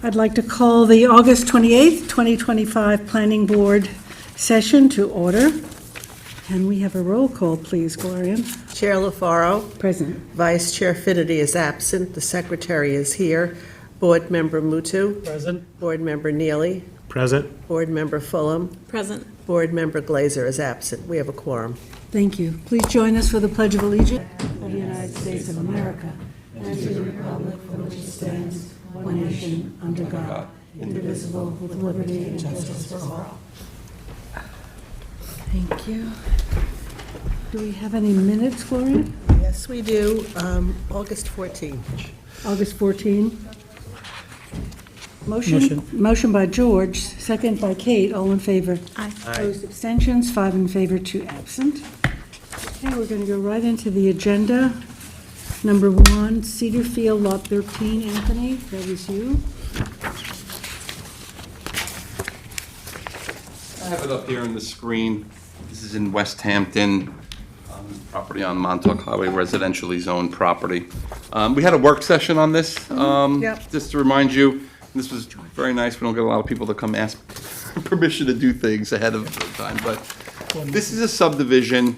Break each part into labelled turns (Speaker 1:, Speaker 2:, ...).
Speaker 1: I'd like to call the August 28th, 2025 Planning Board session to order. Can we have a roll call, please, Gloria?
Speaker 2: Chair LaFaro.
Speaker 1: Present.
Speaker 2: Vice Chair Finity is absent. The Secretary is here. Board Member Mutu.
Speaker 3: Present.
Speaker 2: Board Member Neely.
Speaker 3: Present.
Speaker 2: Board Member Fulham.
Speaker 4: Present.
Speaker 2: Board Member Glazer is absent. We have a quorum.
Speaker 1: Thank you. Please join us for the Pledge of Allegiance of the United States of America and to the republic for which it stands, one nation, under God, indivisible, with liberty and justice for all. Thank you. Do we have any minutes, Gloria?
Speaker 2: Yes, we do. August 14th.
Speaker 1: August 14. Motion by George, second by Kate. All in favor?
Speaker 4: Aye.
Speaker 1: Opposed, abstentions, 5 in favor, 2 absent. Okay, we're going to go right into the agenda. Number 1, Cedar Field, Lot 13. Anthony, that was you.
Speaker 5: I have it up here on the screen. This is in West Hampton, property on Montauk Highway, residentially zoned property. We had a work session on this,
Speaker 2: Yep.
Speaker 5: just to remind you. This was very nice. We don't get a lot of people to come ask permission to do things ahead of time, but this is a subdivision.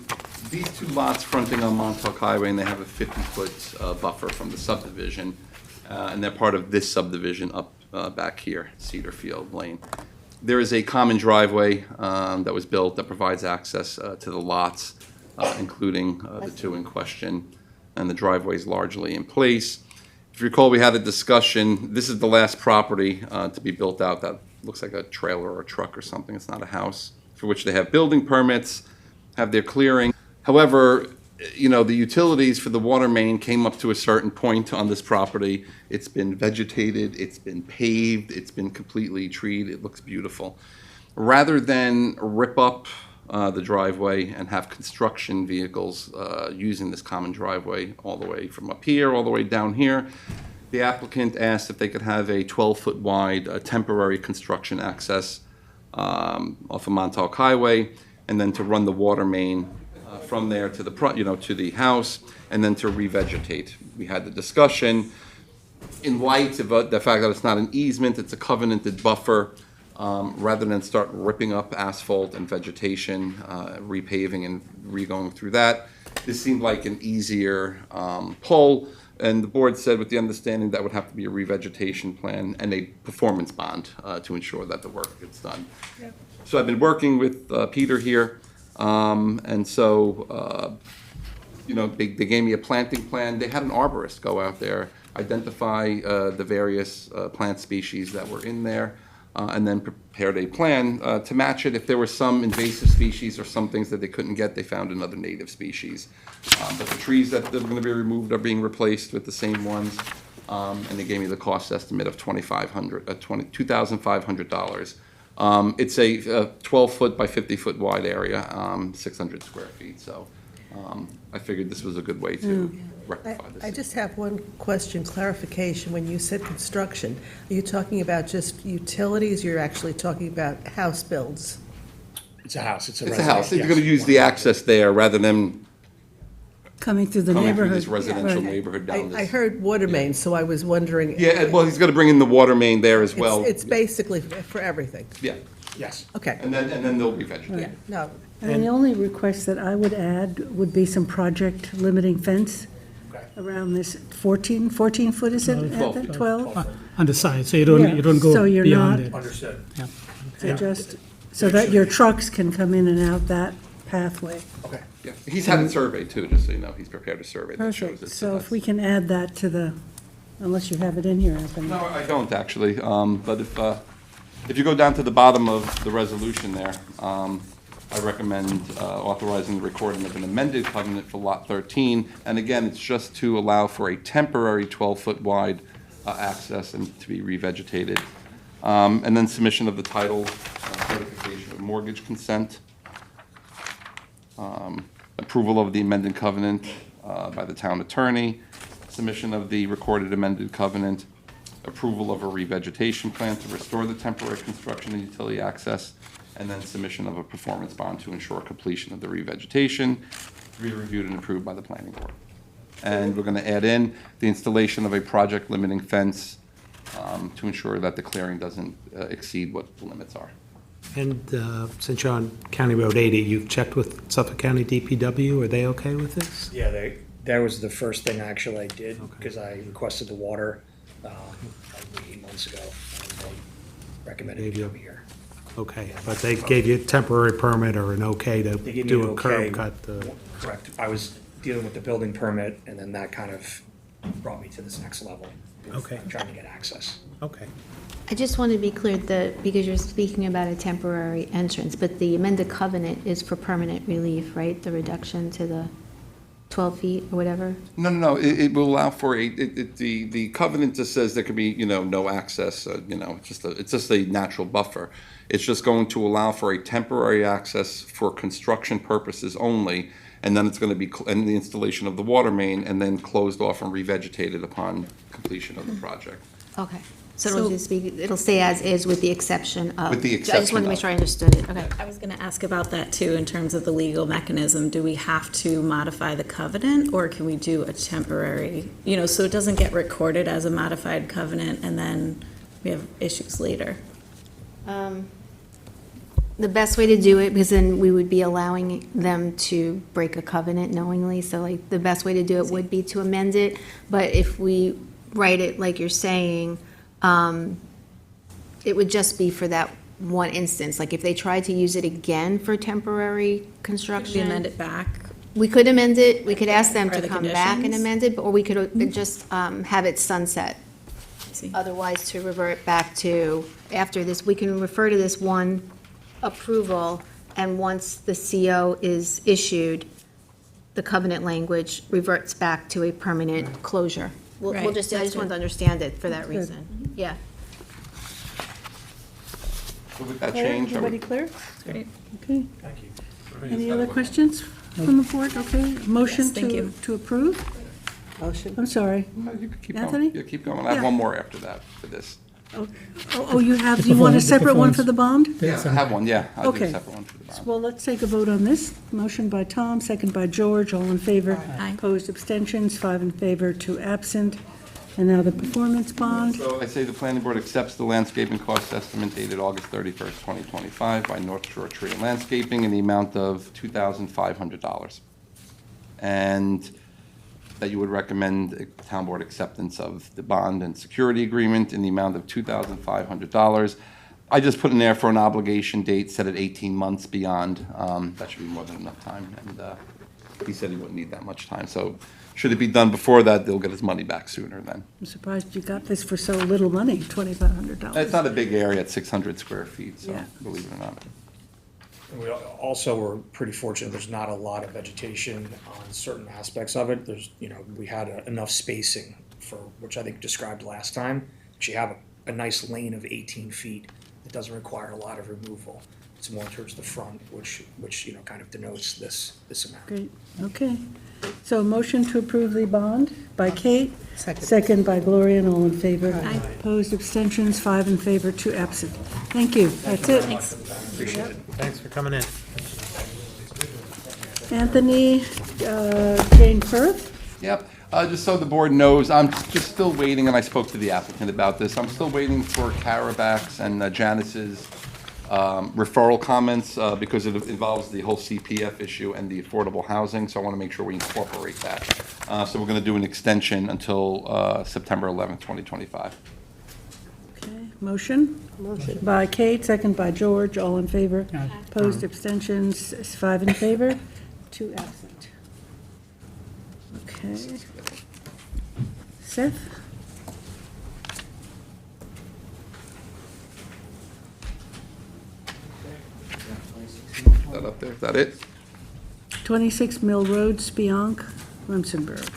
Speaker 5: These two lots fronting on Montauk Highway, and they have a 50-foot buffer from the subdivision, and they're part of this subdivision up back here, Cedar Field Lane. There is a common driveway that was built that provides access to the lots, including the two in question, and the driveway is largely in place. If you recall, we had a discussion. This is the last property to be built out that looks like a trailer or a truck or something. It's not a house, for which they have building permits, have their clearing. However, you know, the utilities for the water main came up to a certain point on this property. It's been vegetated, it's been paved, it's been completely treed. It looks beautiful. Rather than rip up the driveway and have construction vehicles using this common driveway all the way from up here, all the way down here, the applicant asked if they could have a 12-foot wide temporary construction access off of Montauk Highway, and then to run the water main from there to the to the house, and then to revegetate. We had the discussion in light of the fact that it's not an easement, it's a covenanted buffer. Rather than start ripping up asphalt and vegetation, repaving and re-going through that, this seemed like an easier pull. And the board said, with the understanding that would have to be a revegetation plan and a performance bond to ensure that the work gets done. Yep. So I've been working with Peter here, and so you know, they gave me a planting plan. They had an arborist go out there, identify the various plant species that were in there. And then prepared a plan to match it. If there were some invasive species or some things that they couldn't get, they found another native species. But the trees that are going to be removed are being replaced with the same ones. And they gave me the cost estimate of $2,500. It's a 12-foot by 50-foot wide area, 600 square feet. So I figured this was a good way to rectify this.
Speaker 2: I just have one question, clarification. When you said construction, are you talking about just utilities? You're actually talking about house builds?
Speaker 3: It's a house. It's a
Speaker 5: house. You're going to use the access there rather than
Speaker 1: Coming through the
Speaker 5: coming through
Speaker 1: neighborhood.
Speaker 5: this residential
Speaker 1: Right.
Speaker 5: neighborhood down this.
Speaker 2: I heard water main, so I was wondering.
Speaker 5: Yeah, well, he's going to bring in the water main there as well.
Speaker 2: It's basically for everything.
Speaker 5: Yeah,
Speaker 3: Yes.
Speaker 2: Okay.
Speaker 5: and then they'll be vegetated.
Speaker 2: Yeah, no,
Speaker 1: And the only request that I would add would be some project limiting fence
Speaker 3: Okay.
Speaker 1: around this 14 foot, is it?
Speaker 5: 12
Speaker 1: At the
Speaker 5: feet.
Speaker 1: 12?
Speaker 6: On the side, so you
Speaker 1: Yeah,
Speaker 6: don't
Speaker 1: so
Speaker 6: go
Speaker 1: you're
Speaker 6: beyond
Speaker 1: not-
Speaker 6: it.
Speaker 3: Understood.
Speaker 6: Yeah.
Speaker 1: So just, so that your trucks can come in and out that pathway.
Speaker 3: Okay.
Speaker 5: Yeah, he's had it surveyed too, just so you know, he's prepared a survey that shows
Speaker 1: Perfect.
Speaker 5: it.
Speaker 1: So if we can add that to the, unless you have it in here, Anthony.
Speaker 5: No, I don't actually, but if you go down to the bottom of the resolution there, I recommend authorizing the recording of an amended covenant for Lot 13. And again, it's just to allow for a temporary 12-foot wide access and to be revegetated. And then submission of the title, certification of mortgage consent, approval of the amended covenant by the town attorney, submission of the recorded amended covenant, approval of a revegetation plan to restore the temporary construction and utility access, and then submission of a performance bond to ensure completion of the revegetation, to be reviewed and approved by the planning board. And we're going to add in the installation of a project limiting fence to ensure that the clearing doesn't exceed what the limits are.
Speaker 3: And since you're on County Road 80, you've checked with Suffolk County DPW? Are they okay with this?
Speaker 4: Yeah, that was the first thing actually I did, because I requested the water probably 8 months ago, and they recommended
Speaker 3: Gave
Speaker 4: it
Speaker 3: you-
Speaker 4: over here.
Speaker 3: Okay, but they gave you a temporary permit or an okay to
Speaker 4: They gave me
Speaker 3: do
Speaker 4: an
Speaker 3: a
Speaker 4: okay.
Speaker 3: curb cut?
Speaker 4: Correct. I was dealing with the building permit, and then that kind of brought me to this next level. of
Speaker 3: Okay.
Speaker 4: Trying to get access.
Speaker 3: Okay.
Speaker 6: I just want to be clear that, because you're speaking about a temporary entrance, but the amended covenant is for permanent relief, right? The reduction to the 12 feet or whatever?
Speaker 5: No, it will allow for the covenant just says there could be, no access, it's just a natural buffer. It's just going to allow for a temporary access for construction purposes only, and then it's going to be, and the installation of the water main, and then closed off and revegetated upon completion of the project.
Speaker 6: Okay. So it'll just be, it'll stay as is with the exception of?
Speaker 5: With the
Speaker 6: I just
Speaker 5: exception
Speaker 6: wanted to make
Speaker 5: of.
Speaker 6: sure I understood it, okay.
Speaker 7: I was going to ask about that too, in terms of the legal mechanism. Do we have to modify the covenant, or can we do a temporary, so it doesn't get recorded as a modified covenant and then we have issues later?
Speaker 6: The best way to do it, because then we would be allowing them to break a covenant knowingly, so like, the best way to do it would be to amend it, but if we write it like you're saying, it would just be for that one instance, like if they tried to use it again for temporary
Speaker 7: Should we
Speaker 6: construction.
Speaker 7: amend it back?
Speaker 6: We could amend it, we could ask them
Speaker 7: Are
Speaker 6: to
Speaker 7: the
Speaker 6: come back and
Speaker 7: conditions?
Speaker 6: amend it, or we could just have it sunset.
Speaker 7: I see.
Speaker 6: Otherwise, to revert back to, after this, we can refer to this one approval, and once the CO is issued, the covenant language reverts back to a permanent closure. We'll
Speaker 7: Right,
Speaker 6: just, I
Speaker 7: that's
Speaker 6: just wanted
Speaker 7: good.
Speaker 6: to understand it for that
Speaker 1: good.
Speaker 6: reason. Yeah.
Speaker 5: So with that
Speaker 1: Clear?
Speaker 5: change, I would-
Speaker 1: Everybody clear?
Speaker 7: Great.
Speaker 1: Okay.
Speaker 4: Thank you.
Speaker 1: Any other questions from the board? Okay, motion
Speaker 7: Yes, thank you.
Speaker 1: to approve?
Speaker 2: Motion?
Speaker 1: I'm sorry.
Speaker 5: you could keep
Speaker 1: Anthony?
Speaker 5: going. Yeah, keep going. I have
Speaker 1: Yeah.
Speaker 5: one more after that for this.
Speaker 1: Oh, you have, do you want a separate one for the bond?
Speaker 5: Yeah, I have one, yeah. I'll do a
Speaker 1: Okay.
Speaker 5: separate one for the bond.
Speaker 1: Well, let's take a vote on this. Motion by Tom, second by George, all in favor.
Speaker 7: Aye.
Speaker 1: Opposed, abstentions, 5 in favor, 2 absent. And now the performance bond.
Speaker 5: So I say the planning board accepts the landscaping cost estimate dated August 31st, 2025 by North Shore Tree and Landscaping in the amount of $2,500. And that you would recommend a town board acceptance of the bond and security agreement in the amount of $2,500. I just put in there for an obligation date set at 18 months beyond. That should be more than enough time. And he said he wouldn't need that much time. So should it be done before that, they'll get his money back sooner then.
Speaker 1: I'm surprised you got this for so little money, $2,500.
Speaker 5: It's not a big area at 600 square feet, so
Speaker 1: Yeah.
Speaker 5: believe it or not.
Speaker 4: And we also were pretty fortunate, there's not a lot of vegetation on certain aspects of it. There's, we had enough spacing for, which I think described last time. But you have a nice lane of 18 feet that doesn't require a lot of removal. It's more towards the front, which kind of denotes this amount.
Speaker 1: Great, okay. So motion to approve the bond by Kate.
Speaker 2: Second.
Speaker 1: Second by Gloria, and all in favor.
Speaker 7: Aye.
Speaker 1: Opposed, abstentions, 5 in favor, 2 absent. Thank you, that's it.
Speaker 4: Appreciate it.
Speaker 3: Thanks for coming in.
Speaker 1: Anthony, Jane Firth?
Speaker 5: Yep, just so the board knows, I'm just still waiting, and I spoke to the applicant about this. I'm still waiting for Carabac's and Janice's referral comments because it involves the whole CPF issue and the affordable housing, so I want to make sure we incorporate that. So we're going to do an extension until September 11th, 2025.
Speaker 1: Okay, motion? Motion. By Kate, second by George, all in favor. Opposed, abstentions, 5 in favor, 2 absent. Okay. Seth?
Speaker 5: Is that up there? Is that it?
Speaker 1: 26 Mill Road, Spionk, Remsenburg.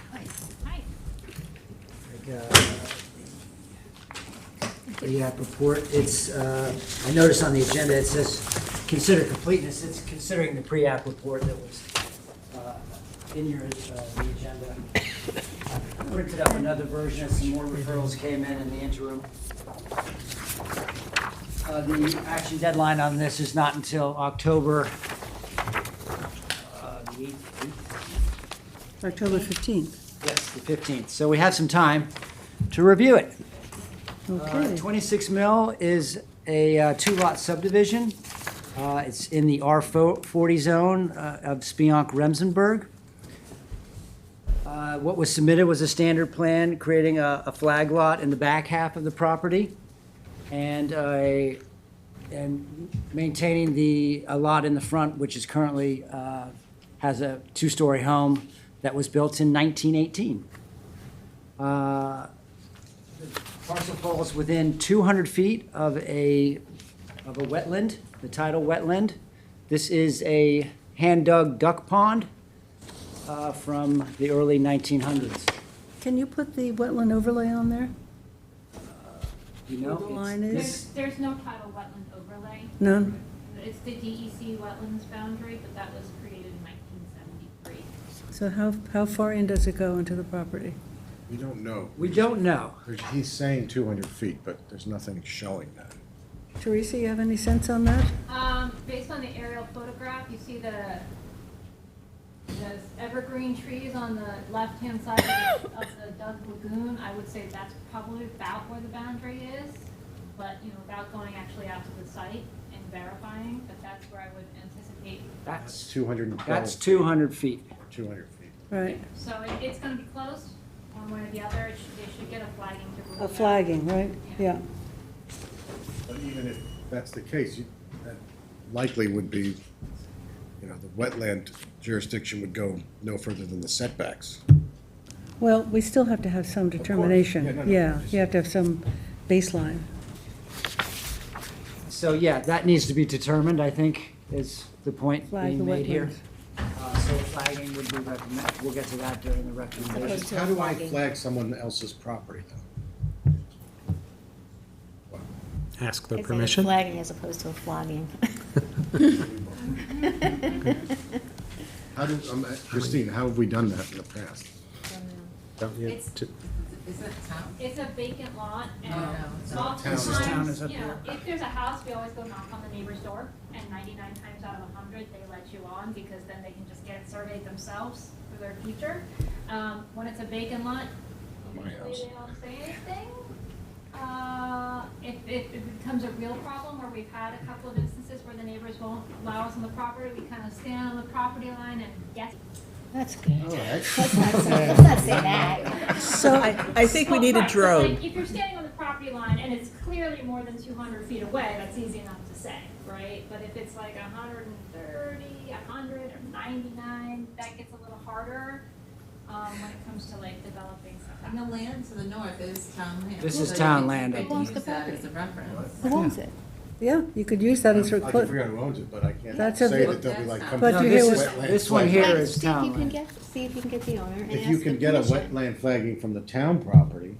Speaker 8: The report, it's, I noticed on the agenda, it says, consider completeness, it's considering the pre-app report that was in your, the agenda. I printed up another version, some more referrals came in the interim. The action deadline on this is not until October, the 8th.
Speaker 1: October 15th.
Speaker 8: Yes, the 15th, so we have some time to review it.
Speaker 1: Okay.
Speaker 8: 26 Mill is a two-lot subdivision. It's in the R40 zone of Spionk-Remsenburg. What was submitted was a standard plan creating a flag lot in the back half of the property and maintaining a lot in the front, which is currently has a two-story home that was built in 1918. The parcel falls within 200 feet of a wetland, the tidal wetland. This is a hand-dug duck pond from the early 1900s.
Speaker 1: Can you put the wetland overlay on there?
Speaker 8: You know,
Speaker 1: The
Speaker 8: it's-
Speaker 1: line is?
Speaker 8: this-
Speaker 9: There's no tidal wetland overlay.
Speaker 1: None?
Speaker 9: It's the DEC wetlands boundary, but that was created in 1973.
Speaker 1: So how far in does it go into the property?
Speaker 10: We don't know.
Speaker 8: We don't know.
Speaker 10: He's saying 200 feet, but there's nothing showing that.
Speaker 1: Teresa, you have any sense on that?
Speaker 9: Based on the aerial photograph, you see the evergreen trees on the left-hand side of the Dug Lagoon. I would say that's probably about where the boundary is, but, without going actually out to the site and verifying, but that's where I would anticipate.
Speaker 8: That's
Speaker 10: 212.
Speaker 8: That's 200 feet.
Speaker 10: 200 feet.
Speaker 1: Right,
Speaker 9: So it's gonna be close, one way or the other. They should get a flagging to rule it
Speaker 1: a
Speaker 9: out.
Speaker 1: flagging, right? Yeah.
Speaker 10: But even if that's the case, that likely would be, the wetland jurisdiction would go no further than the setbacks.
Speaker 1: Well, we still have to have some determination.
Speaker 10: Yeah, no,
Speaker 1: Yeah,
Speaker 10: just-
Speaker 1: you have to have some baseline.
Speaker 8: So, yeah, that needs to be determined, I think, is the point
Speaker 1: Flag
Speaker 8: being
Speaker 1: the
Speaker 8: made here.
Speaker 1: wetlands.
Speaker 8: So flagging would be recommended. We'll get to that during the recommendation.
Speaker 10: How do I flag someone else's property, though?
Speaker 3: Ask their
Speaker 6: It's like a
Speaker 3: permission?
Speaker 6: flagging as opposed to a flogging.
Speaker 10: Christine, how have we done that in the past?
Speaker 3: Don't you?
Speaker 9: It's-
Speaker 3: T-
Speaker 9: It's a vacant lot, and
Speaker 10: town. This is
Speaker 8: town,
Speaker 9: oftentimes,
Speaker 8: is up here.
Speaker 9: if there's a house, we always go knock on the neighbor's door, and 99 times out of 100, they let you on, because then they can just get it surveyed themselves for their future. When it's a vacant lot,
Speaker 10: My
Speaker 9: usually
Speaker 10: house.
Speaker 9: they don't say anything. If it becomes a real problem, where we've had a couple of instances where the neighbors won't allow us on the property, we kind of stand on the property line and guess.
Speaker 6: That's good.
Speaker 10: All right.
Speaker 6: Let's not say that.
Speaker 1: So,
Speaker 2: I think we need a
Speaker 9: Right, but,
Speaker 2: drone.
Speaker 9: like, if you're standing on the property line and it's clearly more than 200 feet away, that's easy enough to say, right? But if it's like 130, 100, or 99, that gets a little harder when it comes to like developing stuff.
Speaker 11: And the land to the north is town land.
Speaker 8: This is
Speaker 11: So
Speaker 8: town
Speaker 11: you
Speaker 8: land.
Speaker 11: could
Speaker 6: Who owns the
Speaker 11: use that
Speaker 6: property?
Speaker 11: as a reference.
Speaker 6: Who owns it?
Speaker 1: yeah, you could use that as
Speaker 10: I
Speaker 1: a,
Speaker 10: can figure out who owns it, but I can't
Speaker 1: That's a-
Speaker 10: say that they'll be like. come
Speaker 1: But
Speaker 10: to
Speaker 1: you
Speaker 10: this
Speaker 1: hear
Speaker 10: wetland
Speaker 8: This one
Speaker 10: flag.
Speaker 8: here
Speaker 6: Right,
Speaker 8: is
Speaker 6: see if
Speaker 8: town
Speaker 6: you can
Speaker 8: land.
Speaker 6: see if you can get the owner and
Speaker 10: If you
Speaker 6: ask
Speaker 10: can
Speaker 6: the
Speaker 10: get a
Speaker 6: permission.
Speaker 10: wetland flagging from the town property,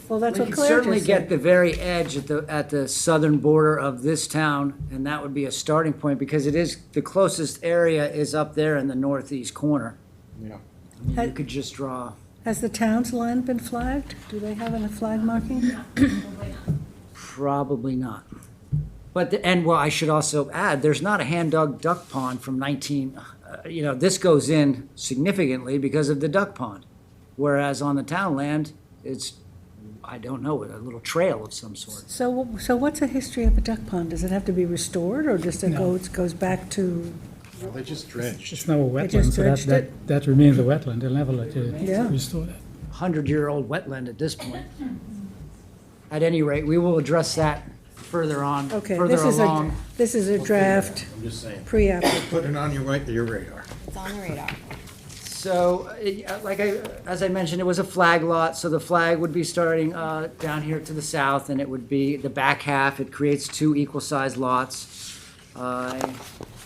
Speaker 1: well, that's
Speaker 8: We
Speaker 1: what
Speaker 8: could
Speaker 1: Claire
Speaker 8: certainly
Speaker 1: just
Speaker 8: get
Speaker 1: said.
Speaker 8: the very edge at the southern border of this town, and that would be a starting point, because it is, the closest area is up there in the northeast corner.
Speaker 10: yeah.
Speaker 8: I mean, you could just draw,
Speaker 1: Has the town's line been flagged? Do they have a flag marking?
Speaker 8: probably not. But, well, I should also add, there's not a hand-dug duck pond from this goes in significantly because of the duck pond. Whereas on the town land, it's, I don't know, a little trail of some sort.
Speaker 1: So what's the history of a duck pond? Does it have to be restored, or just it goes back to,
Speaker 10: Well, they just dredged.
Speaker 12: It's now a
Speaker 1: They just
Speaker 12: wetland, so
Speaker 1: dredged
Speaker 12: that remains a wetland. They'll never let you
Speaker 1: Yeah.
Speaker 12: restore that.
Speaker 8: 100-year-old wetland at this point. At any rate, we will address that further on,
Speaker 1: okay,
Speaker 8: further along.
Speaker 1: this is a draft
Speaker 10: I'm just saying,
Speaker 1: pre-app.
Speaker 10: put it on your radar.
Speaker 6: It's on the radar.
Speaker 8: So, as I mentioned, it was a flag lot, so the flag would be starting down here to the south, and it would be the back half. It creates two equal-sized lots. I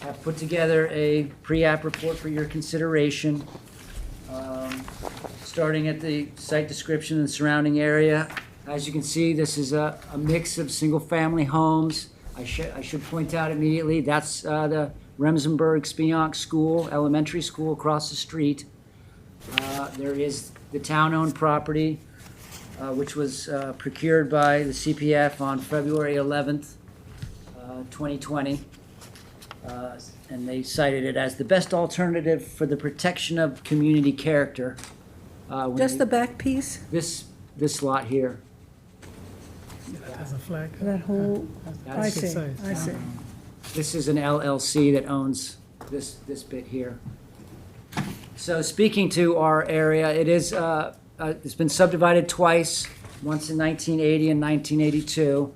Speaker 8: have put together a pre-app report for your consideration. Starting at the site description and surrounding area. As you can see, this is a mix of single-family homes. I should point out immediately, that's the Remsenburg Spionk School, elementary school across the street. There is the town-owned property, which was procured by the CPF on February 11th, 2020. And they cited it as the best alternative for the protection of community character.
Speaker 1: Just the back piece?
Speaker 8: This lot here.
Speaker 12: As a flag.
Speaker 1: That whole, I
Speaker 8: That's-
Speaker 1: see, I see.
Speaker 8: This is an LLC that owns this bit here. So speaking to our area, it is, it's been subdivided twice, once in 1980 and 1982,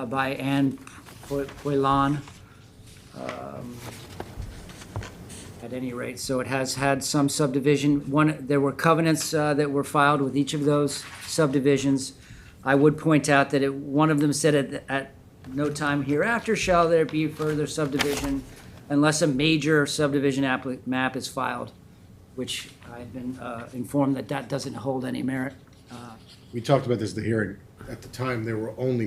Speaker 8: by Anne Poilon. At any rate, so it has had some subdivision. There were covenants that were filed with each of those subdivisions. I would point out that one of them said at no time hereafter shall there be further subdivision unless a major subdivision map is filed, which I've been informed that doesn't hold any merit.
Speaker 10: We talked about this at the hearing. At the time, there were only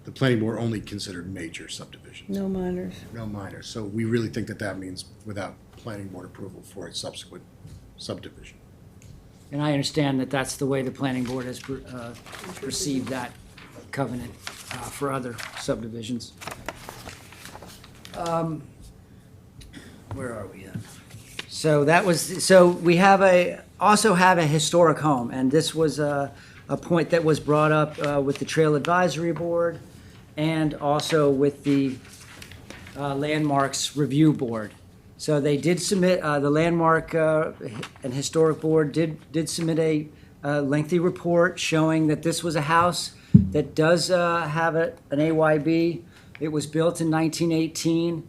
Speaker 10: the planning board only considered major subdivisions,
Speaker 1: No minors.
Speaker 10: no minor. So we really think that means without planning board approval for a subsequent subdivision.
Speaker 8: And I understand that that's the way the planning board has perceived that covenant for other subdivisions. Where are we at? So we also have a historic home, and this was a point that was brought up with the Trail Advisory Board and also with the Landmarks Review Board. So they did submit, the Landmark and Historic Board did submit a lengthy report showing that this was a house that does have an AYB. It was built in 1918.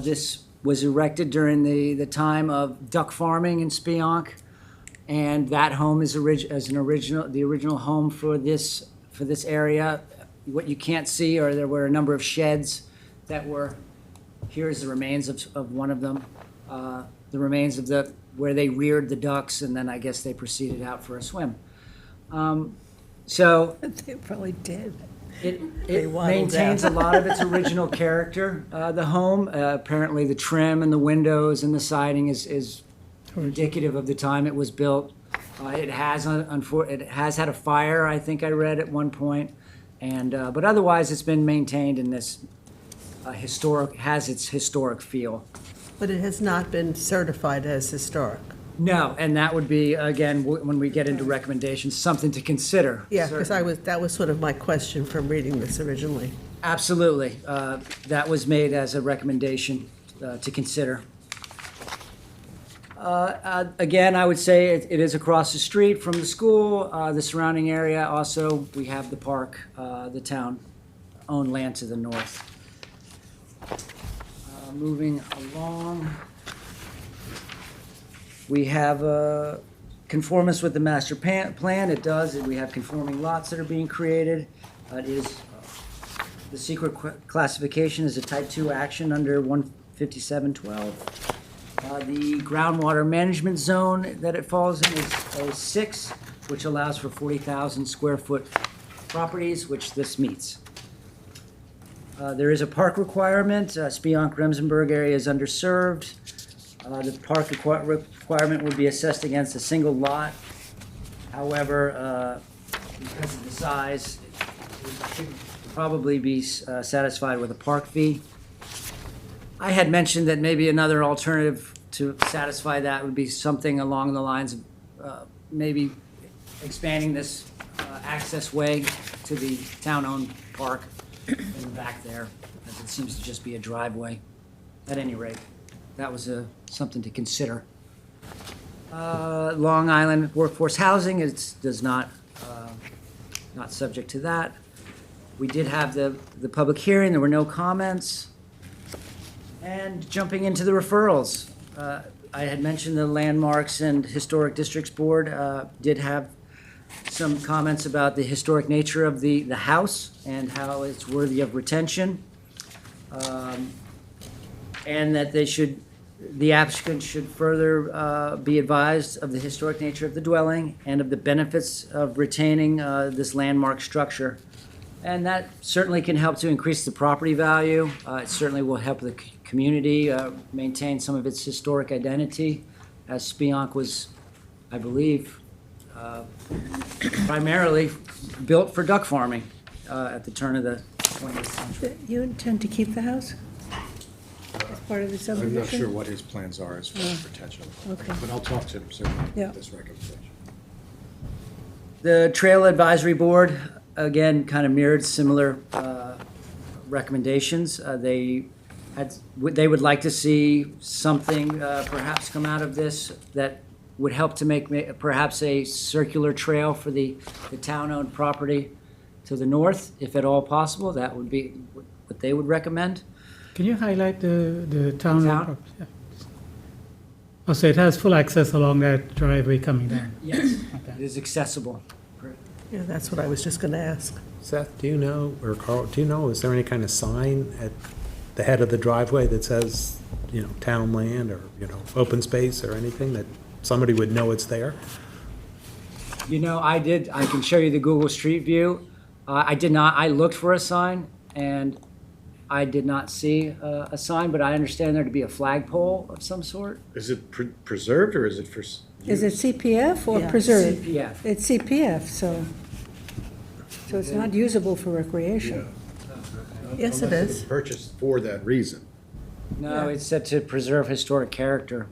Speaker 8: This was erected during the time of duck farming in Spionk. And that home is the original home for this area. What you can't see are there were a number of sheds that were. Here's the remains of one of them, the remains of where they reared the ducks, and then I guess they proceeded out for a swim. So
Speaker 2: They probably did.
Speaker 8: it
Speaker 2: They waddled
Speaker 8: maintains
Speaker 2: down.
Speaker 8: a lot of its original character. The home, apparently the trim and the windows and the siding is indicative of the time it was built. It has had a fire, I think I read at one point, and but otherwise it's been maintained in this. Has its historic feel.
Speaker 2: But it has not been certified as historic.
Speaker 8: No, and that would be, again, when we get into recommendations, something to consider.
Speaker 2: Yeah, because that was sort of my question from reading this originally.
Speaker 8: Absolutely. That was made as a recommendation to consider. Again, I would say it is across the street from the school, the surrounding area. Also, we have the park, the town-owned land to the north. Moving along, we have conformance with the master plan. It does. We have conforming lots that are being created. It is the secret classification is a type 2 action under 15712. The groundwater management zone that it falls in is 6, which allows for 40,000 square foot properties, which this meets. There is a park requirement. Spionk-Remsenburg area is underserved. The park requirement would be assessed against a single lot. However, because of the size, it should probably be satisfied with a park fee. I had mentioned that maybe another alternative to satisfy that would be something along the lines of maybe expanding this access way to the town-owned park in the back there, as it seems to just be a driveway. At any rate, that was something to consider. Long Island workforce housing does not subject to that. We did have the public hearing. There were no comments. And jumping into the referrals, I had mentioned the Landmarks and Historic Districts Board did have some comments about the historic nature of the house and how it's worthy of retention. And that the applicant should further be advised of the historic nature of the dwelling and of the benefits of retaining this landmark structure. And that certainly can help to increase the property value. It certainly will help the community maintain some of its historic identity, as Spionk was, I believe, primarily built for duck farming at the turn of the 20th century.
Speaker 1: You intend to keep the house as part of the
Speaker 10: I'm
Speaker 1: subdivision?
Speaker 10: not sure what his plans are as far as retention.
Speaker 1: Okay.
Speaker 10: But I'll talk to him soon
Speaker 1: Yeah.
Speaker 10: about this recommendation.
Speaker 8: The Trail Advisory Board again, kind of mirrored similar recommendations. They would like to see something perhaps come out of this that would help to make perhaps a circular trail for the town-owned property to the north, if at all possible. That would be what they would recommend.
Speaker 12: Can you highlight the town?
Speaker 8: Town?
Speaker 12: Yeah. Oh, so it has full access along that driveway coming down?
Speaker 8: Yes,
Speaker 12: Okay.
Speaker 8: it is accessible.
Speaker 2: Yeah, that's what I was just going to ask.
Speaker 3: Seth, do you know, or Carl, do you know, is there any kind of sign at the head of the driveway that says, you know, town land or, you know, open space or anything that somebody would know it's there?
Speaker 8: You know, I can show you the Google Street View. I did not, I looked for a sign, and I did not see a sign, but I understand there to be a flagpole of some sort.
Speaker 10: Is it preserved or is it for?
Speaker 1: Is it CPF or
Speaker 2: Yeah,
Speaker 1: preserved?
Speaker 8: CPF.
Speaker 1: It's CPF, so it's not usable for recreation.
Speaker 2: Yes, it is.
Speaker 10: Purchased for that reason,
Speaker 8: No, it's set to preserve historic character,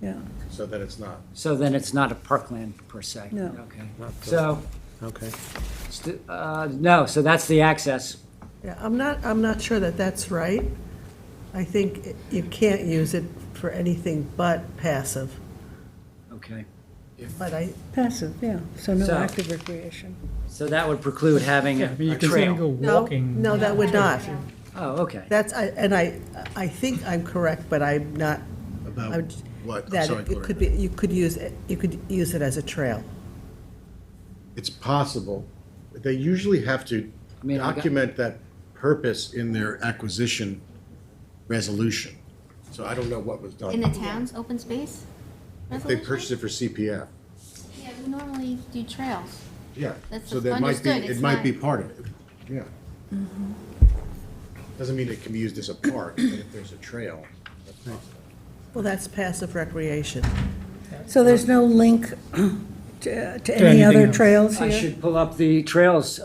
Speaker 1: Yeah,
Speaker 10: so that it's not.
Speaker 8: so then it's not a parkland per se.
Speaker 1: No.
Speaker 8: Okay.
Speaker 3: Not good.
Speaker 8: So,
Speaker 3: Okay.
Speaker 8: no, so that's the access.
Speaker 2: Yeah, I'm not sure that that's right. I think you can't use it for anything but passive,
Speaker 8: Okay.
Speaker 2: but I,
Speaker 1: passive, yeah, so no
Speaker 8: So-
Speaker 1: active recreation.
Speaker 8: So that would preclude having
Speaker 12: Yeah,
Speaker 8: a
Speaker 12: but you
Speaker 8: a
Speaker 12: can still
Speaker 8: trail.
Speaker 12: go
Speaker 2: no,
Speaker 12: walking.
Speaker 2: no, that would not.
Speaker 8: Oh, okay.
Speaker 2: That's, I think I'm correct, but I'm not,
Speaker 10: About
Speaker 2: I'm-
Speaker 10: what? I'm
Speaker 2: that
Speaker 10: sorry,
Speaker 2: it
Speaker 10: Gloria.
Speaker 2: could be, you could use it as a trail.
Speaker 10: It's possible. They usually have to
Speaker 8: mean, I got-
Speaker 10: document that purpose in their acquisition resolution. So I don't know what was done.
Speaker 6: In the town's open space
Speaker 10: They
Speaker 6: resolution?
Speaker 10: purchased it for CPF.
Speaker 6: Yeah, we normally do trails.
Speaker 10: Yeah.
Speaker 6: That's
Speaker 10: So that might be,
Speaker 6: understood.
Speaker 10: it
Speaker 6: It's
Speaker 10: might be
Speaker 6: not-
Speaker 10: part of it. Yeah. Doesn't mean it can be used as a park, but if there's a trail, that's possible.
Speaker 2: Well, that's passive recreation.
Speaker 1: So there's no link to any
Speaker 12: anything
Speaker 1: other
Speaker 12: else.
Speaker 1: trails
Speaker 8: I
Speaker 1: here?
Speaker 8: should pull up the trails.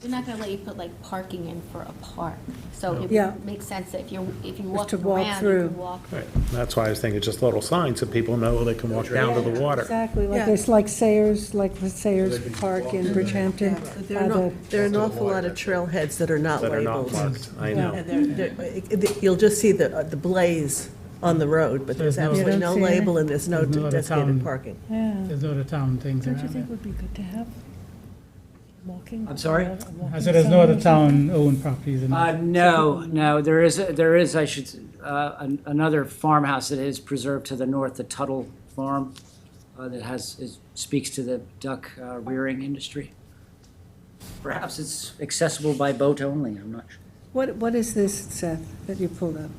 Speaker 6: We're not gonna let you put like parking in for a park, so it
Speaker 1: Yeah.
Speaker 6: would make sense that if you're
Speaker 1: to
Speaker 6: walking
Speaker 1: walk
Speaker 6: around, you
Speaker 1: through.
Speaker 6: can walk.
Speaker 3: Right. That's why I was thinking just little signs so people know they can walk down to the water.
Speaker 1: Exactly, like
Speaker 2: Yeah.
Speaker 1: there's like Sayers, like the Sayers Park in Bridgehampton.
Speaker 2: There are an awful lot of trailheads that are not
Speaker 3: That are
Speaker 2: labeled.
Speaker 3: not marked, I know.
Speaker 2: And you'll just see the blaze on the road, but there's
Speaker 12: There's no-
Speaker 2: absolutely
Speaker 1: You
Speaker 2: no
Speaker 1: don't see
Speaker 2: label and there's no
Speaker 12: There's no other
Speaker 2: designated
Speaker 12: town.
Speaker 2: parking.
Speaker 1: Yeah,
Speaker 12: There's no other town things
Speaker 1: don't you
Speaker 12: around
Speaker 1: think
Speaker 12: there.
Speaker 1: would be good to have walking?
Speaker 8: I'm sorry?
Speaker 1: a walking
Speaker 12: I said there's no
Speaker 1: sign
Speaker 12: other
Speaker 1: or something?
Speaker 12: town-owned properties in there.
Speaker 8: No, there is, another farmhouse that is preserved to the north, the Tuttle Farm, that speaks to the duck rearing industry. Perhaps it's accessible by boat only, I'm not sure.
Speaker 1: What is this, Seth, that you pulled up?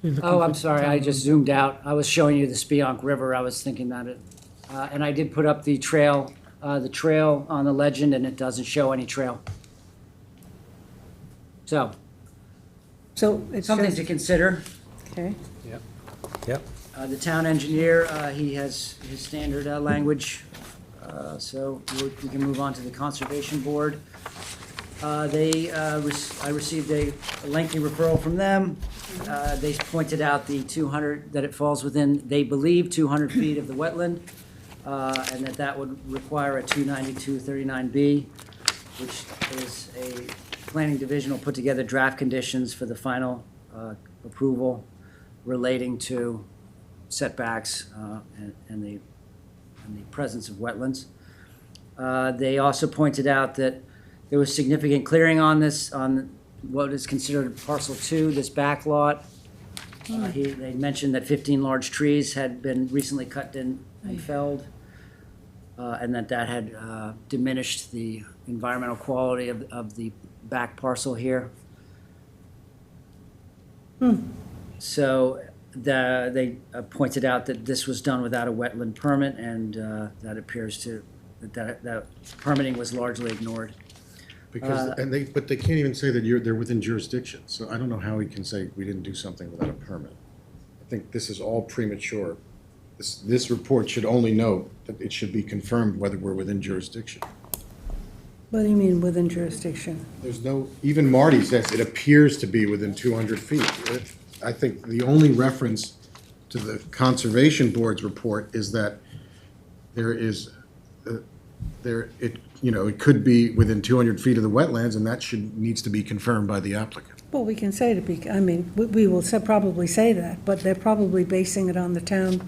Speaker 12: You're looking
Speaker 8: Oh, I'm
Speaker 12: for
Speaker 8: sorry, I
Speaker 12: town-
Speaker 8: just zoomed out. I was showing you the Spionk River, I was thinking that it, and I did put up the trail on the legend, and it doesn't show any trail. So,
Speaker 1: So it's
Speaker 8: something
Speaker 1: just,
Speaker 8: to consider.
Speaker 1: okay,
Speaker 3: Yep.
Speaker 8: The town engineer, he has his standard language, so we can move on to the Conservation Board. I received a lengthy referral from them. They pointed out that it falls within, they believe, 200 feet of the wetland, and that would require a 292-39B, which is a planning division will put together draft conditions for the final approval relating to setbacks and the presence of wetlands. They also pointed out that there was significant clearing on what is considered parcel 2, this back lot. They mentioned that 15 large trees had been recently cut and felled, and that had diminished the environmental quality of the back parcel here. So they pointed out that this was done without a wetland permit, and that appears that permitting was largely ignored.
Speaker 10: Because, but they can't even say that they're within jurisdiction, so I don't know how we can say we didn't do something without a permit. I think this is all premature. This report should only note that it should be confirmed whether we're within jurisdiction.
Speaker 1: what do you mean within jurisdiction?
Speaker 10: There's no, even Marty says it appears to be within 200 feet. I think the only reference to the Conservation Board's report is that it it could be within 200 feet of the wetlands, and that needs to be confirmed by the applicant.
Speaker 1: Well, we can say we will probably say that, but they're probably basing it on the town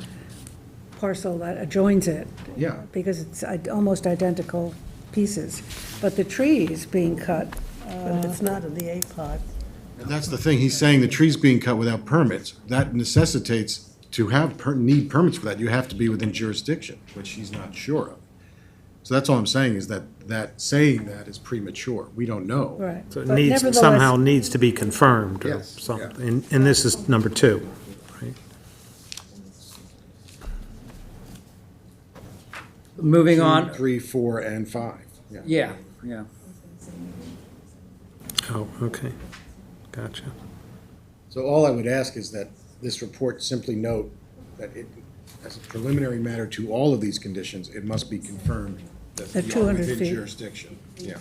Speaker 1: parcel that adjoins it.
Speaker 10: Yeah.
Speaker 1: Because it's almost identical pieces. But the trees being cut,
Speaker 2: But if it's not in the A-pod,
Speaker 10: That's the thing, he's saying the trees being cut without permits, that necessitates, to need permits for that, you have to be within jurisdiction, which he's not sure of. So that's all I'm saying, is that saying that is premature, we don't know.
Speaker 1: right.
Speaker 3: So it
Speaker 1: But
Speaker 3: needs,
Speaker 1: nevertheless-
Speaker 3: somehow needs to be confirmed or
Speaker 10: Yes, yeah.
Speaker 3: something. And this is number 2, right?
Speaker 8: Moving on,
Speaker 10: 2, 3, 4, and 5, yeah.
Speaker 8: yeah.
Speaker 3: Oh, okay. Gotcha.
Speaker 10: So all I would ask is that this report simply note that it, as a preliminary matter to all of these conditions, it must be confirmed that
Speaker 1: At
Speaker 10: you are
Speaker 1: 200
Speaker 10: within
Speaker 1: feet.
Speaker 10: jurisdiction, yeah.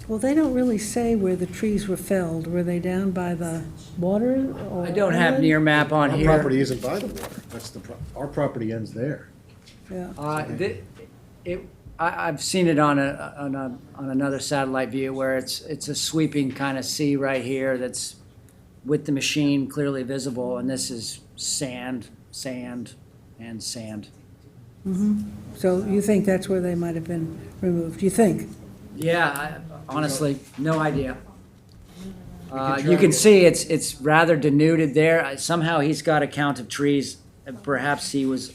Speaker 1: Well, they don't really say where the trees were felled. Were they down by the water or?
Speaker 8: I don't have
Speaker 1: inland?
Speaker 8: near map on
Speaker 10: Our
Speaker 8: here.
Speaker 10: property isn't by the water, our property ends there.
Speaker 1: Yeah.
Speaker 8: I've seen it on another satellite view where it's a sweeping kind of sea right here that's with the machine clearly visible, and this is sand, sand, and sand.
Speaker 1: So you think that's where they might have been removed? You think?
Speaker 8: Yeah, honestly, no idea.
Speaker 10: can
Speaker 8: You
Speaker 10: try.
Speaker 8: can see it's rather denuded there. Somehow he's got a count of trees, and perhaps he was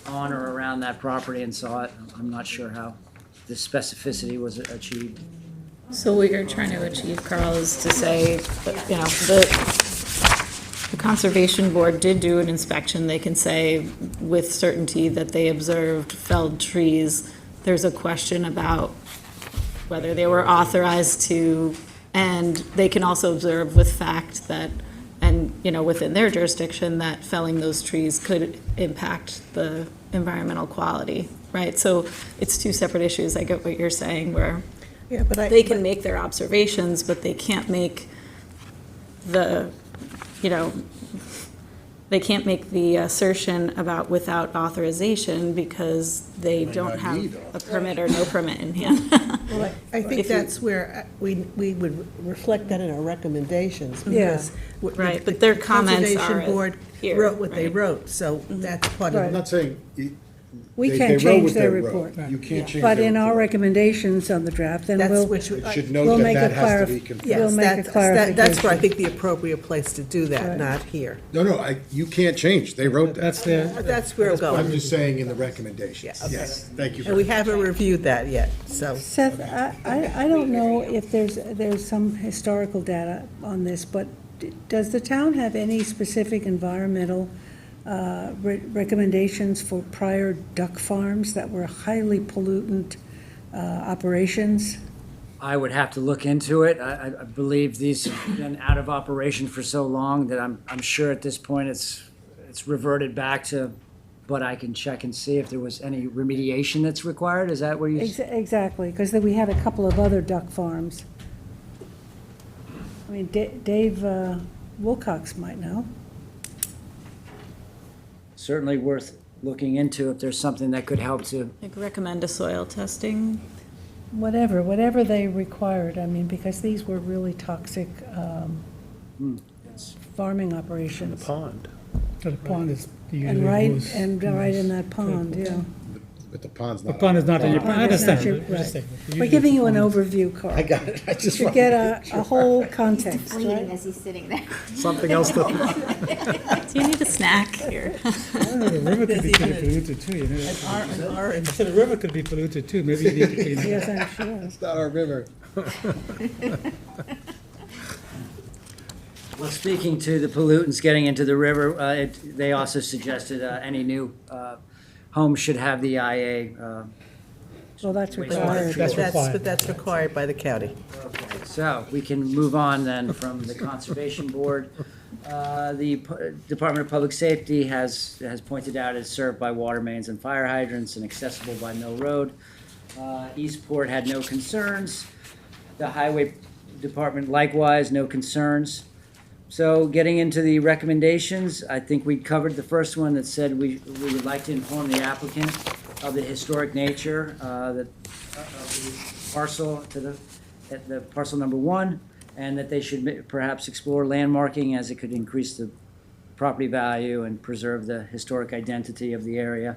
Speaker 8: on or around that property and saw it. I'm not sure how the specificity was achieved.
Speaker 7: So what you're trying to achieve, Carl, is to say, that, the Conservation Board did do an inspection. They can say with certainty that they observed felled trees. There's a question about whether they were authorized to, and they can also observe with fact that, and, within their jurisdiction, that felling those trees could impact the environmental quality, right? So it's two separate issues. I get what you're saying, where
Speaker 2: yeah, but
Speaker 7: they can make their observations, but they can't make the, they can't make the assertion about without authorization because they don't have
Speaker 10: need
Speaker 7: a permit or no permit in hand.
Speaker 2: Well, I think
Speaker 7: If you-
Speaker 2: that's where we would reflect that in our recommendations.
Speaker 1: Yeah.
Speaker 2: Because
Speaker 7: Right, but their comments are
Speaker 2: Conservation Board
Speaker 7: here,
Speaker 2: wrote what they
Speaker 7: right?
Speaker 2: wrote, so that's part
Speaker 1: Right.
Speaker 2: of
Speaker 10: I'm
Speaker 2: it.
Speaker 10: not saying,
Speaker 1: We
Speaker 10: they
Speaker 1: can't
Speaker 10: wrote
Speaker 1: change
Speaker 10: what
Speaker 1: their
Speaker 10: they wrote.
Speaker 1: report.
Speaker 10: You can't change
Speaker 1: But
Speaker 10: their
Speaker 1: in our
Speaker 10: report.
Speaker 1: recommendations on the draft, then
Speaker 2: That's
Speaker 1: we'll,
Speaker 2: which,
Speaker 10: It should
Speaker 1: we'll
Speaker 10: note that
Speaker 1: make a
Speaker 10: that has to be
Speaker 1: clarif-
Speaker 10: confirmed.
Speaker 1: We'll
Speaker 2: yes,
Speaker 1: make a
Speaker 2: that's where I
Speaker 1: clarification.
Speaker 2: think the appropriate place to do that,
Speaker 1: Right.
Speaker 2: not here.
Speaker 10: No, you can't change, they wrote that.
Speaker 12: That's the,
Speaker 2: That's where we're
Speaker 10: I'm
Speaker 2: going.
Speaker 10: just saying in the recommendations,
Speaker 2: Yeah, okay.
Speaker 10: yes, thank you
Speaker 2: And we
Speaker 10: very much.
Speaker 2: haven't reviewed that yet, so.
Speaker 1: Seth, I don't know if there's some historical data on this, but does the town have any specific environmental recommendations for prior duck farms that were highly pollutant operations?
Speaker 8: I would have to look into it. I believe these have been out of operation for so long that I'm sure at this point it's reverted back to, but I can check and see if there was any remediation that's required. Is that where you?
Speaker 1: Exactly, because we had a couple of other duck farms. I mean, Dave Wilcox might know.
Speaker 8: Certainly worth looking into if there's something that could help to.
Speaker 7: Like recommend a soil testing.
Speaker 1: Whatever they required, I mean, because these were really toxic farming operations.
Speaker 3: Pond.
Speaker 12: the pond is
Speaker 1: And
Speaker 12: usually
Speaker 1: right,
Speaker 12: goes.
Speaker 1: and right in that pond, yeah.
Speaker 10: But the pond's
Speaker 12: The
Speaker 10: not.
Speaker 12: pond is not in your,
Speaker 1: Pond
Speaker 12: I
Speaker 1: is not
Speaker 12: understand,
Speaker 1: your-
Speaker 12: but just
Speaker 1: right.
Speaker 12: saying,
Speaker 1: We're
Speaker 12: usually
Speaker 1: giving you an
Speaker 12: the pond
Speaker 1: overview, Carl.
Speaker 10: I got it, I just
Speaker 1: To
Speaker 10: wanted
Speaker 1: get
Speaker 10: to make
Speaker 1: a
Speaker 10: sure.
Speaker 1: whole context,
Speaker 6: Bleeding
Speaker 1: right?
Speaker 6: as he's sitting there.
Speaker 3: Something else to,
Speaker 7: Do you need a snack here?
Speaker 12: I don't know, the river could be pretty polluted too, you know. I said the river could be polluted too, maybe you need to clean it.
Speaker 1: Yes, I'm sure.
Speaker 10: It's not our river.
Speaker 8: Well, speaking to the pollutants getting into the river, they also suggested any new homes should have the IA.
Speaker 1: Well, that's
Speaker 8: Wastewater
Speaker 1: required.
Speaker 12: That's required.
Speaker 2: But that's required by the county.
Speaker 8: Okay, so we can move on then from the Conservation Board. The Department of Public Safety has pointed out it's served by water mains and fire hydrants and accessible by Mill Road. Eastport had no concerns. The Highway Department likewise, no concerns. So getting into the recommendations, I think we covered the first one that said we would like to inform the applicant of the historic nature of the parcel at the parcel number 1, and that they should perhaps explore landmarking as it could increase the property value and preserve the historic identity of the area.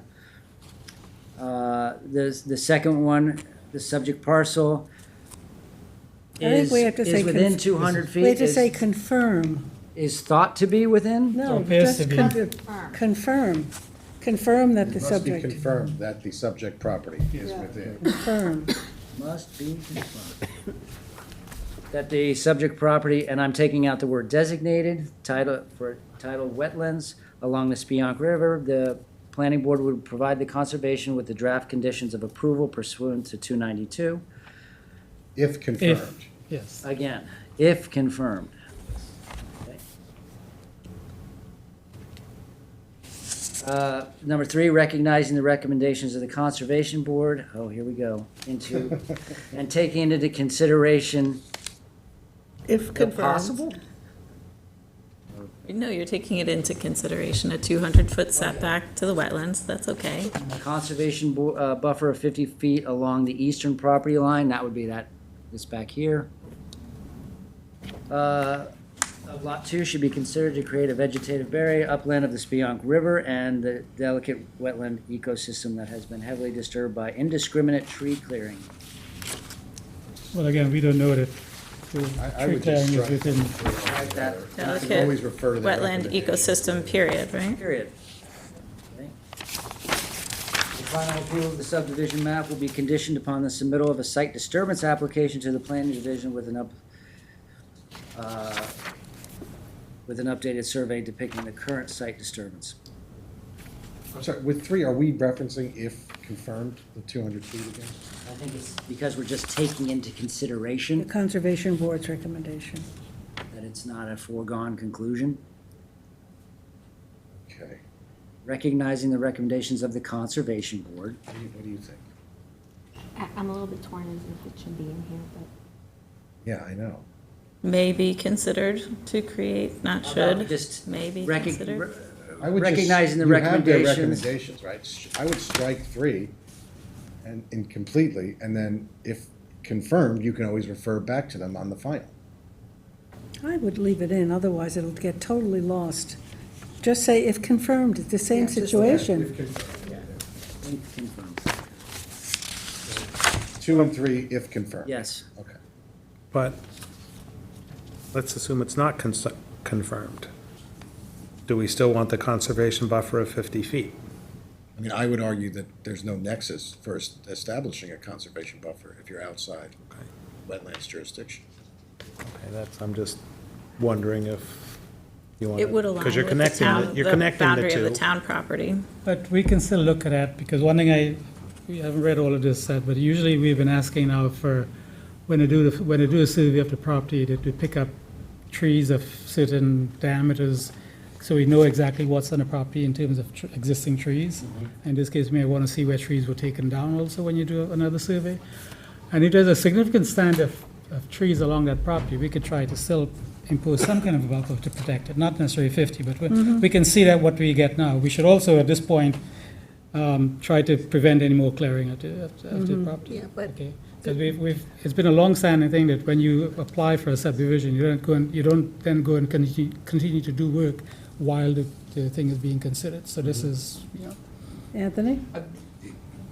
Speaker 8: The second one, the subject parcel
Speaker 1: I think we have to say
Speaker 8: is within 200 feet.
Speaker 1: We have to say
Speaker 8: is-
Speaker 1: confirm.
Speaker 8: Is thought to be within?
Speaker 1: No,
Speaker 12: appears
Speaker 1: just
Speaker 12: to be.
Speaker 1: confirm. Confirm that the
Speaker 10: It must be
Speaker 1: subject,
Speaker 10: confirmed that the subject property is within.
Speaker 1: confirm.
Speaker 8: Must be confirmed. That the subject property, and I'm taking out the word designated, title wetlands along the Spionk River, the planning board would provide the conservation with the draft conditions of approval pursuant to 292.
Speaker 10: If confirmed.
Speaker 12: Yes.
Speaker 8: Again, if confirmed. Okay. Number 3, recognizing the recommendations of the Conservation Board, oh, here we go, and taking into consideration
Speaker 1: If
Speaker 8: the
Speaker 1: confirmed.
Speaker 8: possible.
Speaker 7: No, you're taking it into consideration, a 200-foot setback to the wetlands, that's okay.
Speaker 8: Conservation buffer of 50 feet along the eastern property line, that would be this back here. Lot 2 should be considered to create a vegetative barrier upland of the Spionk River and the delicate wetland ecosystem that has been heavily disturbed by indiscriminate tree clearing.
Speaker 12: Well, again, we don't know that
Speaker 10: I
Speaker 12: tree
Speaker 10: would just
Speaker 12: clearing is
Speaker 10: strike.
Speaker 12: within,
Speaker 8: Like that,
Speaker 10: You can
Speaker 7: Delicate
Speaker 10: always refer to the
Speaker 7: wetland
Speaker 10: recommendation.
Speaker 7: ecosystem, period, right?
Speaker 8: period. Okay. The final approval of the subdivision map will be conditioned upon the submittal of a site disturbance application to the planning division with an updated survey depicting the current site disturbance.
Speaker 10: I'm sorry, with 3, are we referencing if confirmed, the 200 feet again?
Speaker 8: I think it's because we're just taking into
Speaker 1: The
Speaker 8: consideration
Speaker 1: Conservation Board's recommendation.
Speaker 8: that it's not a foregone conclusion,
Speaker 10: Okay.
Speaker 8: recognizing the recommendations of the Conservation Board.
Speaker 10: What do you think?
Speaker 6: I'm a little bit torn as if it should be in here, but.
Speaker 10: Yeah, I know.
Speaker 7: May be considered to create, not
Speaker 8: How about
Speaker 7: should,
Speaker 8: just
Speaker 7: may be
Speaker 8: Recog-
Speaker 7: considered.
Speaker 10: I would just-
Speaker 8: Recognizing the
Speaker 10: you have their
Speaker 8: recommendations.
Speaker 10: recommendations, right? I would strike 3 and completely, and then if confirmed, you can always refer back to them on the final.
Speaker 1: I would leave it in, otherwise it'll get totally lost. Just say if confirmed, it's the same situation.
Speaker 8: If confirmed.
Speaker 10: 2 and 3, if confirmed.
Speaker 8: Yes.
Speaker 10: Okay.
Speaker 3: But let's assume it's not confirmed. Do we still want the conservation buffer of 50 feet?
Speaker 10: I mean, I would argue that there's no nexus for establishing a conservation buffer if you're outside
Speaker 3: Okay.
Speaker 10: wetlands jurisdiction.
Speaker 3: Okay, I'm just wondering if you want to.
Speaker 7: It would align
Speaker 3: Because you're
Speaker 7: with the
Speaker 3: connecting,
Speaker 7: town,
Speaker 3: you're
Speaker 7: the
Speaker 3: connecting the
Speaker 7: boundary of the
Speaker 3: two.
Speaker 7: town property.
Speaker 12: but we can still look at that, because one thing we haven't read all of this yet, but usually we've been asking now for, when they do a survey of the property, that we pick up trees of certain diameters, so we know exactly what's on the property in terms of existing trees. In this case, we may want to see where trees were taken down also when you do another survey. And if there's a significant stand of trees along that property, we could try to still impose some kind of a buffer to protect it, not necessarily 50, but we can see that what we get now. We should also, at this point, try to prevent any more clearing of the property.
Speaker 2: Yeah, but-
Speaker 12: Okay. Because it's been a long-standing thing that when you apply for a subdivision, you don't then go and continue to do work while the thing is being considered. So this is,
Speaker 1: Anthony?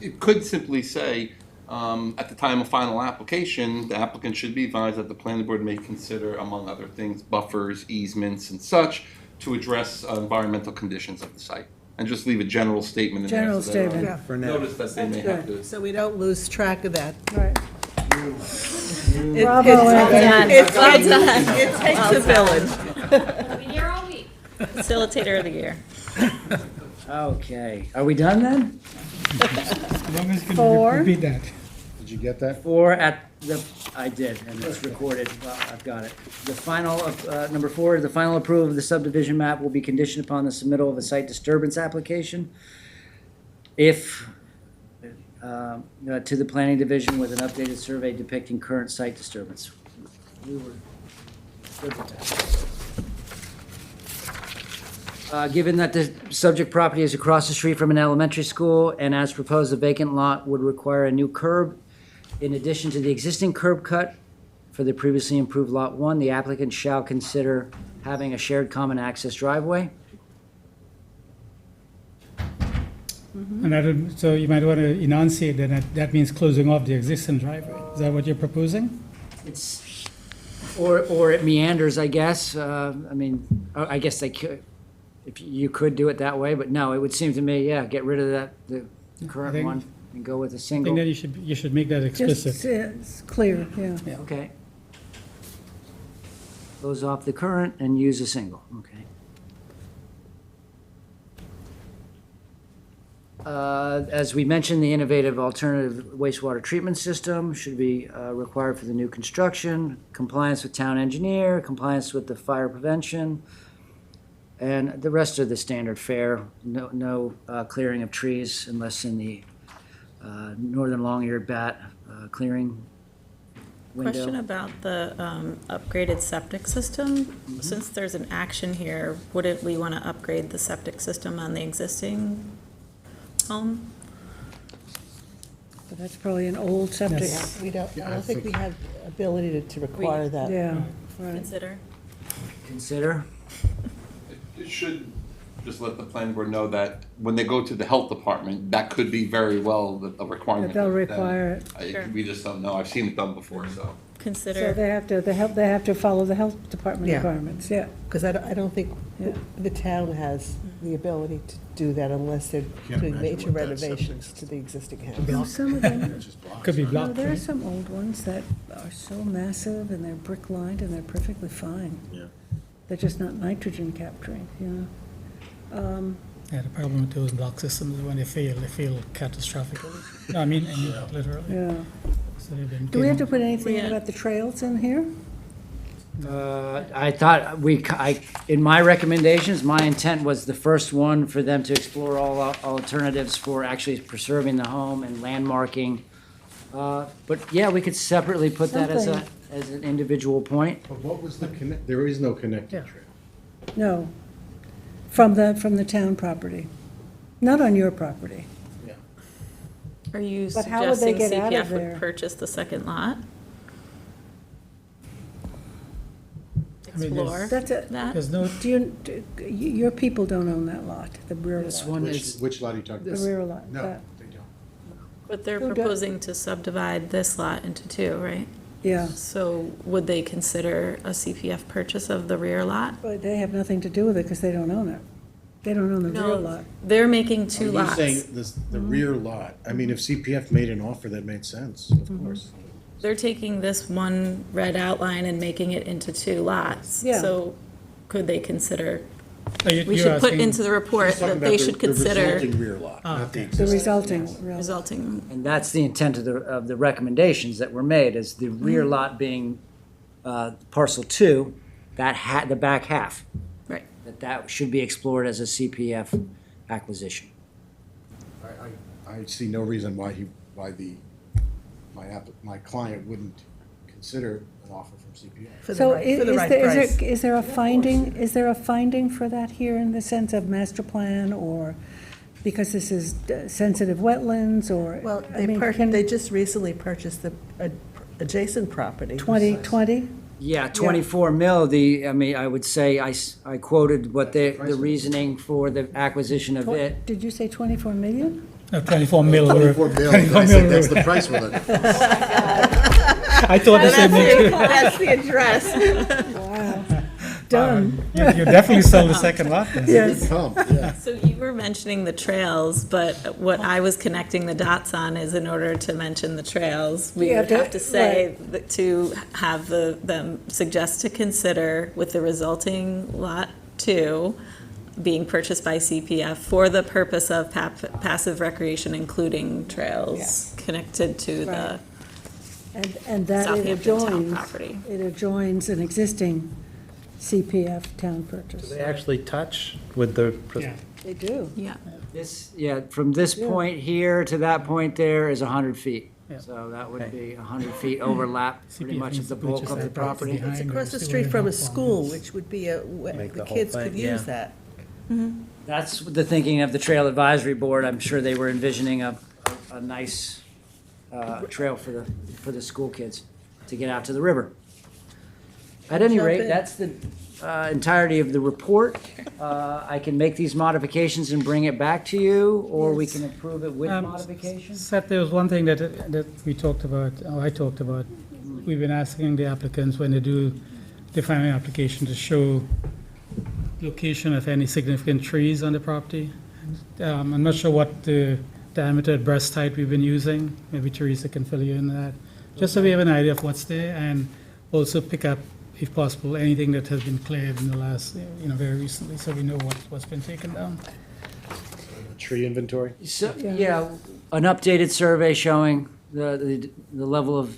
Speaker 5: It could simply say, at the time of final application, the applicant should be advised that the planning board may consider, among other things, buffers, easements, and such, to address environmental conditions of the site. And just leave a general statement in there.
Speaker 1: General
Speaker 5: so they don't
Speaker 1: statement.
Speaker 3: For now.
Speaker 5: Notice that they may have to.
Speaker 2: So we don't lose track of that.
Speaker 1: Right.
Speaker 2: It-
Speaker 1: Bravo,
Speaker 2: it's-
Speaker 1: Anthony.
Speaker 2: It takes a village.
Speaker 9: I'll be here all week.
Speaker 7: Facilitator of the year.
Speaker 8: Okay, are we done then?
Speaker 12: as long as you can
Speaker 1: 4.
Speaker 12: repeat that.
Speaker 10: Did you get that?
Speaker 8: I did, and it's recorded, well, I've got it. The final, number 4, the final approval of the subdivision map will be conditioned upon the submittal of a site disturbance application. If, to the planning division with an updated survey depicting current site disturbance. We were good with that. Given that the subject property is across the street from an elementary school, and as proposed, the vacant lot would require a new curb. In addition to the existing curb cut for the previously improved Lot 1, the applicant shall consider having a shared common access driveway.
Speaker 12: And so you might want to enunciate that means closing off the existing driveway. Is that what you're proposing?
Speaker 8: It's, or it meanders, I guess. I guess they could, if you could do it that way, but no, it would seem to me, yeah, get rid of the current
Speaker 12: think-
Speaker 8: one and go with a
Speaker 12: I think
Speaker 8: single.
Speaker 12: that you should make that explicit.
Speaker 1: Just, it's clear, yeah.
Speaker 8: Okay. Close off the current and use a single, okay. As we mentioned, the innovative alternative wastewater treatment system should be required for the new construction, compliance with town engineer, compliance with the fire prevention, and the rest of the standard fare. No clearing of trees unless in the northern long-eared bat clearing
Speaker 7: Question
Speaker 8: window.
Speaker 7: about the upgraded septic system. Since there's an action here, wouldn't we want to upgrade the septic system on the existing home?
Speaker 1: But that's probably an old septic.
Speaker 12: Yes.
Speaker 2: We don't,
Speaker 10: Yeah,
Speaker 2: I
Speaker 10: I
Speaker 2: don't think we
Speaker 10: think-
Speaker 2: have ability to require that.
Speaker 1: Yeah, right.
Speaker 7: Consider?
Speaker 8: Consider.
Speaker 5: It should just let the planning board know that when they go to the health department, that could be very well a requirement.
Speaker 1: That they'll
Speaker 5: of them.
Speaker 1: require it.
Speaker 7: Sure.
Speaker 5: We just don't know. I've seen it done before, so.
Speaker 1: So
Speaker 7: Consider,
Speaker 1: they have to follow the health department
Speaker 2: Yeah.
Speaker 1: requirements, yeah.
Speaker 2: Because I don't think
Speaker 1: Yeah.
Speaker 2: the town has the ability to do that unless they're
Speaker 10: Can't
Speaker 2: doing
Speaker 10: imagine
Speaker 2: major
Speaker 10: what that septic
Speaker 2: renovations
Speaker 10: system
Speaker 2: to the existing house.
Speaker 1: No, some of them,
Speaker 10: It's just blocks.
Speaker 12: Could be
Speaker 1: no,
Speaker 12: blocked,
Speaker 1: there are
Speaker 12: right?
Speaker 1: some old ones that are so massive and they're brick lined and they're perfectly fine.
Speaker 10: Yeah.
Speaker 1: They're just not nitrogen capturing, you know?
Speaker 12: Yeah, the problem with those block systems is when they fail catastrophically. No, I mean, literally.
Speaker 1: Yeah.
Speaker 12: So they've been
Speaker 1: Do we have to
Speaker 12: given-
Speaker 1: put anything
Speaker 7: Yeah.
Speaker 1: about the trails in here?
Speaker 8: I thought in my recommendations, my intent was the first one for them to explore all alternatives for actually preserving the home and landmarking. But yeah, we could separately put that as
Speaker 1: Something.
Speaker 8: as an individual point.
Speaker 10: But what was the there is no connecting
Speaker 12: Yeah.
Speaker 10: trail.
Speaker 1: No, from the town property, not on your property.
Speaker 7: are you
Speaker 1: But how would they
Speaker 7: suggesting
Speaker 1: get out of
Speaker 7: CPF
Speaker 1: there?
Speaker 7: would purchase the second lot?
Speaker 12: I mean,
Speaker 7: Explore
Speaker 1: That's a,
Speaker 7: that?
Speaker 12: There's no,
Speaker 1: your people don't own that lot, the rear
Speaker 8: This
Speaker 1: lot.
Speaker 8: one
Speaker 10: Which,
Speaker 8: is,
Speaker 10: which lot are you talking
Speaker 1: The
Speaker 10: about?
Speaker 1: rear lot.
Speaker 10: No,
Speaker 1: that-
Speaker 10: they don't.
Speaker 7: But they're
Speaker 1: Who does-
Speaker 7: proposing to subdivide this lot into two, right?
Speaker 1: Yeah,
Speaker 7: So would they consider a CPF purchase of the rear lot?
Speaker 1: but they have nothing to do with it because they don't own it. They don't own the rear lot.
Speaker 7: They're making two
Speaker 10: Are you
Speaker 7: lots.
Speaker 10: saying the rear lot? I mean, if CPF made an offer that made sense, of course.
Speaker 7: They're taking this one red outline and making it into two lots.
Speaker 1: Yeah.
Speaker 7: So could they consider,
Speaker 12: you're
Speaker 7: we should put
Speaker 12: asking-
Speaker 7: into the report
Speaker 10: She's talking
Speaker 7: that they
Speaker 10: about
Speaker 7: should
Speaker 10: the
Speaker 7: consider
Speaker 10: resulting rear lot, not the
Speaker 1: The
Speaker 10: existing.
Speaker 1: resulting rear lot.
Speaker 7: resulting,
Speaker 8: and that's the intent of the recommendations that were made, is the rear lot being parcel 2, the back half.
Speaker 7: right.
Speaker 8: That should be explored as a CPF acquisition.
Speaker 10: I see no reason why my client wouldn't consider an offer from CPF.
Speaker 2: For the
Speaker 1: So
Speaker 2: right, for the right price.
Speaker 1: is there a finding for that here in the sense of master plan, or because this is sensitive wetlands, or?
Speaker 2: Well,
Speaker 1: I mean, can
Speaker 2: they just recently purchased the adjacent property.
Speaker 1: 2020?
Speaker 8: Yeah, 24 mil, I would say, I quoted what the reasoning for the acquisition of it.
Speaker 1: Did you say 24 million?
Speaker 12: No, 24 mil.
Speaker 10: 24 mil, I said that's the price we're looking for.
Speaker 12: I thought the same thing.
Speaker 2: That's the address.
Speaker 1: Wow, done.
Speaker 12: You definitely sell the second lot then.
Speaker 1: Yes.
Speaker 10: Come, yeah.
Speaker 7: So you were mentioning the trails, but what I was connecting the dots on is in order to mention the trails, we
Speaker 1: You
Speaker 7: would
Speaker 1: have
Speaker 7: have
Speaker 1: to-
Speaker 7: to say that to have them suggest to consider with the resulting lot 2 being purchased by CPF for the purpose of passive recreation, including trails connected to the,
Speaker 1: Right. And that it
Speaker 7: Southampton town
Speaker 1: adjoins,
Speaker 7: property.
Speaker 1: it adjoins an existing CPF town purchase.
Speaker 3: Do they actually touch with the,
Speaker 12: Yeah.
Speaker 1: They do.
Speaker 7: yeah.
Speaker 8: From this
Speaker 1: Yeah.
Speaker 8: point here to that point there is 100 feet.
Speaker 12: Yeah.
Speaker 8: So that would be 100 feet overlap, pretty
Speaker 12: CPF
Speaker 8: much of
Speaker 12: needs
Speaker 8: the
Speaker 12: to
Speaker 8: bulk
Speaker 12: purchase
Speaker 8: of the
Speaker 12: that
Speaker 8: property.
Speaker 12: behind
Speaker 2: It's
Speaker 12: or
Speaker 2: across the
Speaker 12: still
Speaker 2: street
Speaker 12: in
Speaker 2: from a
Speaker 12: Hawthorne.
Speaker 2: school, which would be
Speaker 3: Make
Speaker 2: the
Speaker 3: the whole
Speaker 2: kids
Speaker 3: thing,
Speaker 2: could use
Speaker 3: yeah.
Speaker 2: that.
Speaker 8: That's the thinking of the Trail Advisory Board. I'm sure they were envisioning a nice trail for the school kids to get out to the river. At any
Speaker 2: Jump
Speaker 8: rate,
Speaker 2: in.
Speaker 8: that's the entirety of the report. I can make these modifications and bring it back to you, or we can approve it with modifications.
Speaker 12: Seth, there was one thing that we talked about, or I talked about. We've been asking the applicants when they do the final application to show location of any significant trees on the property. I'm not sure what the diameter breast height we've been using. Maybe Teresa can fill you in on that. Just so we have an idea of what's there, and also pick up, if possible, anything that has been cleared in the last, very recently, so we know what's been taken down.
Speaker 3: Tree inventory?
Speaker 8: So, yeah, an updated survey showing the level of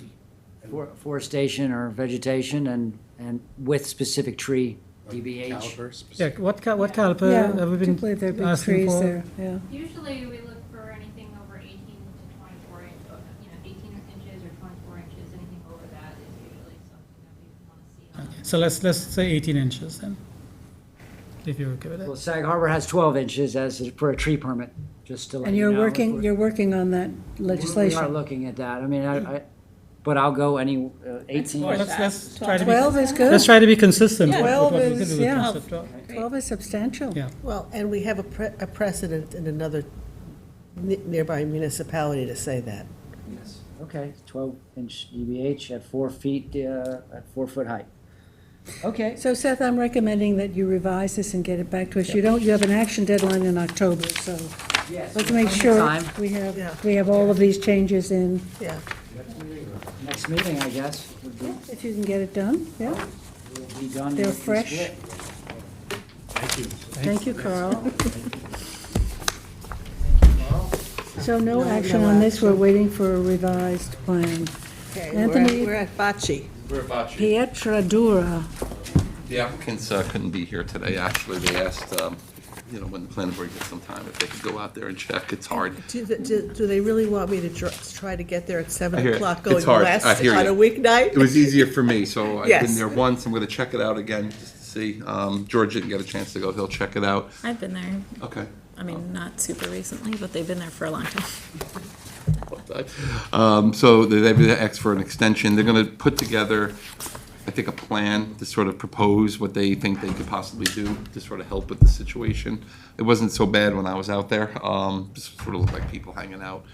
Speaker 8: forestation or vegetation and with specific tree DBH.
Speaker 10: Calipers?
Speaker 12: Yeah, what caliper
Speaker 1: Yeah,
Speaker 12: have we
Speaker 1: particularly if there are
Speaker 12: been
Speaker 1: big
Speaker 12: asking
Speaker 1: trees
Speaker 12: for?
Speaker 1: there, yeah.
Speaker 9: Usually we look for anything over 18 to 24 inch, 18 inches or 24 inches, anything over that is usually something that we want to see on.
Speaker 12: So let's say 18 inches then, if you're okay with
Speaker 8: Well,
Speaker 12: it.
Speaker 8: Sag Harbor has 12 inches for a tree permit, just to let
Speaker 1: And
Speaker 8: you know.
Speaker 1: you're working on that
Speaker 8: We are
Speaker 1: legislation.
Speaker 8: looking at that. I mean, but I'll go 18.
Speaker 12: Well, let's try to be,
Speaker 1: 12 is good.
Speaker 12: let's try to be consistent with
Speaker 1: 12
Speaker 12: what we can
Speaker 1: is-
Speaker 12: do with
Speaker 1: yeah.
Speaker 12: concept 12.
Speaker 1: 12 is substantial.
Speaker 12: Yeah.
Speaker 2: Well, and we have a precedent in another nearby municipality to say that.
Speaker 8: Yes. Okay, 12-inch DBH at 4 feet, at 4 foot height. Okay.
Speaker 1: So Seth, I'm recommending that you revise this and get it back to us. You have an action deadline in October, so
Speaker 8: Yes.
Speaker 1: let's make
Speaker 8: plenty of
Speaker 1: sure
Speaker 8: time.
Speaker 2: Yeah.
Speaker 1: we have all of these changes in,
Speaker 2: Yeah.
Speaker 8: Next meeting, I guess, would be,
Speaker 1: if you can get it done, yeah.
Speaker 8: will be done.
Speaker 1: They're
Speaker 8: with the
Speaker 1: fresh.
Speaker 8: split.
Speaker 1: Thank you, Carl. So no action on this, we're waiting for a revised plan.
Speaker 2: Okay,
Speaker 1: Anthony?
Speaker 2: we're at Bocce.
Speaker 5: We're about you.
Speaker 1: Pietradura,
Speaker 5: The applicants couldn't be here today. Actually, they asked, when the planning board gets some time, if they could go out there and check. It's hard.
Speaker 2: Do they really want me to try to get there at
Speaker 5: I
Speaker 2: 7
Speaker 5: hear it.
Speaker 2: o'clock
Speaker 5: It's
Speaker 2: going
Speaker 5: hard.
Speaker 2: west
Speaker 5: I hear
Speaker 2: on
Speaker 5: you.
Speaker 2: a weeknight?
Speaker 5: It was easier for me, so I've been
Speaker 2: Yes.
Speaker 5: there once. I'm going to check it out again just to see. George didn't get a chance to go. He'll check it out.
Speaker 7: I've been there,
Speaker 5: Okay.
Speaker 7: I mean, not super recently, but they've been there for a long time.
Speaker 5: So they've asked for an extension. They're going to put together, I think, a plan to sort of propose what they think they could possibly do to sort of help with the situation. It wasn't so bad when I was out there. Just sort of looked like people hanging out,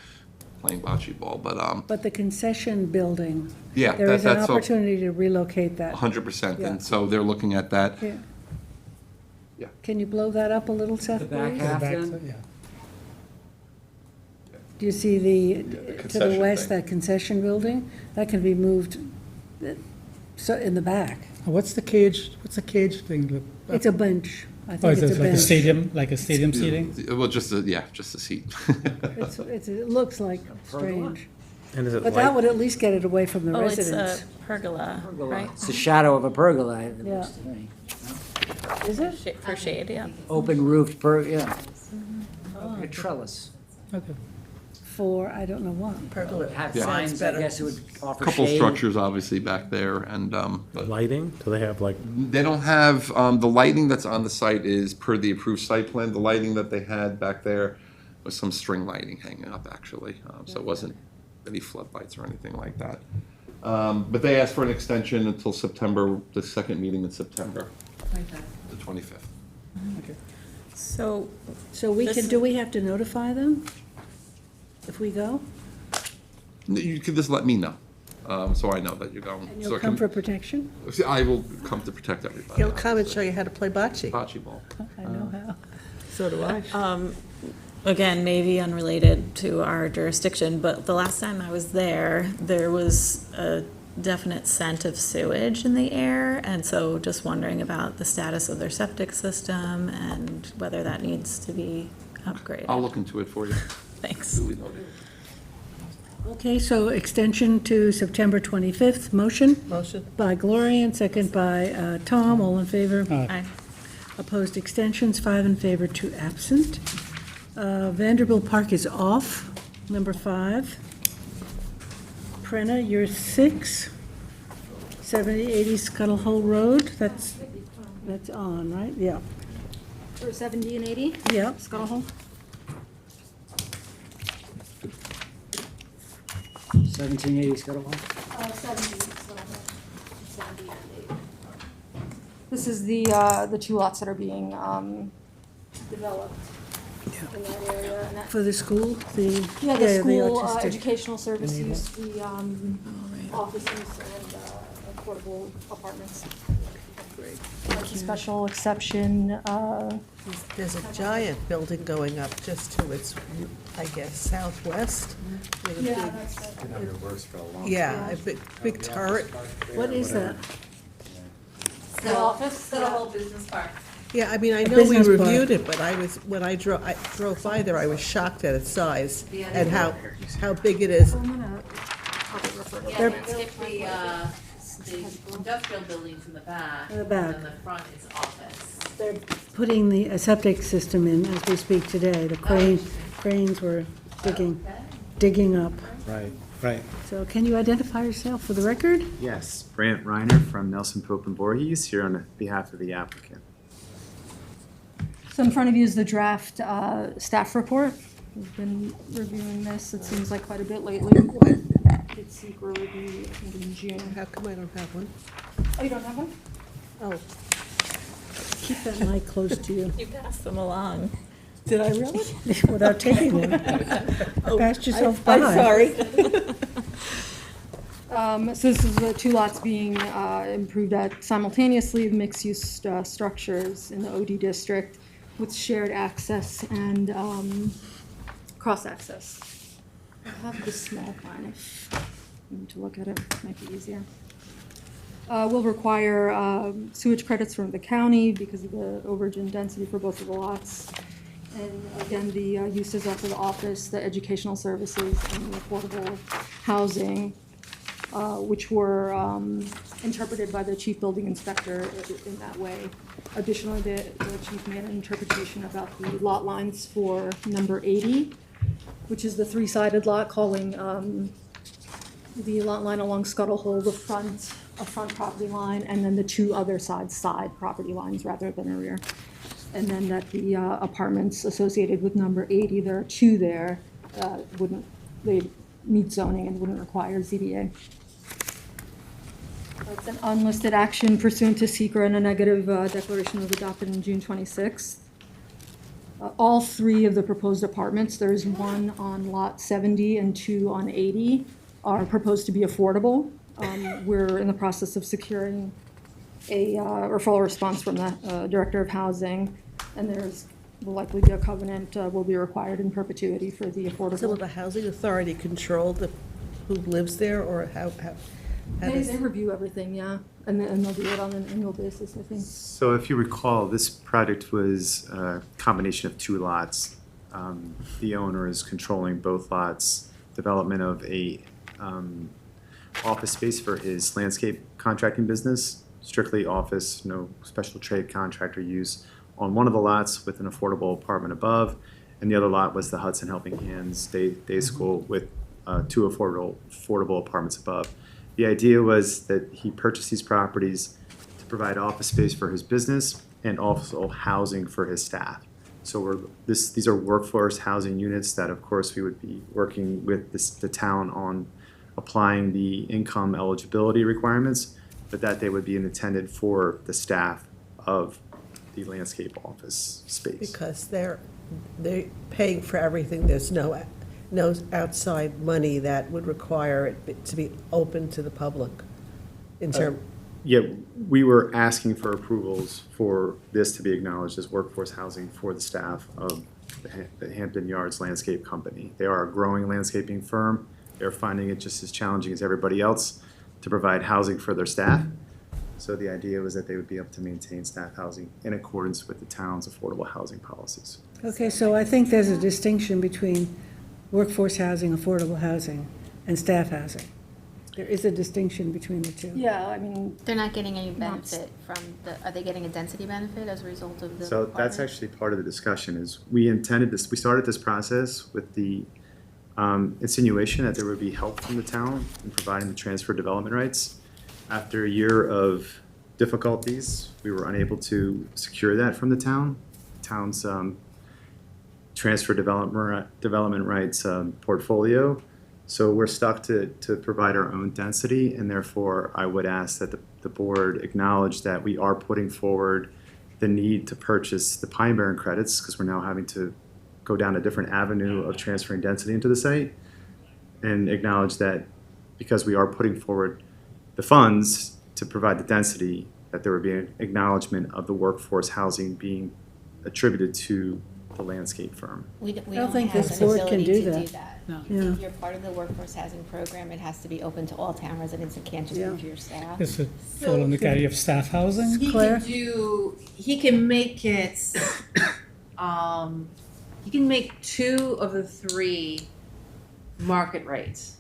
Speaker 5: playing bocce ball.
Speaker 1: but the concession building,
Speaker 5: Yeah,
Speaker 1: there is an
Speaker 5: that's
Speaker 1: opportunity to relocate that.
Speaker 5: 100%.
Speaker 1: Yeah.
Speaker 5: And so they're looking at that.
Speaker 1: Yeah.
Speaker 5: Yeah.
Speaker 1: Can you blow that up a little, Seth,
Speaker 8: The back
Speaker 1: please?
Speaker 8: half
Speaker 12: Back
Speaker 8: then?
Speaker 12: to- yeah.
Speaker 1: Do you see to the
Speaker 5: concession
Speaker 1: west,
Speaker 5: thing.
Speaker 1: that concession building? That can be moved so in the back.
Speaker 12: What's the cage thing? Look,
Speaker 1: It's a bench. I
Speaker 12: Oh,
Speaker 1: think
Speaker 12: is
Speaker 1: it's
Speaker 12: it
Speaker 1: a
Speaker 12: like a
Speaker 1: bench.
Speaker 12: stadium, seating?
Speaker 5: Well, just a seat.
Speaker 1: It looks like strange.
Speaker 3: And is it
Speaker 1: But that
Speaker 3: light?
Speaker 1: would at least get it away from the
Speaker 7: Oh, it's
Speaker 1: residents.
Speaker 7: a pergola, right?
Speaker 8: It's the shadow of a pergola, it
Speaker 1: Yeah.
Speaker 8: looks to me.
Speaker 1: Is it?
Speaker 7: For shade, yeah.
Speaker 8: Open roofed yeah. Like a trellis.
Speaker 12: Okay.
Speaker 1: For, I don't know what.
Speaker 2: Pergola.
Speaker 8: Have
Speaker 5: Yeah.
Speaker 8: signs, I
Speaker 2: better.
Speaker 8: guess it would offer
Speaker 5: Couple
Speaker 8: shade.
Speaker 5: structures obviously back there, and but
Speaker 3: Lighting? Do they have like,
Speaker 5: they don't have the lighting that's on the site is per the approved site plan. The lighting that they had back there was some string lighting hanging up actually, so it wasn't any floodlights or anything like that. But they asked for an extension until September, the second meeting in September, the 25th.
Speaker 7: So,
Speaker 1: So do we have to notify them if we go?
Speaker 5: You could just let me know, so I know that you're going.
Speaker 1: And
Speaker 5: So
Speaker 1: you'll
Speaker 5: I
Speaker 1: come for
Speaker 5: can-
Speaker 1: protection?
Speaker 5: I will come to protect everybody.
Speaker 2: He'll come and show you how to play bocce.
Speaker 5: Bocce ball.
Speaker 1: I know how.
Speaker 2: So do I.
Speaker 7: again, maybe unrelated to our jurisdiction, but the last time I was there, there was a definite scent of sewage in the air, and so just wondering about the status of their septic system and whether that needs to be upgraded.
Speaker 5: I'll look into it for you.
Speaker 7: Thanks.
Speaker 5: Duly noted.
Speaker 1: Okay, so extension to September 25th, motion
Speaker 2: Motion.
Speaker 1: by Gloria and second by Tom, all in favor.
Speaker 7: Aye.
Speaker 1: Opposed extensions, 5 in favor, 2 absent. Vanderbilt Park is off, number 5. Prena, you're 6. 7080 Scuttle Hole Road, that's on, right? Yeah.
Speaker 9: For 70 and 80?
Speaker 1: Yep.
Speaker 9: Scuttle Hole?
Speaker 8: 1780 Scuttle Hole?
Speaker 9: 70, Scuttle Hole. 70 and 80. This is the two lots that are being developed in that area. And that-
Speaker 1: For the school, the.
Speaker 9: Yeah, the school,
Speaker 1: autistic.
Speaker 9: educational service use, the offices and affordable apartments. Like a special exception,
Speaker 2: There's a giant building going up just to its, I guess, southwest. with a
Speaker 9: yeah,
Speaker 2: big-
Speaker 9: that's it.
Speaker 2: Yeah, a big turret.
Speaker 1: What is that?
Speaker 9: The office?
Speaker 11: Scuttle Hole Business Park.
Speaker 2: Yeah, I mean, I
Speaker 1: A
Speaker 2: know we
Speaker 1: business park.
Speaker 2: reviewed it, but when I drove by there, I was shocked at its size and how big it is.
Speaker 9: I'm gonna probably refer to
Speaker 11: Yeah,
Speaker 9: that.
Speaker 11: they skip the industrial buildings in the back.
Speaker 1: In the back.
Speaker 11: And then the front is office.
Speaker 1: They're putting the septic system in as we speak today. The cranes were digging up.
Speaker 3: Right, right.
Speaker 1: So can you identify yourself for the record?
Speaker 13: Yes, Brant Reiner from Nelson Pope and Voorhees, here on behalf of the applicant.
Speaker 9: So in front of you is the draft staff report. We've been reviewing this, it seems like quite a bit lately. It's secret review, I think in June.
Speaker 2: How come I don't have one?
Speaker 9: Oh, you don't have one?
Speaker 2: Oh,
Speaker 1: Keep that mic close to you.
Speaker 7: You passed them along.
Speaker 2: did I really?
Speaker 1: Without taking them. Passed yourself by.
Speaker 2: I'm sorry.
Speaker 9: So this is the two lots being improved at simultaneously, mixed-use structures in the OD district with shared access and cross-access. I have this small plan if you need to look at it, might be easier. Will require sewage credits from the county because of the overage in density for both of the lots. And again, the uses are for the office, the educational services, and the affordable housing, which were interpreted by the chief building inspector in that way. Additionally, the chief made an interpretation about the lot lines for number 80, which is the three-sided lot, calling the lot line along Scuttle Hole a front property line, and then the two other side property lines rather than a rear. And then that the apartments associated with number 80, there are two there, they meet zoning and wouldn't require ZBA. It's an unlisted action pursuant to SECR, and a negative declaration was adopted on June 26th. All three of the proposed apartments, there's one on lot 70 and two on 80, are proposed to be affordable. We're in the process of securing a referral response from the Director of Housing, and will likely be a covenant will be required in perpetuity for the
Speaker 2: So will
Speaker 9: affordable.
Speaker 2: the housing authority control who lives there, or how does?
Speaker 9: They review everything, yeah, and they'll do it on an annual basis, I think.
Speaker 13: So if you recall, this project was a combination of two lots. The owner is controlling both lots, development of a office space for his landscape contracting business, strictly office, no special trade contractor use, on one of the lots with an affordable apartment above, and the other lot was the Hudson Helping Hands Day School with two affordable apartments above. The idea was that he purchased these properties to provide office space for his business and also housing for his staff. So these are workforce housing units that, of course, we would be working with the town on applying the income eligibility requirements, but that they would be intended for the staff of the landscape office space.
Speaker 2: Because they're paying for everything, there's no outside money that would require it to be open to the public in term.
Speaker 13: Yeah, we were asking for approvals for this to be acknowledged as workforce housing for the staff of the Hampton Yards Landscape Company. They are a growing landscaping firm. They're finding it just as challenging as everybody else to provide housing for their staff. So the idea was that they would be able to maintain staff housing in accordance with the town's affordable housing policies.
Speaker 1: Okay, so I think there's a distinction between workforce housing, affordable housing, and staff housing. There is a distinction between the two.
Speaker 9: Yeah, I mean,
Speaker 6: They're not getting any benefit from are they getting a density benefit as a result of the
Speaker 13: So that's
Speaker 6: apartment?
Speaker 13: actually part of the discussion is we started this process with the insinuation that there would be help from the town in providing the transfer development rights. After a year of difficulties, we were unable to secure that from the town. town's transfer development rights portfolio. So we're stuck to provide our own density, and therefore I would ask that the board acknowledge that we are putting forward the need to purchase the Pine Barren credits, because we're now having to go down a different avenue of transferring density into the site, and acknowledge that because we are putting forward the funds to provide the density, that there would be an acknowledgement of the workforce housing being attributed to the landscape firm.
Speaker 6: We
Speaker 1: don't
Speaker 6: don't
Speaker 1: think
Speaker 6: have
Speaker 1: this
Speaker 6: an
Speaker 1: board can
Speaker 6: ability
Speaker 1: do
Speaker 6: to
Speaker 1: that.
Speaker 6: do that.
Speaker 12: No.
Speaker 1: Yeah.
Speaker 6: If you're part of the workforce housing program, it has to be open to all town residents. It can't just
Speaker 1: Yeah.
Speaker 6: be for your staff.
Speaker 12: This would fall under the category of staff housing?
Speaker 1: Claire?
Speaker 11: He can make it, he can make 2 of the 3 market rates.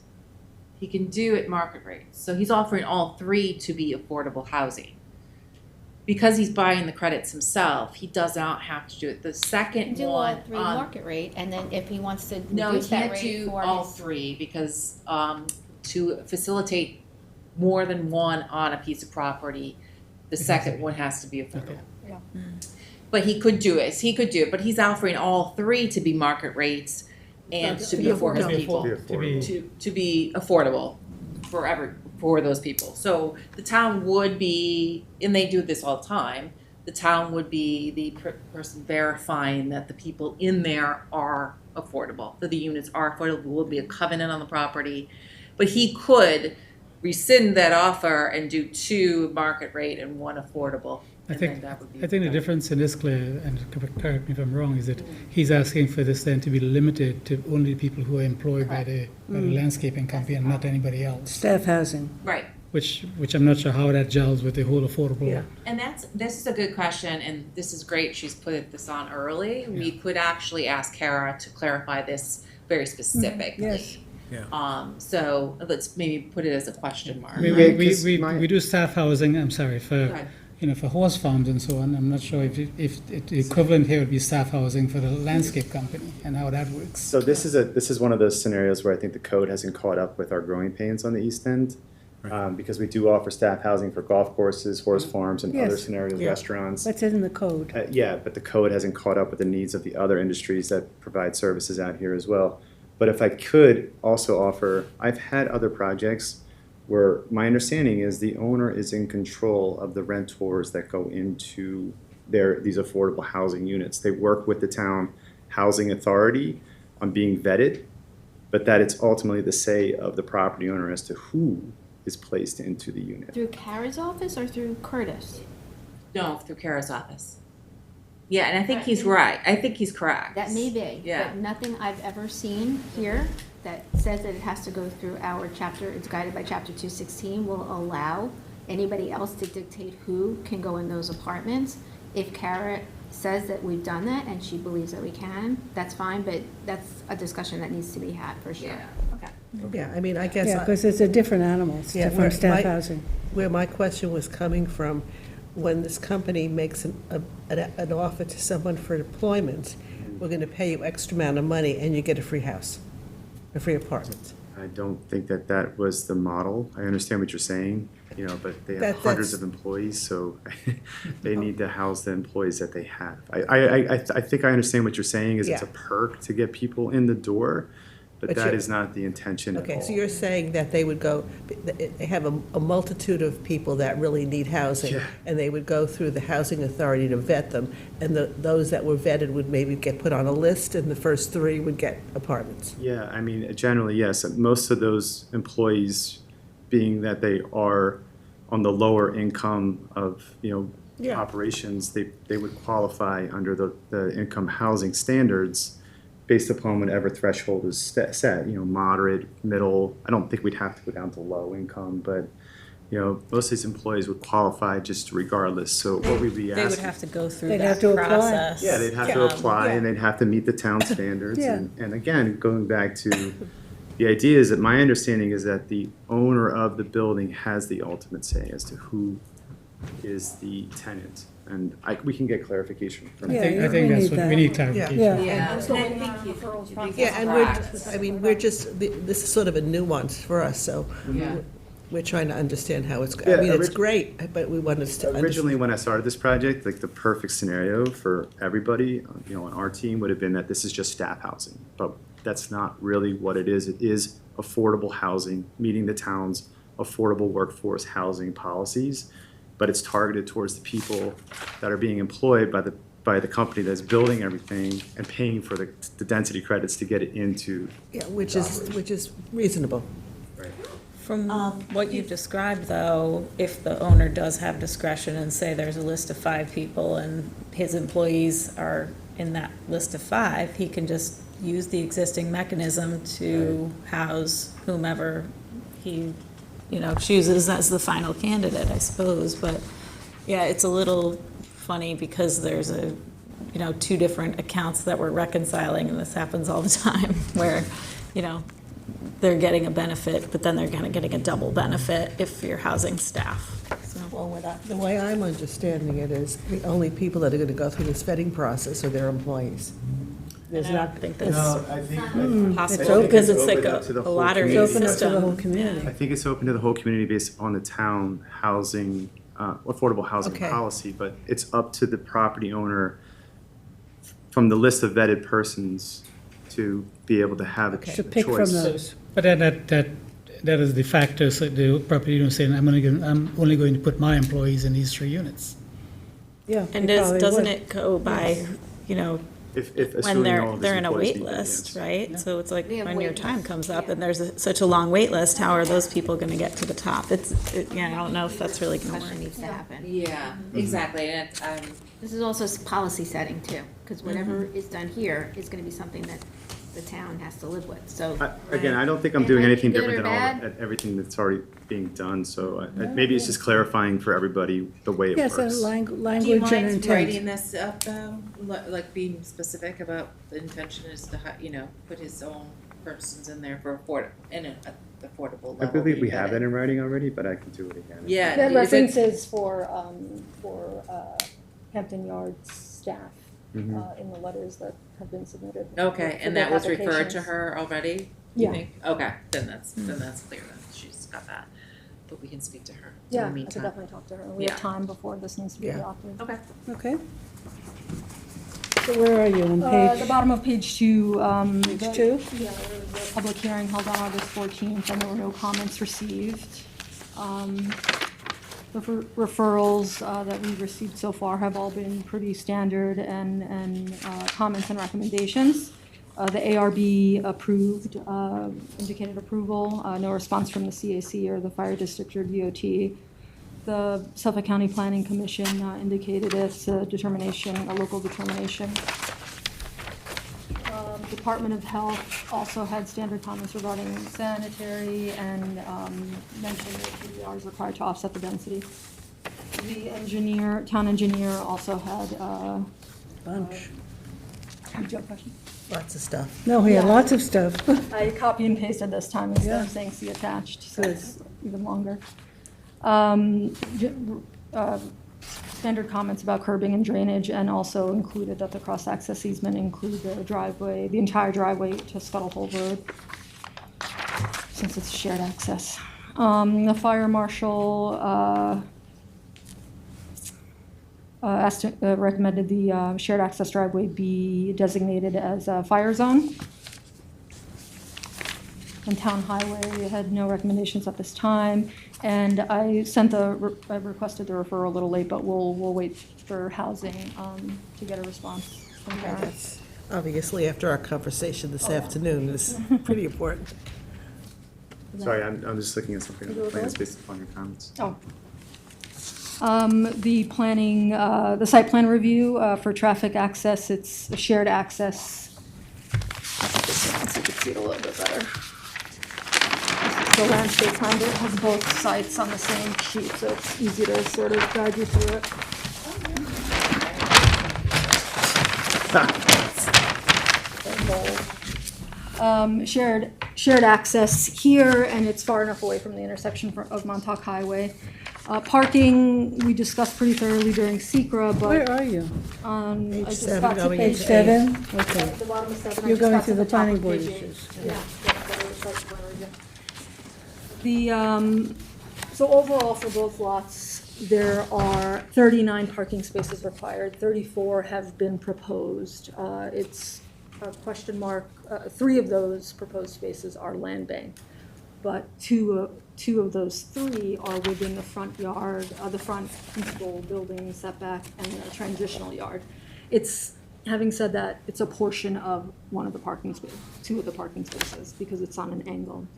Speaker 11: He can do it market rates. So he's offering all 3 to be affordable housing. Because he's buying the credits himself, he does not have to do it. The
Speaker 6: You can
Speaker 11: second
Speaker 6: do all
Speaker 11: one,
Speaker 6: 3 market rate, and then if he wants to
Speaker 11: no, he
Speaker 6: reduce that
Speaker 11: can't
Speaker 6: rate
Speaker 11: do
Speaker 6: for
Speaker 11: all
Speaker 6: his.
Speaker 11: 3 because to facilitate more than one on a piece of property, the second one has to be affordable.
Speaker 6: Yeah.
Speaker 11: But he could do it. He could do it. But he's offering all 3 to be market rates and to be for his people, to be affordable for those people. So the town would be, and they do this all the time, the town would be the person verifying that the people in there are affordable, that the units are affordable, will be a covenant on the property. But he could rescind that offer and do 2 market rate and 1 affordable.
Speaker 12: I
Speaker 11: and
Speaker 12: think,
Speaker 11: then that would be
Speaker 12: I think the
Speaker 11: done.
Speaker 12: difference in this, Claire, and correct me if I'm wrong, is that he's asking for this then to be limited to only people who are employed by the landscaping company and not anybody else,
Speaker 1: Staff housing.
Speaker 11: Right.
Speaker 12: which I'm not sure how that gels with the whole affordable.
Speaker 1: Yeah.
Speaker 11: And this is a good question, and this is great, she's put this on early. We could actually ask Kara to clarify this very specifically.
Speaker 1: Yes.
Speaker 3: Yeah.
Speaker 11: So let's maybe put it as a question mark.
Speaker 12: I mean,
Speaker 13: Yeah, 'cause
Speaker 12: we do staff housing, I'm sorry,
Speaker 11: Go
Speaker 12: for,
Speaker 11: ahead.
Speaker 12: for horse farms and so on. I'm not sure if the equivalent here would be staff housing for the landscape company and how that works.
Speaker 13: So this is one of those scenarios where I think the code hasn't caught up with our growing pains on the east end. Because we do offer staff housing for golf courses, horse farms, and other
Speaker 1: Yes.
Speaker 13: scenarios,
Speaker 2: Yeah.
Speaker 13: restaurants.
Speaker 1: What's in the code?
Speaker 13: Yeah, but the code hasn't caught up with the needs of the other industries that provide services out here as well. But if I could also offer, I've had other projects where my understanding is the owner is in control of the rentors that go into these affordable housing units. They work with the town housing authority on being vetted, but that it's ultimately the say of the property owner as to who is placed into the unit.
Speaker 6: Through Kara's office or through Curtis?
Speaker 11: No, through Kara's office. Yeah, and I think he's right. I think he's correct.
Speaker 6: That may be,
Speaker 11: Yeah.
Speaker 6: but nothing I've ever seen here that says that it has to go through our chapter, it's guided by chapter 216, will allow anybody else to dictate who can go in those apartments. If Kara says that we've done that and she believes that we can, that's fine, but that's a discussion that needs to be had for sure.
Speaker 11: Yeah, okay.
Speaker 2: Yeah, I mean, I guess.
Speaker 1: Yeah, because it's a different animal, it's
Speaker 2: Yeah,
Speaker 1: different staff
Speaker 2: my-
Speaker 1: housing.
Speaker 2: Where my question was coming from, when this company makes an offer to someone for employment, we're gonna pay you extra amount of money and you get a free house, a free apartment.
Speaker 13: I don't think that was the model. I understand what you're saying, but they have hundreds of employees, so they need to house the employees that they have. I think I understand what you're saying, is it's a
Speaker 2: Yeah.
Speaker 13: perk to get people in the door, but
Speaker 2: But
Speaker 13: that
Speaker 2: you're-
Speaker 13: is not the intention at all.
Speaker 2: Okay, so you're saying that they would go, they have a multitude of people that really need housing,
Speaker 13: Yeah.
Speaker 2: and they would go through the housing authority to vet them, and those that were vetted would maybe get put on a list, and the first 3 would get apartments.
Speaker 13: Yeah, I mean, generally, yes. Most of those employees, being that they are on the lower income of,
Speaker 2: Yeah.
Speaker 13: operations, they would qualify under the income housing standards based upon whatever threshold is set, moderate, middle. I don't think we'd have to go down to low income, but, most of these employees would qualify just regardless. So what we'd be
Speaker 7: They would
Speaker 13: asking.
Speaker 7: have to go through
Speaker 1: They'd
Speaker 7: that
Speaker 1: have to apply.
Speaker 7: process.
Speaker 13: Yeah, they'd have to apply, and they'd have to meet the town standards.
Speaker 1: Yeah.
Speaker 13: And again, going back to, the idea is that my understanding is that the owner of the building has the ultimate say as to who is the tenant. And we can get clarification from.
Speaker 12: I
Speaker 1: Yeah,
Speaker 12: think
Speaker 1: we
Speaker 12: that's
Speaker 1: need
Speaker 12: what,
Speaker 1: that.
Speaker 12: we need clarification.
Speaker 1: Yeah.
Speaker 11: Yeah,
Speaker 9: Also,
Speaker 11: and I
Speaker 9: in
Speaker 11: think
Speaker 9: our
Speaker 11: you-
Speaker 9: referrals
Speaker 11: you
Speaker 9: process.
Speaker 11: think
Speaker 2: Yeah, and
Speaker 11: correct.
Speaker 2: this is sort of a nuance for us, so.
Speaker 11: Yeah.
Speaker 2: We're trying to understand how it's, I
Speaker 13: Yeah,
Speaker 2: mean, it's great, but we want us to understand.
Speaker 13: Originally, when I started this project, like the perfect scenario for everybody, on our team would have been that this is just staff housing. But that's not really what it is. It is affordable housing, meeting the town's affordable workforce housing policies. But it's targeted towards the people that are being employed by the company that's building everything and paying for the density credits to get it into.
Speaker 2: Yeah, which is reasonable.
Speaker 7: From what you've described, though, if the owner does have discretion and say there's a list of 5 people and his employees are in that list of 5, he can just use the existing mechanism to house whomever he, chooses as the final candidate, I suppose. But, yeah, it's a little funny because there's 2 different accounts that we're reconciling, and this happens all the time, where, they're getting a benefit, but then they're kind of getting a double benefit if you're housing staff. So,
Speaker 2: The way I'm understanding it is the only people that are going to go through this vetting process are their employees. There's
Speaker 7: I
Speaker 2: not,
Speaker 7: don't think
Speaker 2: it's
Speaker 7: that's
Speaker 13: I think,
Speaker 7: possible because it's like
Speaker 13: open up to the
Speaker 7: a
Speaker 13: whole
Speaker 7: lottery
Speaker 2: it's open up to
Speaker 7: system.
Speaker 2: the whole community.
Speaker 13: I think it's open to the whole community based on the town housing, affordable housing
Speaker 2: Okay.
Speaker 13: policy, but it's up to the property owner from the list of vetted persons to be able to have a choice.
Speaker 1: To pick from those.
Speaker 12: But then that is the factor, so the property owner saying, I'm only going to put my employees in these 3 units.
Speaker 1: Yeah.
Speaker 7: And
Speaker 1: they probably
Speaker 7: doesn't
Speaker 1: would.
Speaker 7: it go by,
Speaker 13: If
Speaker 7: when
Speaker 13: assuming all of his
Speaker 7: they're in a
Speaker 13: employees
Speaker 7: wait
Speaker 13: meet that,
Speaker 7: list,
Speaker 13: yes.
Speaker 7: right? So it's like
Speaker 6: We have
Speaker 7: when your
Speaker 6: wait
Speaker 7: time
Speaker 6: lists,
Speaker 7: comes up
Speaker 6: yeah.
Speaker 7: and there's such a long wait list, how are those people gonna get to the top? I don't know if that's really gonna
Speaker 6: Question
Speaker 7: work.
Speaker 6: needs to happen.
Speaker 11: Yeah, exactly, and
Speaker 6: This is also policy setting too, because whatever is done here is gonna be something that the town has to live with, so.
Speaker 13: Again, I don't think I'm
Speaker 6: It
Speaker 13: doing
Speaker 6: might be
Speaker 13: anything
Speaker 6: good
Speaker 13: different
Speaker 6: or
Speaker 13: than all,
Speaker 6: bad.
Speaker 13: everything that's already being done, so maybe it's just clarifying for everybody the way it
Speaker 1: Yes,
Speaker 13: works.
Speaker 11: do you
Speaker 1: language and
Speaker 11: mind writing
Speaker 1: intent.
Speaker 11: this up though? Like being specific about the intention is to, put his own persons in there for in an affordable level.
Speaker 13: I believe we
Speaker 11: You
Speaker 13: have
Speaker 11: get
Speaker 13: that in writing already, but I can do it again.
Speaker 11: Yeah.
Speaker 14: The
Speaker 11: is it-
Speaker 14: references for Hampton Yards staff
Speaker 13: Mhm.
Speaker 14: in the letters that have been submitted.
Speaker 11: Okay,
Speaker 14: for
Speaker 11: and
Speaker 14: their
Speaker 11: that was referred to
Speaker 14: applications.
Speaker 11: her already? You
Speaker 14: Yeah.
Speaker 11: think? Okay, then that's clear, then she's got that, but we can speak to her in
Speaker 14: Yeah,
Speaker 11: the
Speaker 14: I could
Speaker 11: meantime.
Speaker 14: definitely talk to her. We
Speaker 11: Yeah.
Speaker 14: have time before this needs to be
Speaker 2: Yeah.
Speaker 14: adopted.
Speaker 11: Okay.
Speaker 1: Okay. So where are you, on
Speaker 14: The
Speaker 1: page?
Speaker 14: bottom of page 2.
Speaker 1: Page 2?
Speaker 14: Yeah, there was a public hearing held on August 14th, and there were no comments received. The referrals that we've received so far have all been pretty standard and comments and recommendations. The ARB approved, indicated approval, no response from the CAC or the Fire District or DOT. The Suffolk County Planning Commission indicated it's a determination, a local determination. Department of Health also had standard comments regarding sanitary and mentioned that PDR is required to offset the density. The town engineer also had,
Speaker 1: Bunch.
Speaker 14: did you have a question?
Speaker 2: Lots of stuff.
Speaker 1: No, he had
Speaker 14: Yeah.
Speaker 1: lots of stuff.
Speaker 14: I copy and pasted this time instead of
Speaker 1: Yeah.
Speaker 14: saying see attached, so
Speaker 1: Good.
Speaker 14: it's even longer. Standard comments about curbing and drainage, and also included that the cross-access easement include the driveway, the entire driveway to Scuttle Hole Road, since it's shared access. The fire marshal recommended the shared access driveway be designated as a fire zone. And town highway had no recommendations at this time. And I requested the referral a little late, but we'll wait for housing to get a response from Karen.
Speaker 2: That's obviously, after our conversation this afternoon, is pretty important.
Speaker 13: Sorry, I'm just looking at something on
Speaker 14: You
Speaker 13: the
Speaker 14: go
Speaker 13: plans
Speaker 14: ahead.
Speaker 13: based upon your comments.
Speaker 14: Oh. The planning, the site plan review for traffic access, it's a shared access. I'll put this in so you can see it a little bit better. This is the landscape plan that has both sites on the same sheet, so it's easy to sort of guide you through it. Shared access here, and it's far enough away from the intersection of Montauk Highway. Parking, we discussed pretty thoroughly during SECR,
Speaker 1: Where
Speaker 14: but
Speaker 1: are you?
Speaker 14: I
Speaker 2: Page
Speaker 14: just
Speaker 2: 7
Speaker 14: got to
Speaker 2: going
Speaker 14: page
Speaker 2: into
Speaker 1: Page
Speaker 14: 8.
Speaker 1: 7? Okay.
Speaker 14: At the bottom of 7, I
Speaker 1: You're
Speaker 14: just
Speaker 1: going
Speaker 14: got
Speaker 1: through
Speaker 14: to
Speaker 1: the
Speaker 14: top
Speaker 1: planning
Speaker 14: of
Speaker 1: board
Speaker 14: page 8.
Speaker 1: issues.
Speaker 14: Yeah, that was site plan review. So overall, for both lots, there are 39 parking spaces required, 34 have been proposed. It's a question mark, 3 of those proposed spaces are land bank, but two of those 3 are within the front yard, the front principal building setback and the transitional yard. Having said that, it's a portion of one of the parking spaces, 2 of the parking spaces, because it's on an angle.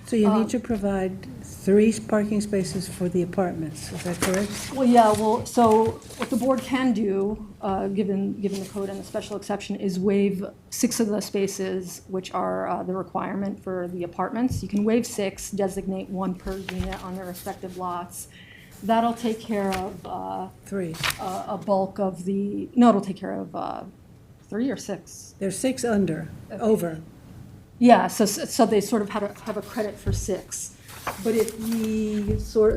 Speaker 1: So you need to provide 3 parking spaces for the apartments, is that correct?
Speaker 14: Well, yeah, so what the board can do, given the code and the special exception, is waive 6 of the spaces, which are the requirement for the apartments. You can waive 6, designate 1 per unit on their respective lots. That'll take care of
Speaker 1: 3.
Speaker 14: a bulk of it'll take care of 3 or 6.
Speaker 1: There's 6 over.
Speaker 14: Yeah, so they sort of have a credit for 6. But if we sort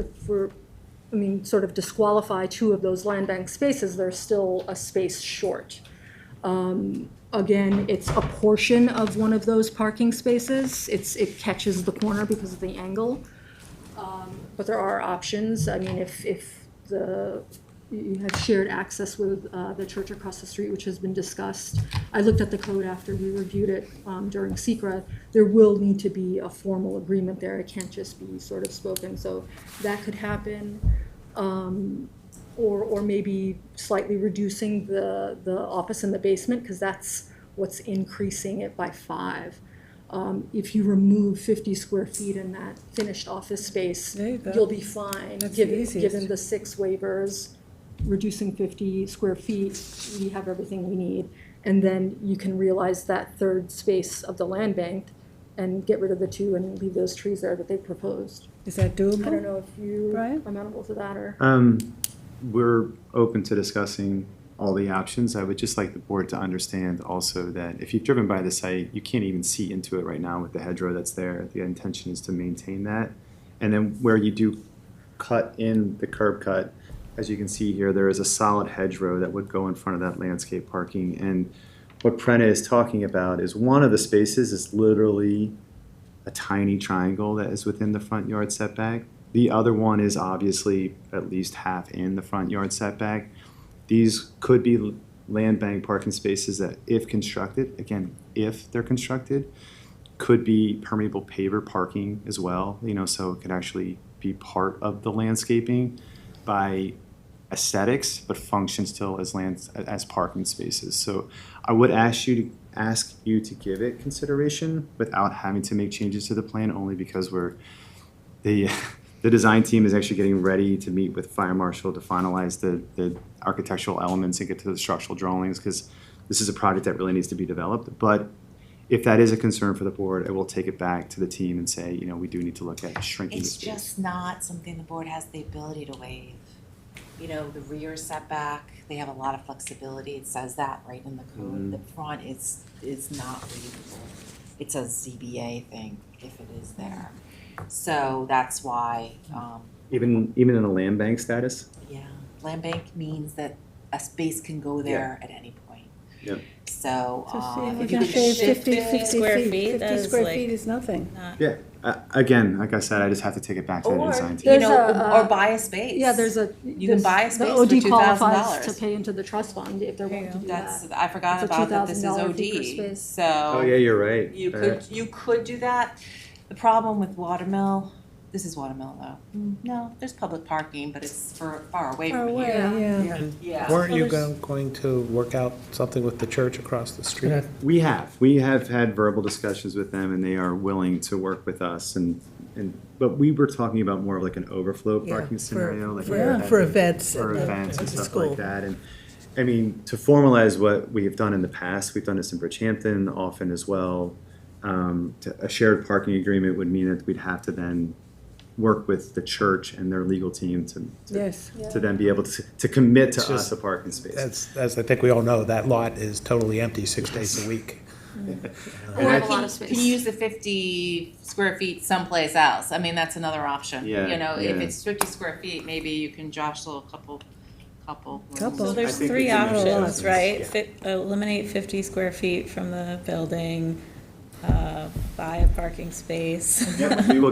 Speaker 14: of disqualify 2 of those land bank spaces, there's still a space short. Again, it's a portion of one of those parking spaces. It catches the corner because of the angle. But there are options. I mean, if you have shared access with the church across the street, which has been discussed. I looked at the code after we reviewed it during SECRA. There will need to be a formal agreement there. It can't just be sort of spoken. So that could happen. Or maybe slightly reducing the office in the basement, because that's what's increasing it by 5. If you remove 50 square feet in that finished office space, you'll be fine. Given the 6 waivers, reducing 50 square feet, we have everything we need. And then you can realize that 3rd space of the land bank and get rid of the 2 and leave those trees there that they proposed.
Speaker 1: Is that doable?
Speaker 14: I don't know if you
Speaker 1: Brian?
Speaker 14: are amenable to that or.
Speaker 13: We're open to discussing all the options. I would just like the board to understand also that if you've driven by the site, you can't even see into it right now with the hedgerow that's there. The intention is to maintain that. And then where you do cut in the curb cut, as you can see here, there is a solid hedgerow that would go in front of that landscape parking. And what Prena is talking about is one of the spaces is literally a tiny triangle that is within the front yard setback. The other one is obviously at least half in the front yard setback. These could be land bank parking spaces that, if constructed, again, if they're constructed, could be permeable paver parking as well, so it could actually be part of the landscaping by aesthetics, but function still as parking spaces. So I would ask you to give it consideration without having to make changes to the plan, only because the design team is actually getting ready to meet with fire marshal to finalize the architectural elements and get to the structural drawings, because this is a project that really needs to be developed. But if that is a concern for the board, I will take it back to the team and say, we do need to look at shrinking the
Speaker 11: It's
Speaker 13: space.
Speaker 11: just not something the board has the ability to waive. The rear setback, they have a lot of flexibility. It says that right in the code. The front is not waivable. It's a ZBA thing if it is there. So that's why,
Speaker 13: Even in a land bank status?
Speaker 11: yeah, land bank means that a space can go there at any point.
Speaker 13: Yep.
Speaker 11: So,
Speaker 1: If
Speaker 11: if
Speaker 1: you
Speaker 11: you
Speaker 1: can
Speaker 11: could
Speaker 1: shave
Speaker 11: shift
Speaker 1: 50
Speaker 7: square
Speaker 1: feet,
Speaker 7: feet,
Speaker 1: 50
Speaker 7: that is
Speaker 1: square
Speaker 7: like-
Speaker 1: feet is nothing.
Speaker 13: Yeah. Again, like I said, I just have to take it back to the
Speaker 11: Or,
Speaker 13: design team.
Speaker 11: you
Speaker 14: There's
Speaker 11: know,
Speaker 14: a,
Speaker 11: or buy a space.
Speaker 14: Yeah, there's a.
Speaker 11: You can buy a space
Speaker 14: the
Speaker 11: for
Speaker 14: OD qualifies
Speaker 11: $2,000.
Speaker 14: to pay into the trust fund if they're willing to do
Speaker 11: That's,
Speaker 14: that.
Speaker 11: I forgot
Speaker 14: It's a
Speaker 11: about that this is
Speaker 14: $2,000 fee per
Speaker 11: OD,
Speaker 14: space.
Speaker 11: so.
Speaker 13: Oh, yeah, you're right.
Speaker 11: You could do that. The problem with Watermill, this is Watermill though. No, there's public parking, but it's far away
Speaker 1: Far
Speaker 11: from
Speaker 1: away,
Speaker 11: here.
Speaker 1: yeah.
Speaker 11: Yeah.
Speaker 3: Weren't you
Speaker 1: Well,
Speaker 3: going to work out something with the church across the street?
Speaker 13: We have had verbal discussions with them, and they are willing to work with us. But we were talking about more of like an overflow
Speaker 2: Yeah,
Speaker 13: parking scenario, like
Speaker 2: for events
Speaker 13: for
Speaker 2: at
Speaker 13: events
Speaker 2: the
Speaker 13: and stuff
Speaker 2: school.
Speaker 13: like that. And I mean, to formalize what we have done in the past, we've done this in Bridgehampton often as well. A shared parking agreement would mean that we'd have to then work with the church and their legal team to then be able to commit to
Speaker 3: It's
Speaker 13: us
Speaker 3: just-
Speaker 13: a parking space.
Speaker 3: As I think we all know, that lot is totally empty 6 days a week.
Speaker 11: Or
Speaker 14: have a lot of space.
Speaker 11: can you use the 50 square feet someplace else? I mean, that's another option.
Speaker 13: Yeah,
Speaker 11: If
Speaker 13: yeah.
Speaker 11: it's 50 square feet, maybe you can jostle a couple rooms.
Speaker 1: Couple.
Speaker 7: So there's
Speaker 13: I think
Speaker 7: 3
Speaker 13: we can do
Speaker 7: options,
Speaker 13: that.
Speaker 7: right?
Speaker 13: Yeah.
Speaker 7: Eliminate 50 square feet from the building, buy a parking space.
Speaker 13: We will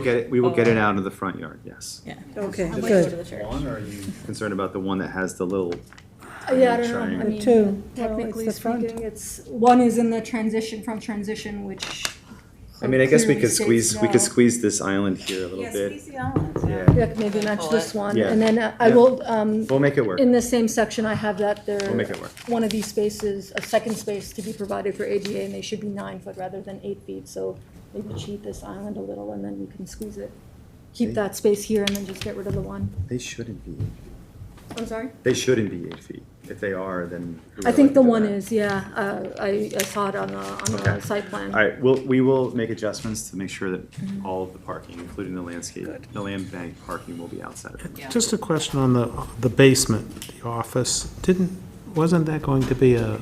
Speaker 13: get it out of the front yard, yes.
Speaker 7: Yeah.
Speaker 1: Okay,
Speaker 7: I might go to
Speaker 1: good.
Speaker 7: the church.
Speaker 13: One, or are you concerned about the one that has the little?
Speaker 14: Yeah, I don't know, I
Speaker 13: triangle?
Speaker 14: mean,
Speaker 1: Two.
Speaker 14: technically
Speaker 1: Well, it's the front.
Speaker 14: speaking, it's, one is in the transition, which.
Speaker 13: I mean, I guess we
Speaker 14: clearly
Speaker 13: could
Speaker 14: states
Speaker 13: we could
Speaker 14: no.
Speaker 13: squeeze this island here a little
Speaker 7: Yeah,
Speaker 13: bit.
Speaker 7: squeeze the islands,
Speaker 13: Yeah.
Speaker 14: Yeah, maybe match this one,
Speaker 13: Yeah.
Speaker 14: and then I
Speaker 13: Yeah.
Speaker 14: will,
Speaker 13: We'll make it work.
Speaker 14: in the same section, I have that there.
Speaker 13: We'll make it work.
Speaker 14: One of these spaces, a second space to be provided for ADA, and they should be 9 foot rather than 8 feet, so maybe cheat this island a little, and then we can squeeze it. Keep that space here and then just get rid of the one.
Speaker 13: They shouldn't be 8 feet.
Speaker 14: I'm sorry?
Speaker 13: They shouldn't be 8 feet. If they are, then. who
Speaker 14: I
Speaker 13: would
Speaker 14: think
Speaker 13: like
Speaker 14: the
Speaker 13: to do
Speaker 14: one
Speaker 13: that?
Speaker 14: is, yeah, I saw it on the
Speaker 13: Okay.
Speaker 14: site plan.
Speaker 13: All right, we will make adjustments to make sure that all of the parking, including the landscape, the land bank parking will be outside of it.
Speaker 3: Just a question on the basement, the office. Wasn't that going to be a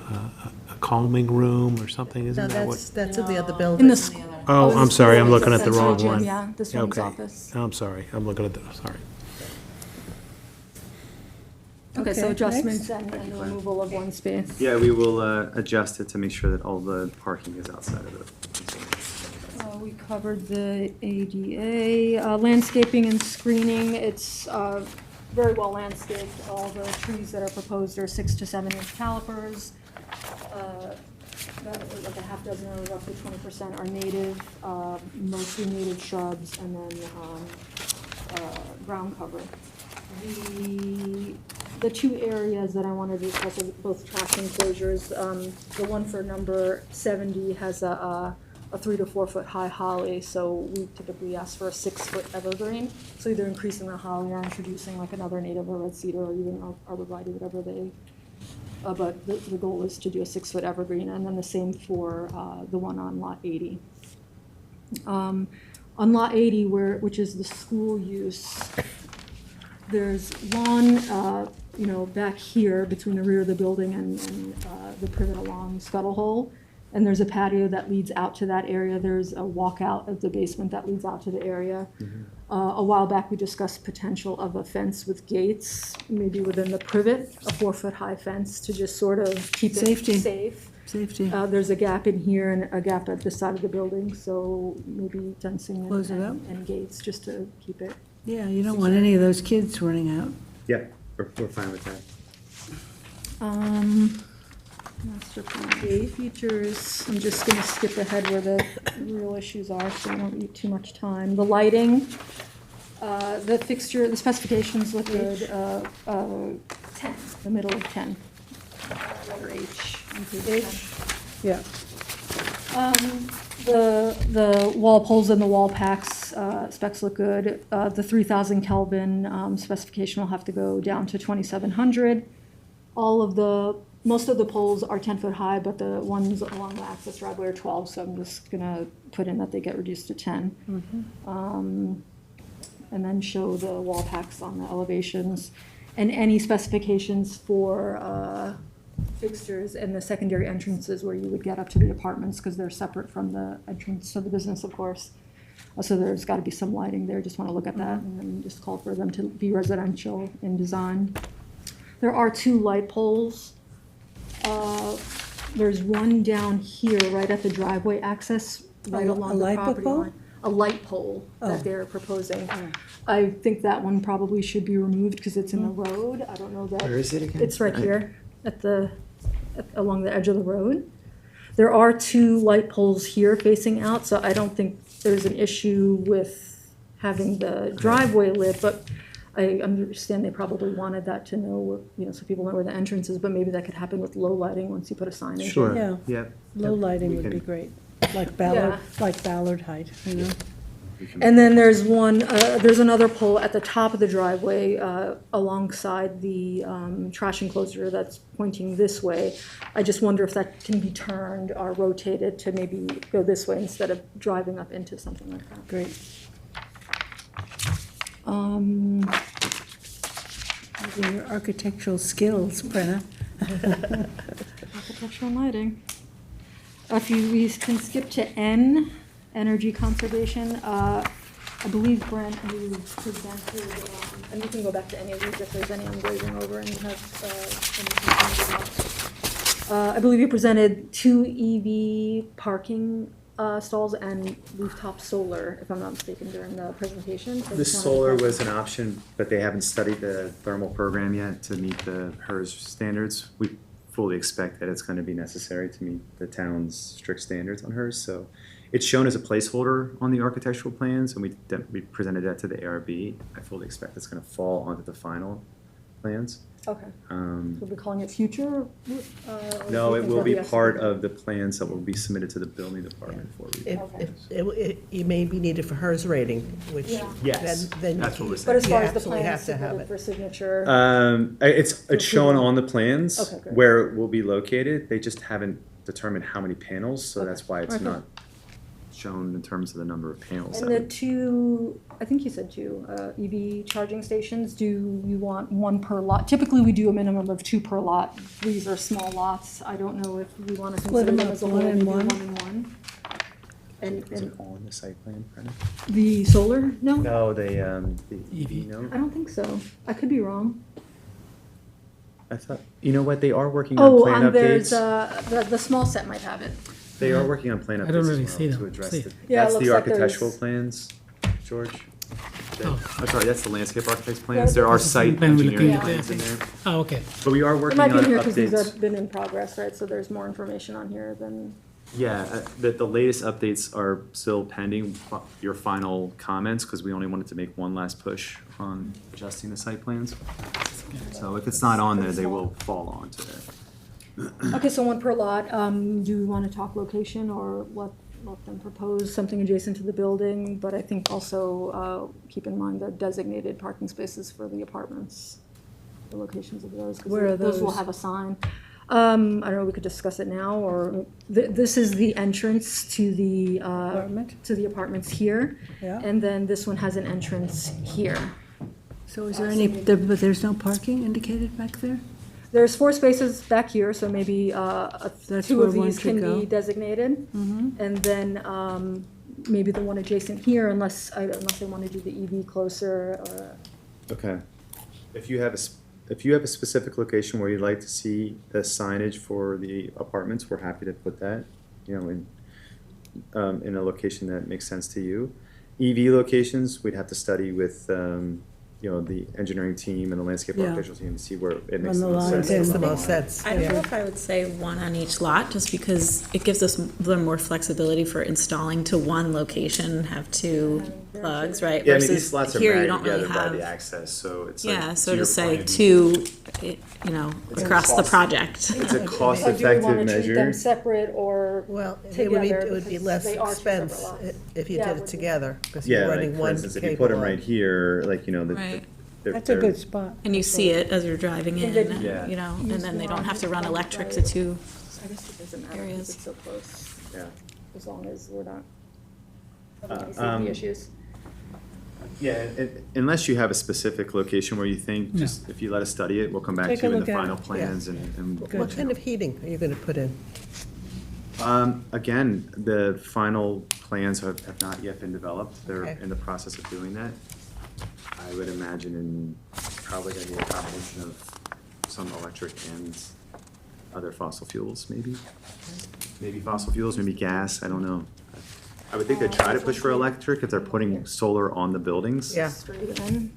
Speaker 3: calming room or something?
Speaker 2: No,
Speaker 3: Isn't that what?
Speaker 2: that's in the other
Speaker 14: In
Speaker 2: building.
Speaker 14: the school.
Speaker 3: Oh, I'm sorry, I'm looking at the
Speaker 14: Sensory
Speaker 3: wrong
Speaker 14: gym,
Speaker 3: one.
Speaker 14: Yeah, this one's
Speaker 3: Okay.
Speaker 14: office.
Speaker 3: I'm sorry, I'm looking at the, sorry.
Speaker 14: Okay, so
Speaker 1: Okay,
Speaker 14: adjustments and the removal of one space.
Speaker 13: Yeah, we will adjust it to make sure that all the parking is outside of it.
Speaker 14: We covered the ADA, landscaping and screening, it's very well landscaped. All the trees that are proposed are 6 to 7 inch calipers. Like a half dozen or roughly 20% are native, mostly native shrubs, and then ground cover. The two areas that I wanted to discuss are both trash enclosures. The one for number 70 has a 3 to 4 foot high holly, so we typically ask for a 6 foot evergreen. So either increasing the holly or introducing like another native or red cedar or even arborvitae, whatever they, but the goal is to do a 6 foot evergreen, and then the same for the one on lot 80. On lot 80, which is the school use, there's lawn, back here between the rear of the building and the privet along Scuttle Hole. And there's a patio that leads out to that area. There's a walkout of the basement that leads out to the area. A while back, we discussed potential of a fence with gates, maybe within the privet, a 4 foot high fence to just sort of keep it
Speaker 1: Safety.
Speaker 14: safe.
Speaker 1: Safety.
Speaker 14: There's a gap in here and a gap at the side of the building, so maybe fencing
Speaker 1: Close it up.
Speaker 14: and gates just to keep it.
Speaker 1: Yeah, you don't want any of those kids running out.
Speaker 13: Yeah, we're fine with that.
Speaker 14: Master plan features, I'm just gonna skip ahead where the real issues are, so we don't need too much time. The lighting, the fixture, the specifications look good, 10, the middle of 10. Letter H. on page 10.
Speaker 1: Yeah.
Speaker 14: The wall poles and the wall packs, specs look good. The 3,000 Kelvin specification will have to go down to 2,700. Most of the poles are 10 foot high, but the ones along the access driveway are 12, so I'm just gonna put in that they get reduced to 10. And then show the wall packs on the elevations, and any specifications for fixtures and the secondary entrances where you would get up to the apartments, because they're separate from the entrance to the business, of course. So there's gotta be some lighting there, just wanna look at that, and then just call for them to be residential in design. There are 2 light poles. There's one down here, right at the driveway access, right along the
Speaker 1: light
Speaker 14: property
Speaker 1: pole?
Speaker 14: line. A light pole
Speaker 1: Oh.
Speaker 14: that they're proposing. I think that one probably should be removed because it's in the road. I don't know that.
Speaker 13: Where is it again?
Speaker 14: It's right here along the edge of the road. There are 2 light poles here facing out, so I don't think there's an issue with having the driveway lit, but I understand they probably wanted that to know, so people know where the entrance is, but maybe that could happen with low lighting once you put a sign in.
Speaker 13: Sure.
Speaker 1: Yeah.
Speaker 13: Yep.
Speaker 1: Low lighting
Speaker 13: We
Speaker 1: would be
Speaker 13: can-
Speaker 1: great, like Ballard height, you know?
Speaker 14: And then there's there's another pole at the top of the driveway alongside the trash enclosure that's pointing this way. I just wonder if that can be turned or rotated to maybe go this way instead of driving up into something like that.
Speaker 1: Great. Using your architectural skills, Brenna.
Speaker 14: Architectural lighting. We can skip to N, energy conservation. I believe Brent, you presented, and you can go back to any of these if there's any I'm glazing over and you have any concerns about. I believe you presented 2 EV parking stalls and rooftop solar, if I'm not mistaken, during the presentation. So I
Speaker 13: The
Speaker 14: just wanted to
Speaker 13: solar
Speaker 14: clarify.
Speaker 13: was an option, but they haven't studied the thermal program yet to meet the HERS standards. We fully expect that it's going to be necessary to meet the town's strict standards on HERS, so it's shown as a placeholder on the architectural plans, and we presented that to the ARB. I fully expect it's going to fall onto the final plans.
Speaker 14: Okay. We'll be calling it future? Or
Speaker 13: No,
Speaker 14: do you
Speaker 13: it
Speaker 14: think
Speaker 13: will
Speaker 14: there'll
Speaker 13: be
Speaker 14: a
Speaker 13: part
Speaker 14: separate-
Speaker 13: of the plans that will be submitted to the building department for review.
Speaker 2: It may be needed for HERS rating, which.
Speaker 14: Yeah.
Speaker 13: Yes,
Speaker 2: then
Speaker 13: that's what we're saying.
Speaker 14: But as far
Speaker 2: You
Speaker 14: as the
Speaker 2: absolutely
Speaker 14: plans
Speaker 2: have to have
Speaker 14: submitted
Speaker 2: it.
Speaker 14: for signature,
Speaker 13: It's shown on the plans
Speaker 14: Okay, great.
Speaker 13: where it will be located. They just haven't determined how many panels, so
Speaker 14: Okay.
Speaker 13: that's why it's
Speaker 14: Okay.
Speaker 13: not shown in terms of the number of panels.
Speaker 14: and the two, I think you said two, EV charging stations, do you want one per lot? Typically, we do a minimum of two per lot. These are small lots. I don't know if we want to
Speaker 1: Split
Speaker 14: consider
Speaker 1: them
Speaker 14: them
Speaker 1: up,
Speaker 14: as a
Speaker 1: one
Speaker 14: whole,
Speaker 1: and
Speaker 14: maybe
Speaker 1: one.
Speaker 14: one and one.
Speaker 13: Is
Speaker 14: And
Speaker 13: it on the site plan, Brennan?
Speaker 14: the solar, no?
Speaker 13: No, the
Speaker 12: EV.
Speaker 13: no?
Speaker 14: I don't think so. I could be wrong.
Speaker 13: I thought, you know what, they are working on
Speaker 14: Oh,
Speaker 13: plan
Speaker 14: there's,
Speaker 13: updates.
Speaker 14: the small set might have it.
Speaker 13: They are working on plan
Speaker 12: I
Speaker 13: updates
Speaker 12: don't
Speaker 13: as
Speaker 12: really
Speaker 13: well
Speaker 12: see them.
Speaker 13: to address
Speaker 12: See.
Speaker 13: it.
Speaker 14: Yeah, it
Speaker 13: That's
Speaker 14: looks
Speaker 13: the
Speaker 14: like there's-
Speaker 13: architectural plans, George.
Speaker 12: Oh.
Speaker 13: I'm sorry, that's the landscape architect's
Speaker 14: Yeah,
Speaker 13: plans. There are
Speaker 12: That's the
Speaker 13: site
Speaker 12: plan we're looking
Speaker 13: engineering
Speaker 14: at.
Speaker 13: plans in there.
Speaker 12: Oh, okay.
Speaker 13: But we are
Speaker 14: It
Speaker 13: working
Speaker 14: might
Speaker 13: on
Speaker 14: be in here because these
Speaker 13: updates.
Speaker 14: have been in progress, right? So there's more information on here than.
Speaker 13: Yeah, the latest updates are still pending your final comments, because we only wanted to make one last push on adjusting the site plans. So if it's not on there, they will fall onto there.
Speaker 14: Okay, so one per lot. Do we want to talk location or let them propose something adjacent to the building? But I think also keep in mind the designated parking spaces for the apartments, the locations of those. 'Cause
Speaker 1: Where are
Speaker 14: those will
Speaker 1: those?
Speaker 14: have a sign. I don't know, we could discuss it now, or this is the entrance to the
Speaker 1: Apartment?
Speaker 14: to the apartments here.
Speaker 1: Yeah.
Speaker 14: And then this one has an entrance here.
Speaker 1: So is there any, but there's no parking indicated back there?
Speaker 14: There's 4 spaces back here, so maybe
Speaker 1: That's
Speaker 14: 2
Speaker 1: where
Speaker 14: of
Speaker 1: one
Speaker 14: these
Speaker 1: could
Speaker 14: can
Speaker 1: go.
Speaker 14: be designated. And then maybe the one adjacent here, unless they want to do the EV closer.
Speaker 13: Okay. If you have a specific location where you'd like to see the signage for the apartments, we're happy to put that, in a location that makes sense to you. EV locations, we'd have to study with, the engineering team and the landscape
Speaker 1: Yeah.
Speaker 13: architectural team to see where it makes
Speaker 1: On
Speaker 13: the
Speaker 1: the
Speaker 13: most
Speaker 1: lines
Speaker 13: sense.
Speaker 2: Makes the most sense.
Speaker 7: I don't
Speaker 2: yeah.
Speaker 7: know if I would say one on each lot, just because it gives us the more flexibility for installing to one location, have two plugs, right?
Speaker 13: Yeah, I mean,
Speaker 7: Versus
Speaker 13: these slots are
Speaker 7: here, you
Speaker 13: married
Speaker 7: don't really
Speaker 13: together by
Speaker 7: have.
Speaker 13: the access, so it's like.
Speaker 7: Yeah, so
Speaker 13: your
Speaker 7: to say
Speaker 13: point,
Speaker 7: two, across the
Speaker 13: cost.
Speaker 7: project.
Speaker 13: It's a
Speaker 14: Or do we
Speaker 13: cost-effective
Speaker 14: want to treat
Speaker 13: measure.
Speaker 14: them separate or
Speaker 2: Well,
Speaker 14: together?
Speaker 2: it would be
Speaker 14: because
Speaker 2: less
Speaker 14: they are two separate
Speaker 2: expense
Speaker 14: lots.
Speaker 2: if you
Speaker 14: Yeah,
Speaker 2: did
Speaker 14: it
Speaker 2: it
Speaker 14: would be.
Speaker 2: together, because you're
Speaker 13: Yeah,
Speaker 2: running
Speaker 13: like, for
Speaker 2: one
Speaker 13: instance, if you put them
Speaker 2: cable
Speaker 13: right
Speaker 2: line.
Speaker 13: here,
Speaker 7: Right.
Speaker 1: That's a good spot.
Speaker 7: And you see it as you're driving in,
Speaker 14: think they'd
Speaker 13: Yeah.
Speaker 7: and
Speaker 14: use
Speaker 7: then they
Speaker 14: more
Speaker 7: don't have to run
Speaker 14: on
Speaker 7: electric to
Speaker 14: right.
Speaker 7: two.
Speaker 14: I guess it doesn't matter
Speaker 7: areas.
Speaker 14: because it's so close,
Speaker 13: Yeah.
Speaker 14: as long as we're not having any
Speaker 13: um,
Speaker 14: safety issues.
Speaker 13: Yeah, unless you have a specific location where you think,
Speaker 12: No.
Speaker 13: just if you let us study it, we'll come back
Speaker 1: Take
Speaker 13: to
Speaker 1: a
Speaker 13: you in
Speaker 1: look
Speaker 13: the
Speaker 1: at
Speaker 13: final
Speaker 1: it, yeah.
Speaker 13: plans and.
Speaker 2: What kind of heating are you gonna put in?
Speaker 13: Again, the final plans have not yet been developed. They're
Speaker 2: Okay.
Speaker 13: in the process of doing that. I would imagine probably gonna be a combination of some electric and other fossil fuels, maybe. Maybe fossil fuels, maybe gas, I don't know. I would think they try to push for electric if they're putting solar on the buildings.
Speaker 2: Yeah.
Speaker 14: Straight in.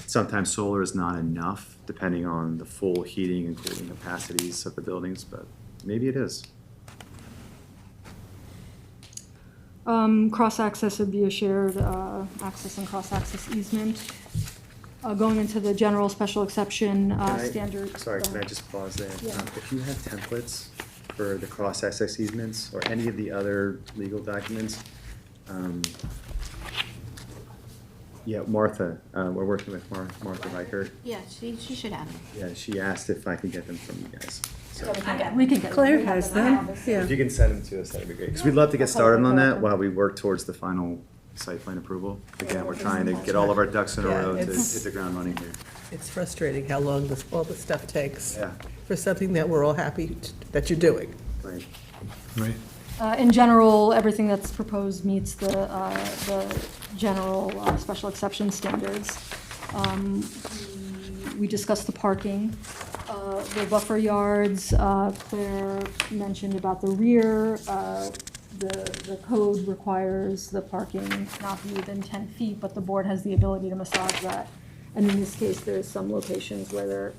Speaker 13: Sometimes solar is not enough, depending on the full heating and cooling capacities of the buildings, but maybe it is.
Speaker 14: Cross-access would be a shared access and cross-access easement. Going into the general special exception standard.
Speaker 13: Sorry, can I just pause there?
Speaker 14: Yeah.
Speaker 13: If you have templates for the cross-access easements or any of the other legal documents, yeah, Martha, we're working with Martha Reichert.
Speaker 6: Yeah, she should have it.
Speaker 13: Yeah, she asked if I could get them from you guys. So
Speaker 14: We can get.
Speaker 1: Claire
Speaker 14: we have
Speaker 1: has
Speaker 14: them in
Speaker 1: them,
Speaker 14: office.
Speaker 1: yeah.
Speaker 13: if you can send them to us, that'd be great. Because we'd love to get started on that while we work towards the final site plan approval. Again, we're trying to get all of our ducks in a
Speaker 2: Yeah,
Speaker 13: row to
Speaker 2: it's-
Speaker 13: hit the ground running here.
Speaker 2: It's frustrating how long all this stuff takes
Speaker 13: Yeah,
Speaker 2: for something that we're all happy that you're doing.
Speaker 13: right.
Speaker 3: Right.
Speaker 14: In general, everything that's proposed meets the general special exception standards. We discussed the parking, the buffer yards, Claire mentioned about the rear. the code requires the parking not be within 10 feet, but the board has the ability to massage that. And in this case, there's some locations where they're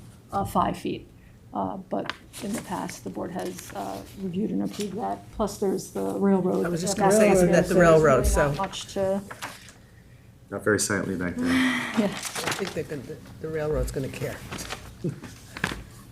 Speaker 14: 5 feet. But in the past, the board has reviewed and approved that. Plus, there's the railroad.
Speaker 2: I was just gonna say, isn't that the railroad,
Speaker 14: There's really
Speaker 2: so.
Speaker 14: not much to,
Speaker 13: Not very silently back there.
Speaker 14: yeah.
Speaker 2: I think the railroad's gonna care.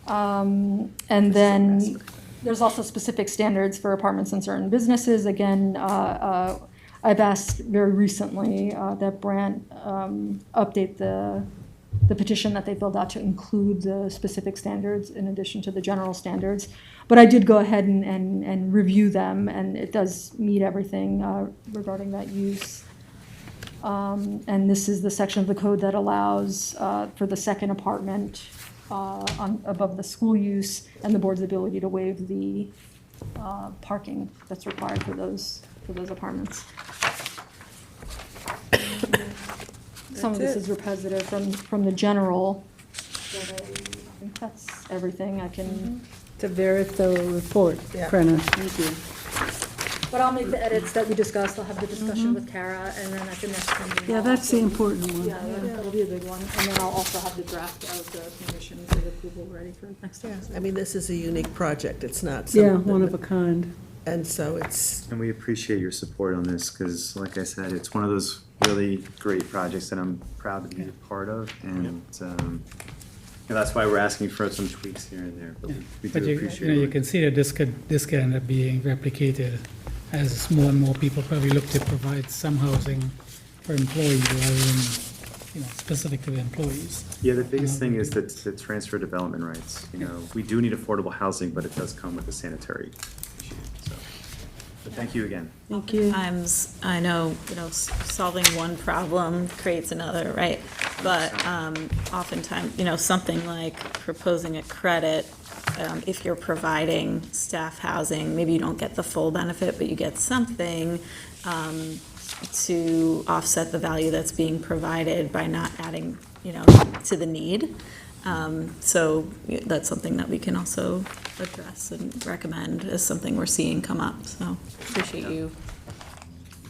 Speaker 14: And then there's also specific standards for apartments in certain businesses. Again, I've asked very recently that Brant update the petition that they filled out to include the specific standards in addition to the general standards. But I did go ahead and review them, and it does meet everything regarding that use. And this is the section of the code that allows for the second apartment above the school use and the board's ability to waive the parking that's required for those apartments. Some of this is repetitive from the general, but I think that's everything I can.
Speaker 1: It's a very thorough report,
Speaker 2: Yeah.
Speaker 1: Brenna. Thank you.
Speaker 14: But I'll make the edits that we discussed. I'll have the discussion with Kara, and then at the next meeting.
Speaker 1: Yeah,
Speaker 14: I'll
Speaker 1: that's the
Speaker 14: also-
Speaker 1: important one.
Speaker 14: Yeah, that'll be a big one. And then I'll also have the draft of the conditions of approval ready for next time.
Speaker 2: I mean, this is a unique project, it's not
Speaker 1: Yeah,
Speaker 2: something.
Speaker 1: one of a kind.
Speaker 2: And so it's,
Speaker 13: And we appreciate your support on this, because like I said, it's one of those really great projects that I'm proud to be a part of, and that's why we're asking for some tweaks here and there, but we
Speaker 12: But
Speaker 13: do
Speaker 12: you
Speaker 13: appreciate
Speaker 12: know, you
Speaker 13: it.
Speaker 12: can see that this could end up being replicated as more and more people probably look to provide some housing for employees rather than, specific to the employees.
Speaker 13: Yeah, the biggest thing is that the transfer development rights, we do need affordable housing, but it does come with a sanitary issue, so. But thank you again.
Speaker 1: Thank you.
Speaker 7: Times, I know, solving one problem creates another, right? But oftentimes, something like proposing a credit, if you're providing staff housing, maybe you don't get the full benefit, but you get something to offset the value that's being provided by not adding, to the need. So that's something that we can also address and recommend as something we're seeing come up. So appreciate you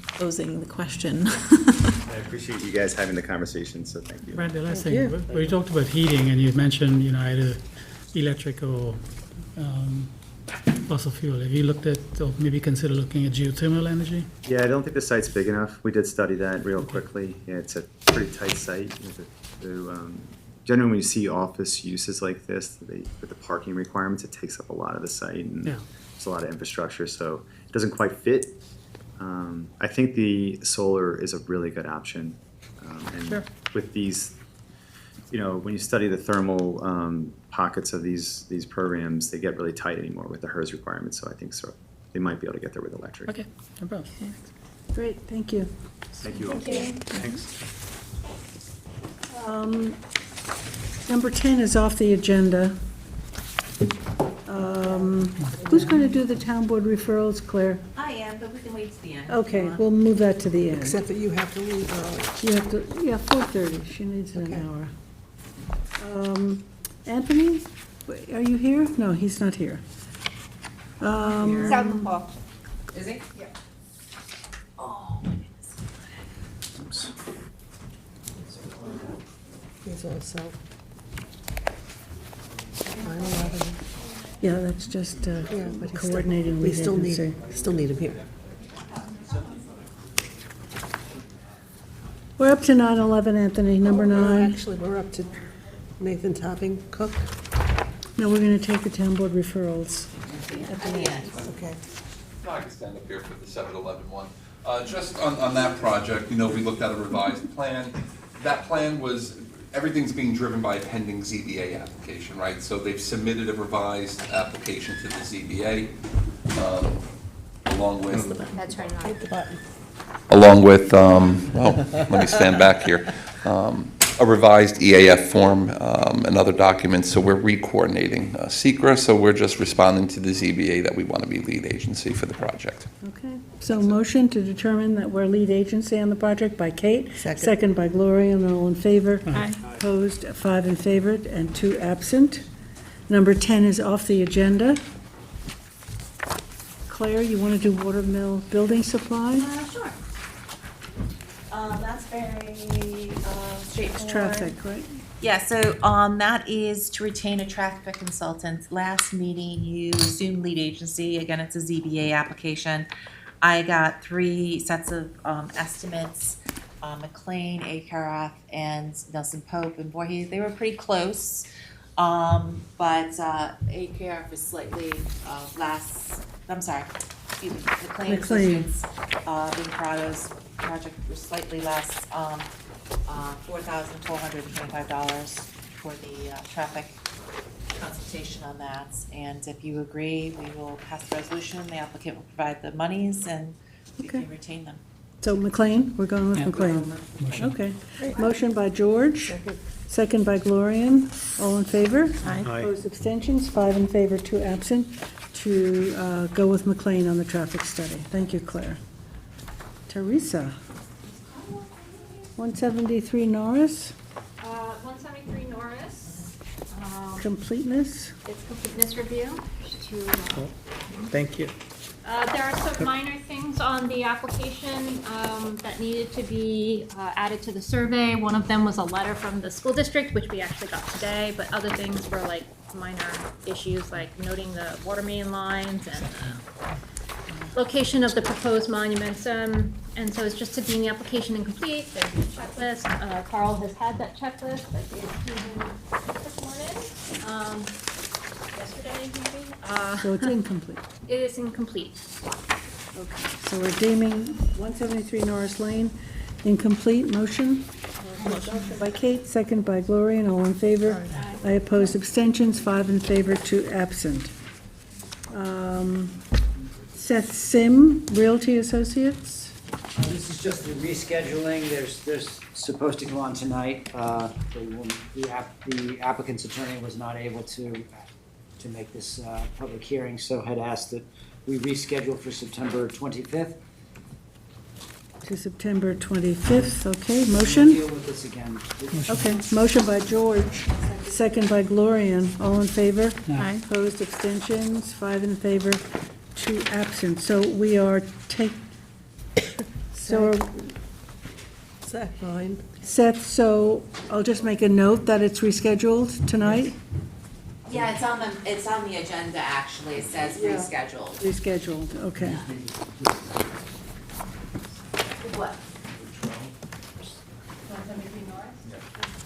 Speaker 7: posing the question.
Speaker 13: I appreciate you guys having the conversation, so thank you.
Speaker 12: Brad, the last thing, when you talked about heating and you mentioned, either electric or fossil fuel, have you looked at, or maybe consider looking at geothermal energy?
Speaker 13: Yeah, I don't think the site's big enough. We did study that real quickly. Yeah, it's a pretty tight site. Generally, when you see office uses like this, with the parking requirements, it takes up a lot of the site, and
Speaker 12: Yeah.
Speaker 13: there's a lot of infrastructure, so it doesn't quite fit. I think the solar is a really good option. And
Speaker 12: Sure.
Speaker 13: with these, when you study the thermal pockets of these programs, they get really tight anymore with the HERS requirements, so I think they might be able to get there with electric.
Speaker 12: Okay, no problem.
Speaker 1: Great, thank you.
Speaker 13: Thank you all. Thanks.
Speaker 1: Number 10 is off the agenda. Who's going to do the town board referrals, Claire?
Speaker 11: I am, but we can wait to the end.
Speaker 1: Okay, we'll move that to the end.
Speaker 2: except that you have to leave early.
Speaker 1: You have to, yeah, 4:30, she needs an hour. Anthony, are you here? No, he's not here.
Speaker 11: He's out in the hall. Is he? Yeah.
Speaker 2: He's also 9/11.
Speaker 1: Yeah, that's just
Speaker 2: Yeah, but he's
Speaker 1: coordinating
Speaker 2: we
Speaker 1: with
Speaker 2: still
Speaker 1: agency.
Speaker 2: need him here.
Speaker 1: We're up to 9/11, Anthony, number 9.
Speaker 2: Actually, we're up to Nathan Topping Cook.
Speaker 1: No, we're going to take the town board referrals.
Speaker 2: At the end. Okay.
Speaker 5: I can stand up here for the 7-Eleven one. Just on that project, we looked at a revised plan. That plan was, everything's being driven by a pending ZBA application, right? So they've submitted a revised application to the ZBA, along with,
Speaker 6: That's right.
Speaker 2: Hit the button.
Speaker 5: let me stand back here. A revised EAF form, and other documents, so we're re-coordinating SECRA, so we're just responding to the ZBA that we want to be lead agency for the project.
Speaker 1: Okay, so motion to determine that we're lead agency on the project by Kate.
Speaker 2: Second.
Speaker 1: By Gloria, and all in favor.
Speaker 7: Aye.
Speaker 1: Opposed, 5 in favor and 2 absent. Number 10 is off the agenda. Claire, you want to do Watermill Building Supply?
Speaker 11: Sure. That's very straightforward.
Speaker 1: Traffic, right?
Speaker 11: Yeah, so that is to retain a traffic consultant. Last meeting, you assumed lead agency. Again, it's a ZBA application. I got 3 sets of estimates, McLean, Acaroff, and Nelson Pope and Voorhees. They were pretty close, but Acaroff is slightly less, I'm sorry, excuse me, McLean Associates, Big Prado's project was slightly less, $4,425 for the traffic consultation on that. And if you agree, we will pass the resolution, the applicant will provide the monies, and we
Speaker 1: Okay.
Speaker 11: can retain them.
Speaker 1: So McLean, we're going with McLean. Okay. Motion by George, second by Gloria. All in favor?
Speaker 3: Aye.
Speaker 1: Opposed, abstentions, 5 in favor, 2 absent, to go with McLean on the traffic study. Thank you, Claire. Teresa, 173 Norris,
Speaker 9: 173 Norris,
Speaker 1: completeness.
Speaker 9: it's completeness review.
Speaker 3: Thank you.
Speaker 9: There are some minor things on the application that needed to be added to the survey. One of them was a letter from the school district, which we actually got today, but other things were like minor issues, like noting the water main lines and the location of the proposed monuments. And so it's just to deem the application incomplete. There's a checklist. Carl has had that checklist. I gave it to him this morning, yesterday maybe.
Speaker 1: So it's incomplete.
Speaker 9: It is incomplete.
Speaker 1: Okay, so we're deeming 173 Norris Lane incomplete. Motion? Motion by Kate, second by Gloria, and all in favor. I oppose abstentions, 5 in favor, 2 absent. Seth Sim, Realty Associates.
Speaker 8: This is just the rescheduling. There's supposed to go on tonight. The applicant's attorney was not able to make this public hearing, so had asked that we reschedule for September 25th.
Speaker 1: To September 25th, okay,
Speaker 8: We'll
Speaker 1: motion?
Speaker 8: deal with this again.
Speaker 1: Okay, motion by George, second by Gloria, all in favor?
Speaker 12: Aye.
Speaker 1: Opposed, abstentions, 5 in favor, 2 absent. So we are
Speaker 2: Zach, fine.
Speaker 1: Seth, so I'll just make a note that it's rescheduled tonight?
Speaker 11: Yeah, it's on the agenda, actually. It says
Speaker 1: Yeah.
Speaker 11: rescheduled.
Speaker 1: Rescheduled, okay.
Speaker 11: What?
Speaker 9: 173 Norris?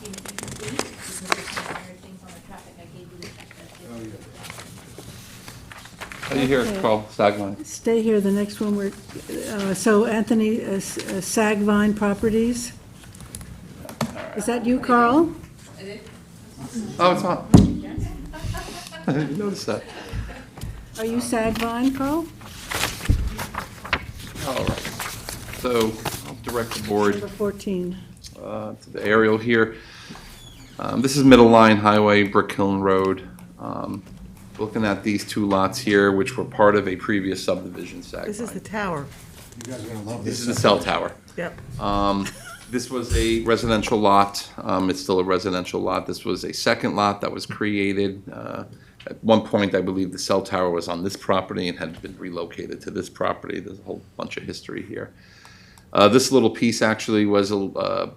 Speaker 9: Deemed incomplete. Because there's some minor things on the traffic. I gave you the checklist.
Speaker 5: How do you hear
Speaker 1: Okay.
Speaker 5: Carl Sagline?
Speaker 1: Stay here, the next one we're, so Anthony, Sagvine Properties. Is that you, Carl?
Speaker 5: Oh, it's on. I didn't notice that.
Speaker 1: Are you Sagvine, Carl?
Speaker 5: All right. So I'll direct the board
Speaker 1: Number 14.
Speaker 5: to the aerial here. This is Middle Line Highway, Brick Hill Road. Looking at these 2 lots here, which were part of a previous subdivision,
Speaker 2: This is the
Speaker 5: Sagline.
Speaker 2: tower.
Speaker 10: You guys are gonna love
Speaker 5: This
Speaker 10: this.
Speaker 5: is the cell tower.
Speaker 2: Yep.
Speaker 5: This was a residential lot. It's still a residential lot. This was a second lot that was created. At one point, I believe the cell tower was on this property and had been relocated to this property. There's a whole bunch of history here. This little piece actually was a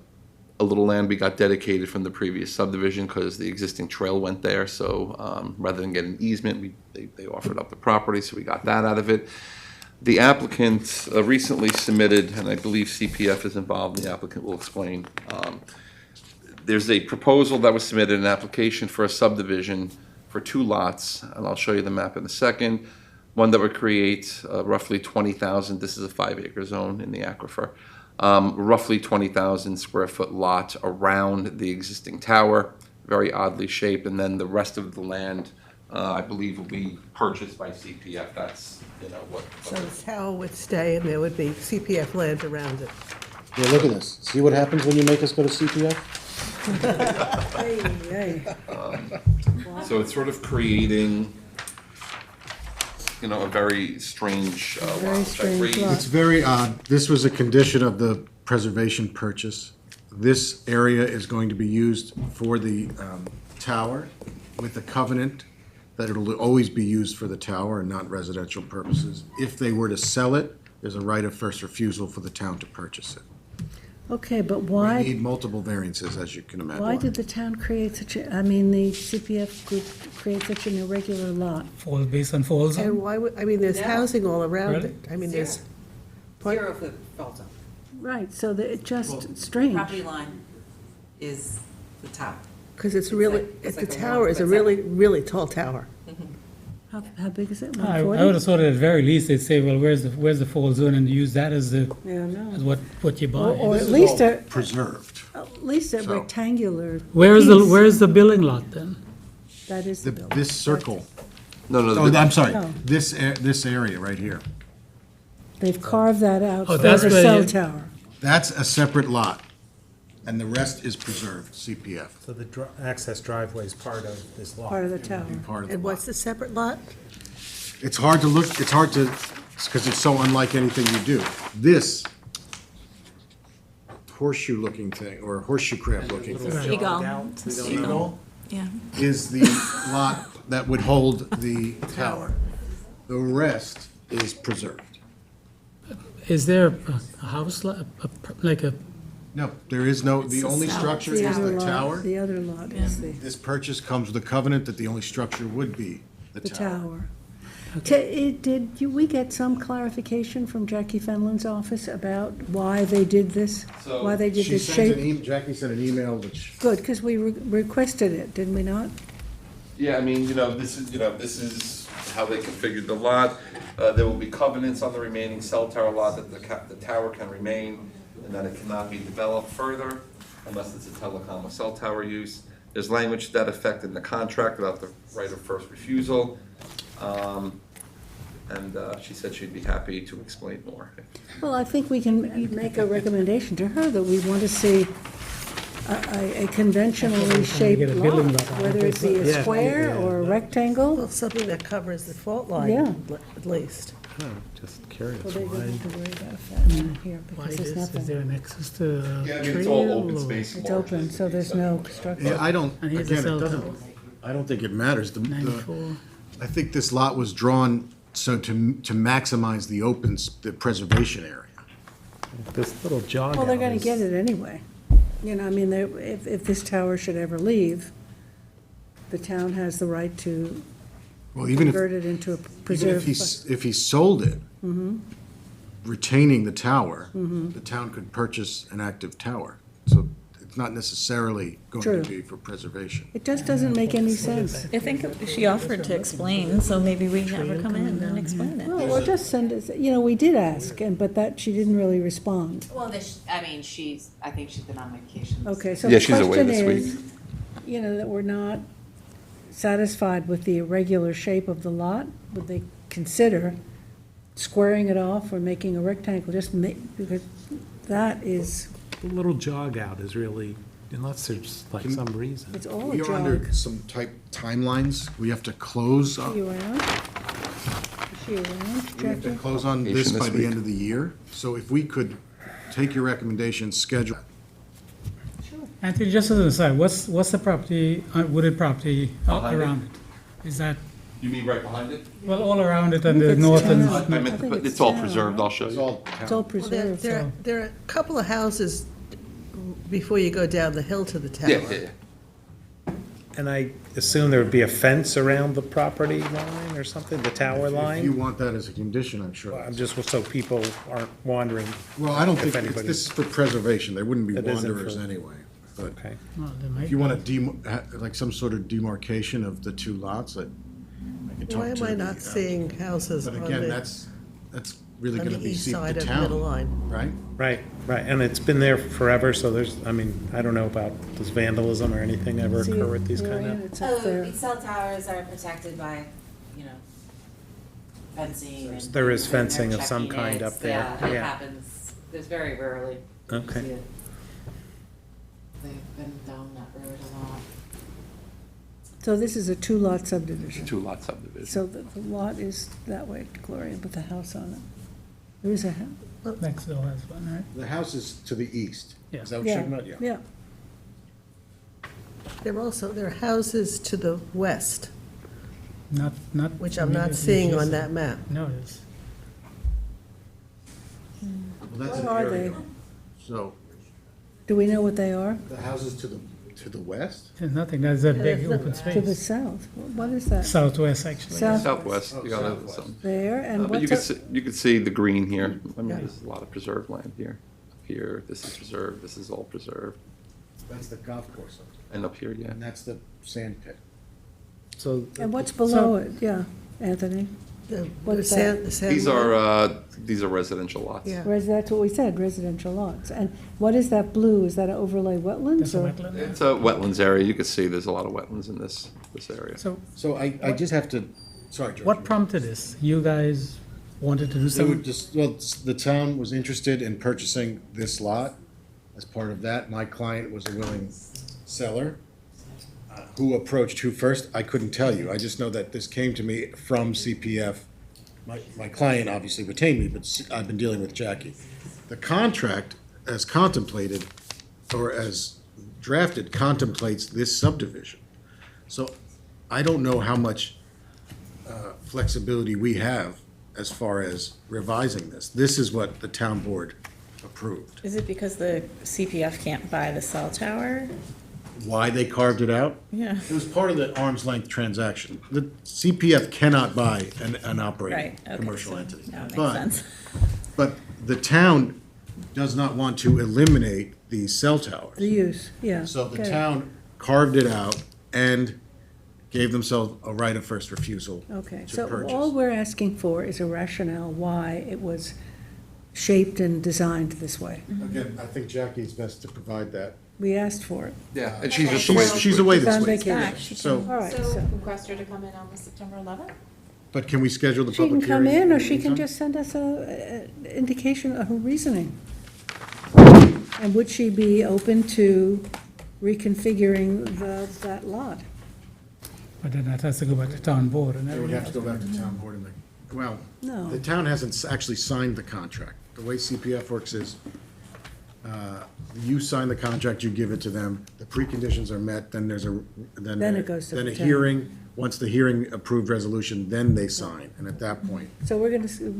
Speaker 5: little land we got dedicated from the previous subdivision because the existing trail went there. So rather than get an easement, they offered up the property, so we got that out of it. The applicant recently submitted, and I believe CPF is involved, the applicant will explain. There's a proposal that was submitted, an application for a subdivision for 2 lots, and I'll show you the map in a second. One that would create roughly 20,000, this is a 5-acre zone in the aquifer, roughly 20,000 square foot lot around the existing tower, very oddly shaped, and then the rest of the land, I believe, will be purchased by CPF. That's, what.
Speaker 2: So the tower would stay and there would be CPF land around it.
Speaker 10: Yeah, look at this. See what happens when you make us go to CPF?
Speaker 1: Hey, hey.
Speaker 5: So it's sort of creating, a very strange lot.
Speaker 1: Very strange lot.
Speaker 10: It's very odd. This was a condition of the preservation purchase. This area is going to be used for the tower with the covenant that it'll always be used for the tower and not residential purposes. If they were to sell it, there's a right of first refusal for the town to purchase it.
Speaker 1: Okay, but
Speaker 10: We
Speaker 1: why,
Speaker 10: need multiple variances, as you can imagine.
Speaker 1: why did the town create such a, I mean, the CPF group create such an irregular lot?
Speaker 12: Fall, based on fall zone?
Speaker 2: And why would, I mean, there's
Speaker 11: No.
Speaker 2: housing all around
Speaker 12: Really?
Speaker 2: it. I mean, there's,
Speaker 11: Zero for fall zone.
Speaker 1: Right, so that it just strange.
Speaker 11: Property line is the top.
Speaker 2: because it's
Speaker 11: It's
Speaker 2: really,
Speaker 11: like- it's
Speaker 2: the
Speaker 11: like a
Speaker 2: tower is a
Speaker 11: 1%.
Speaker 2: really, really tall tower.
Speaker 1: How big is it,
Speaker 12: I
Speaker 1: 140?
Speaker 12: would have thought at the very least they'd say, well, where's the fall zone, and use that as the,
Speaker 1: Yeah,
Speaker 12: as
Speaker 1: no.
Speaker 12: what you buy.
Speaker 1: Or
Speaker 10: This
Speaker 1: at
Speaker 10: is
Speaker 1: least
Speaker 10: all
Speaker 1: a,
Speaker 10: preserved.
Speaker 1: at least a
Speaker 10: So-
Speaker 1: rectangular
Speaker 12: Where's
Speaker 1: piece.
Speaker 12: where's the building lot then?
Speaker 1: That is the building.
Speaker 10: This circle,
Speaker 5: No, no,
Speaker 10: oh, I'm sorry,
Speaker 1: No.
Speaker 10: this area right here,
Speaker 1: They've carved that out
Speaker 12: Oh,
Speaker 1: for
Speaker 12: that's
Speaker 1: the
Speaker 12: where
Speaker 1: cell
Speaker 12: you-
Speaker 1: tower.
Speaker 10: that's a separate lot, and the rest is preserved, CPF.
Speaker 3: So the access driveway is part of this lot.
Speaker 1: Part of the tower.
Speaker 10: Part of the
Speaker 2: And what's
Speaker 10: lot.
Speaker 2: the separate lot?
Speaker 10: It's hard to look, it's hard to, because it's so unlike anything you do. This horseshoe-looking thing, or horseshoe crab-looking thing,
Speaker 7: Seagull. It's a seagull. Yeah.
Speaker 10: is the lot that would hold the tower. The rest is preserved.
Speaker 12: Is there a house, like a,
Speaker 10: No, there is no, the only structure
Speaker 1: The
Speaker 10: is
Speaker 1: other
Speaker 10: the
Speaker 1: lot-
Speaker 10: tower.
Speaker 1: The other lot is
Speaker 10: This purchase comes with a covenant that the only structure would be the
Speaker 1: the
Speaker 10: tower.
Speaker 1: tower. We get some clarification from Jackie Fenlon's office about why they did this?
Speaker 5: So
Speaker 1: Why they did
Speaker 10: She
Speaker 1: this
Speaker 10: sent an
Speaker 1: shape?
Speaker 10: Jackie sent an email which,
Speaker 1: Good, because we requested it, didn't we not?
Speaker 5: Yeah, I mean, this is how they configured the lot. There will be covenants on the remaining cell tower lot that the tower can remain, and that it cannot be developed further unless it's a telecom or cell tower use. There's language to that effect in the contract about the right of first refusal. And she said she'd be happy to explain more.
Speaker 1: Well, I think we can make a recommendation to her that we want to see a conventionally shaped
Speaker 12: get a building
Speaker 1: lot,
Speaker 12: lot.
Speaker 1: whether it be a
Speaker 3: Yeah.
Speaker 1: square or a rectangle.
Speaker 2: Well, something that covers the fault line,
Speaker 1: Yeah.
Speaker 2: at least.
Speaker 3: Oh, just curious
Speaker 1: Well, they
Speaker 3: why.
Speaker 1: don't have to worry about that here,
Speaker 12: why
Speaker 1: because there's
Speaker 12: is
Speaker 1: nothing.
Speaker 12: there an access to
Speaker 5: Yeah, I
Speaker 12: a
Speaker 5: mean, it's
Speaker 12: trail?
Speaker 5: all open
Speaker 12: or-
Speaker 5: space.
Speaker 1: It's open, so there's no structure.
Speaker 10: yeah, I don't,
Speaker 12: And here's
Speaker 10: again,
Speaker 12: the cell
Speaker 10: it doesn't,
Speaker 12: tower.
Speaker 10: I don't think it matters.
Speaker 12: 94.
Speaker 10: I think this lot was drawn so to maximize the preservation area.
Speaker 3: This little jog
Speaker 1: Well, they're
Speaker 3: out
Speaker 1: gonna
Speaker 3: is-
Speaker 1: get it anyway. You know, I mean, if this tower should ever leave, the town has the right to
Speaker 10: Well, even if,
Speaker 1: convert it into a
Speaker 10: even if
Speaker 1: preserved.
Speaker 10: if he sold it, retaining the tower, the town could purchase an active tower. So it's not necessarily going
Speaker 1: True.
Speaker 10: to be for preservation.
Speaker 1: It just doesn't make any sense.
Speaker 7: I think she offered to explain, so maybe we have her come in and explain it.
Speaker 1: Well, or just send it, you know, we did ask, but that, she didn't really respond.
Speaker 11: Well, I think she's been on vacation.
Speaker 1: Okay, so
Speaker 5: Yeah,
Speaker 1: the
Speaker 5: she's away
Speaker 1: question
Speaker 5: this
Speaker 1: is, you know, that we're not satisfied with the irregular shape of the lot, would they consider squaring it off or making a rectangle, just because that is,
Speaker 3: The little jog out is really, unless there's like some reason.
Speaker 1: it's all a
Speaker 10: We are under
Speaker 1: jog.
Speaker 10: some type timelines. We have to close,
Speaker 1: Is she around? Is she around,
Speaker 10: we have to
Speaker 1: Jackie?
Speaker 10: close on this
Speaker 5: Vacation
Speaker 10: by
Speaker 5: this
Speaker 10: the
Speaker 5: week.
Speaker 10: end of the year. So if we could take your recommendation, schedule.
Speaker 12: Anthony, just as an aside, what's the property, wooded property
Speaker 5: Behind it?
Speaker 12: around it? Is that,
Speaker 5: You mean right behind it?
Speaker 12: well, all around it and
Speaker 1: think
Speaker 12: the
Speaker 1: it's
Speaker 12: north and,
Speaker 1: town.
Speaker 5: I meant,
Speaker 1: think
Speaker 5: but
Speaker 1: it's
Speaker 5: it's all
Speaker 1: town,
Speaker 5: preserved, I'll show
Speaker 10: It's
Speaker 5: you.
Speaker 10: all
Speaker 1: It's all
Speaker 10: town.
Speaker 2: Well, there,
Speaker 1: preserved.
Speaker 2: there, there are a couple of houses before you go down the hill to the tower.
Speaker 5: Yeah.
Speaker 3: And I assume there would be a fence around the property line or something, the tower
Speaker 10: If you
Speaker 3: line?
Speaker 10: want that as a condition, I'm sure.
Speaker 3: I'm just, so people aren't wandering.
Speaker 10: Well, I don't
Speaker 3: If
Speaker 10: think,
Speaker 3: anybody-
Speaker 10: this is for preservation. There wouldn't be
Speaker 3: It isn't
Speaker 10: wanderers
Speaker 3: for-
Speaker 10: anyway. But
Speaker 3: Okay.
Speaker 12: well, there might
Speaker 10: if you want to like some sort of demarcation of the two lots, I can talk
Speaker 2: Why
Speaker 10: to
Speaker 2: am I
Speaker 10: the,
Speaker 2: not seeing houses
Speaker 10: But
Speaker 2: on
Speaker 10: again,
Speaker 2: the,
Speaker 10: that's really
Speaker 2: on
Speaker 10: going
Speaker 2: the
Speaker 10: to be
Speaker 2: east
Speaker 10: the
Speaker 2: side of the middle
Speaker 10: town,
Speaker 2: line?
Speaker 10: right?
Speaker 3: Right, and it's been there forever, so there's, I mean, I don't know about, does vandalism or anything ever
Speaker 1: See
Speaker 3: occur
Speaker 1: it,
Speaker 3: with these kind
Speaker 1: Marion?
Speaker 3: of?
Speaker 1: It's up there.
Speaker 11: Cell towers are protected by, fencing and.
Speaker 3: There is
Speaker 11: they're
Speaker 3: fencing of some
Speaker 11: checking
Speaker 3: kind
Speaker 11: it.
Speaker 3: up there,
Speaker 11: Yeah, it
Speaker 3: yeah.
Speaker 11: happens, there's very rarely. you
Speaker 3: Okay.
Speaker 11: see it. They've been down that road a lot.
Speaker 1: So this is a two-lot subdivision.
Speaker 5: Two lot subdivision.
Speaker 1: So the lot is that way, Gloria, with the house on it. There is a house.
Speaker 12: Maxwell has one, right?
Speaker 10: The house is to the east.
Speaker 12: Yeah.
Speaker 10: Is that what you're
Speaker 1: Yeah,
Speaker 10: talking about? Yeah.
Speaker 1: yeah.
Speaker 2: There are houses to the west.
Speaker 12: Not.
Speaker 2: Which I'm not seeing on that map.
Speaker 12: No, it is.
Speaker 10: Well, that's
Speaker 1: What
Speaker 10: an
Speaker 1: are
Speaker 10: area.
Speaker 1: they?
Speaker 10: So
Speaker 1: Do we know what they are?
Speaker 10: the houses to the west?
Speaker 12: There's nothing, that's a big open
Speaker 1: To the
Speaker 12: space.
Speaker 1: south. What is that?
Speaker 12: Southwest, actually.
Speaker 1: South-
Speaker 5: Southwest, you got
Speaker 10: Southwest.
Speaker 5: some.
Speaker 1: There, and
Speaker 5: But you
Speaker 1: what's
Speaker 5: could
Speaker 1: up?
Speaker 5: see, you could see the green here. I mean, there's a lot of preserved land here. Up here, this is preserved, this is all preserved.
Speaker 10: That's the golf course,
Speaker 5: And up here, yeah.
Speaker 10: and that's the sand pit.
Speaker 3: So,
Speaker 1: And what's below it? Yeah, Anthony? What is that?
Speaker 5: These are residential lots.
Speaker 2: Yeah.
Speaker 1: That's what we said, residential lots. And what is that blue? Is that an overlay wetlands?
Speaker 12: That's a
Speaker 1: or-
Speaker 12: wetland.
Speaker 5: It's a wetlands area. You can see there's a lot of wetlands in this area.
Speaker 10: So I just have to, sorry, George.
Speaker 12: What prompted this? You guys wanted to do
Speaker 10: They would
Speaker 12: something?
Speaker 10: just, well, the town was interested in purchasing this lot. As part of that, my client was a willing seller. Who approached who first, I couldn't tell you. I just know that this came to me from CPF. My client obviously retained me, but I've been dealing with Jackie. The contract as contemplated, or as drafted, contemplates this subdivision. So I don't know how much flexibility we have as far as revising this. This is what the town board approved.
Speaker 7: Is it because the CPF can't buy the cell tower?
Speaker 10: Why they carved it out?
Speaker 7: Yeah.
Speaker 10: It was part of the arm's length transaction. The CPF cannot buy an operating
Speaker 7: Right, okay,
Speaker 10: commercial
Speaker 7: so
Speaker 10: entity.
Speaker 7: now it makes
Speaker 10: But-
Speaker 7: sense.
Speaker 10: But the town does not want to eliminate the cell towers.
Speaker 1: The use, yeah.
Speaker 10: So the
Speaker 1: okay.
Speaker 10: town carved it out and gave themselves a right of first refusal
Speaker 1: Okay,
Speaker 10: to
Speaker 1: so
Speaker 10: purchase.
Speaker 1: all we're asking for is a rationale why it was shaped and designed this way.
Speaker 10: Again, I think Jackie's best to provide that.
Speaker 1: We asked for it.
Speaker 5: Yeah, and she's just away.
Speaker 10: She's away
Speaker 1: She's
Speaker 10: this
Speaker 1: on
Speaker 10: week.
Speaker 1: vacation.
Speaker 10: So,
Speaker 1: All right,
Speaker 11: So
Speaker 1: so
Speaker 11: request her to come in on the September 11th?
Speaker 10: but can we schedule the
Speaker 1: she
Speaker 10: public
Speaker 1: can come
Speaker 10: hearing?
Speaker 1: in, or she can
Speaker 10: meantime?
Speaker 1: just send us a indication of her reasoning. And would she be open to reconfiguring that lot?
Speaker 12: But then that has to go back to town board and
Speaker 10: They would
Speaker 12: everything
Speaker 10: have to
Speaker 12: else.
Speaker 10: go back to town board and, well,
Speaker 1: No.
Speaker 10: the town hasn't actually signed the contract. The way CPF works is, you sign the contract, you give it to them, the preconditions are met, then there's a,
Speaker 1: Then it goes to
Speaker 10: then
Speaker 1: the
Speaker 10: a
Speaker 1: town.
Speaker 10: hearing, once the hearing approved resolution, then they sign, and at that point,
Speaker 1: So we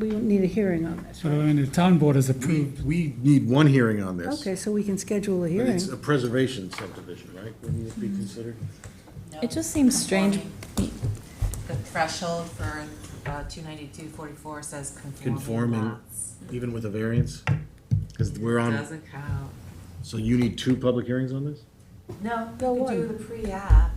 Speaker 1: need a hearing on this,
Speaker 12: So, I
Speaker 1: right?
Speaker 12: mean, the town board has approved.
Speaker 10: we need one hearing on this.
Speaker 1: Okay, so we can schedule a
Speaker 10: But
Speaker 1: hearing.
Speaker 10: it's a preservation subdivision, right? Would it be considered?
Speaker 7: It just seems strange.
Speaker 11: The threshold for 29244 says conforming
Speaker 10: Conforming.
Speaker 11: lots.
Speaker 10: Even with a variance? Because we're on,
Speaker 11: Doesn't count.
Speaker 10: so you need two public hearings on this?
Speaker 11: No,
Speaker 1: Go
Speaker 11: we could do
Speaker 1: on.
Speaker 11: the pre-app,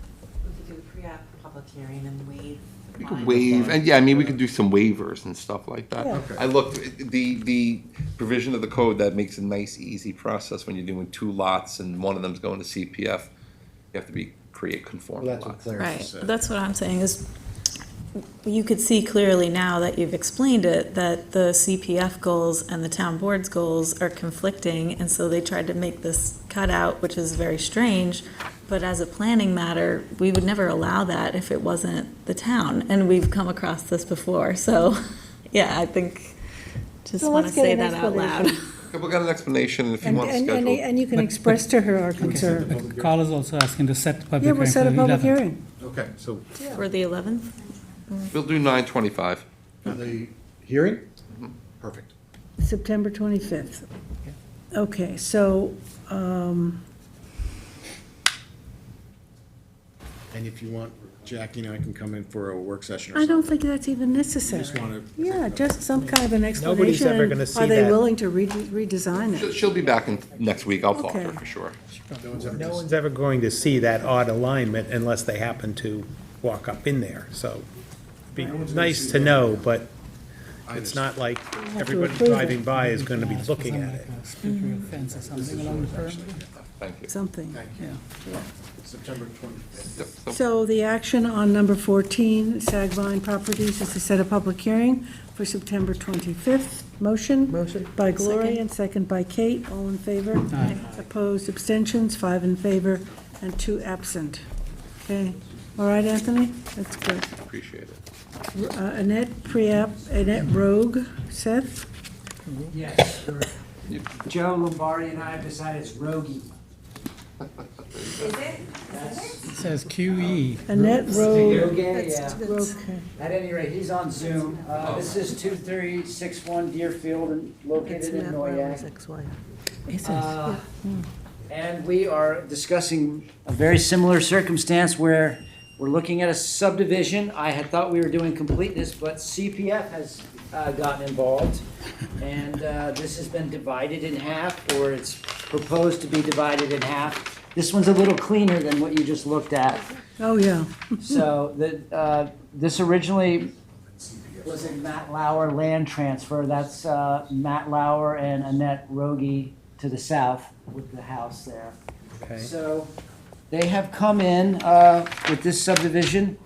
Speaker 11: we could do the pre-app public hearing and waive.
Speaker 5: You could waive, and yeah, I mean, we could do some waivers and stuff like that.
Speaker 1: Yeah.
Speaker 10: Okay.
Speaker 5: I looked, the provision of the code that makes a nice, easy process when you're doing two lots and one of them's going to CPF. You have to create
Speaker 10: Well,
Speaker 5: conforming
Speaker 10: that's what
Speaker 5: lots.
Speaker 10: Claire
Speaker 7: Right,
Speaker 10: just said.
Speaker 7: that's what I'm saying is, you could see clearly now that you've explained it, that the CPF goals and the town board's goals are conflicting, and so they tried to make this cutout, which is very strange, but as a planning matter, we would never allow that if it wasn't the town, and we've come across this before, so, yeah, I think, just
Speaker 1: So
Speaker 7: want to
Speaker 1: let's get
Speaker 7: say
Speaker 1: an
Speaker 7: that out loud.
Speaker 1: explanation.
Speaker 5: Okay, we'll get an explanation, and if you
Speaker 1: And,
Speaker 5: want to
Speaker 1: and,
Speaker 5: schedule.
Speaker 1: and you can express to her our concern.
Speaker 12: But Carl is also asking to set the public
Speaker 1: Yeah,
Speaker 12: hearing
Speaker 1: we'll
Speaker 12: for
Speaker 1: set a
Speaker 12: the
Speaker 1: public
Speaker 12: 11th.
Speaker 1: hearing.
Speaker 10: Okay, so
Speaker 7: For the 11th?
Speaker 5: We'll do 9:25.
Speaker 10: for the hearing? Perfect.
Speaker 1: September 25th. Okay, so,
Speaker 10: And if you want, Jackie and I can come in for a work session or
Speaker 1: I
Speaker 10: something.
Speaker 1: don't think that's even necessary.
Speaker 10: Just wanna-
Speaker 1: Yeah, just some kind of an
Speaker 3: Nobody's
Speaker 1: explanation.
Speaker 3: ever
Speaker 1: and
Speaker 3: gonna see
Speaker 1: Are they
Speaker 3: that.
Speaker 1: willing to redesign it?
Speaker 5: She'll be back next week. I'll talk to her
Speaker 1: Okay.
Speaker 5: for sure.
Speaker 3: no one's ever going to see that odd alignment unless they happen to walk up in there, so it'd be nice to know, but it's not like everybody
Speaker 1: approve it.
Speaker 3: driving by is gonna be looking at it.
Speaker 12: Like a split rail fence or something along the perimeter.
Speaker 5: Thank you.
Speaker 1: Something.
Speaker 10: September 25th.
Speaker 5: Yep, so-
Speaker 1: So the action on number 14, Sagvine Properties, is to set a public hearing for September 25th. Motion?
Speaker 2: Motion.
Speaker 1: By Gloria and second by Kate. All in favor?
Speaker 12: Aye.
Speaker 1: Opposed, abstentions, 5 in favor and 2 absent. Okay, all right, Anthony? That's good.
Speaker 5: Appreciate it.
Speaker 1: Annette Rogue, Seth?
Speaker 8: Yes, Joe Lombardi and I have decided it's Rogie.
Speaker 11: Is it?
Speaker 12: says QE.
Speaker 1: Annette Road.
Speaker 8: Okay. At any rate, he's on Zoom. This is 2361 Deerfield, and located in Noyak. And we are discussing a very similar circumstance where we're looking at a subdivision. I had thought we were doing completeness, but CPF has gotten involved. And this has been divided in half, or it's proposed to be divided in half. This one's a little cleaner than what you just looked at.
Speaker 1: Oh, yeah.
Speaker 8: So this originally was a Matt Lauer land transfer. That's Matt Lauer and Annette Rogie to the south with the house there.
Speaker 3: Okay.
Speaker 8: So they have come in with this subdivision.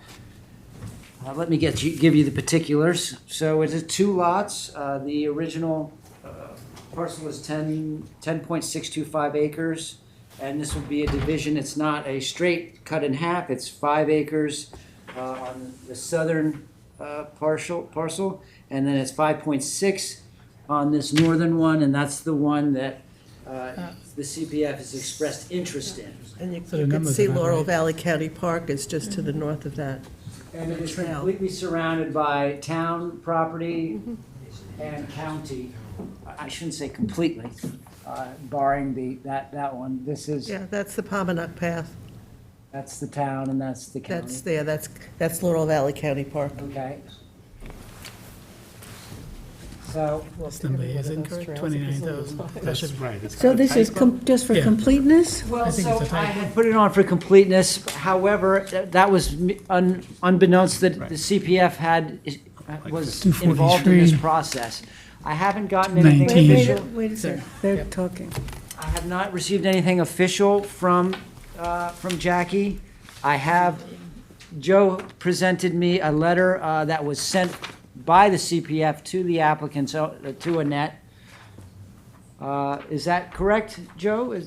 Speaker 8: Let me give you the particulars. So it is 2 lots. The original parcel is 10.625 acres. And this would be a division. It's not a straight cut in half. It's 5 acres on the southern parcel, and then it's 5.6 on this northern one, and that's the one that the CPF has expressed interest in.
Speaker 2: And you
Speaker 12: So the
Speaker 2: can
Speaker 12: numbers
Speaker 2: see
Speaker 12: are about
Speaker 2: Laurel
Speaker 12: right.
Speaker 2: Valley County Park is just to the north of that.
Speaker 8: And it is
Speaker 2: Trail.
Speaker 8: completely surrounded by town property and county. I shouldn't say completely, barring that one. This is,
Speaker 2: Yeah, that's the Pominock Path.
Speaker 8: that's the town and that's the county.
Speaker 2: That's there, that's Laurel Valley County Park.
Speaker 8: Okay. So,
Speaker 12: This number is incorrect, 29,000. That should be right.
Speaker 1: So this is just for
Speaker 12: Yeah.
Speaker 1: completeness?
Speaker 8: well,
Speaker 12: I think
Speaker 8: so
Speaker 12: it's a
Speaker 8: I
Speaker 12: typo.
Speaker 8: had put it on for completeness. However, that was unbeknownst that the CPF was involved in this
Speaker 12: 243.
Speaker 8: process. I haven't gotten anything
Speaker 12: 19.
Speaker 8: official.
Speaker 1: Wait a second, they're talking.
Speaker 8: I have not received anything official from Jackie. Joe presented me a letter that was sent by the CPF to the applicant, to Annette. Is that correct, Joe?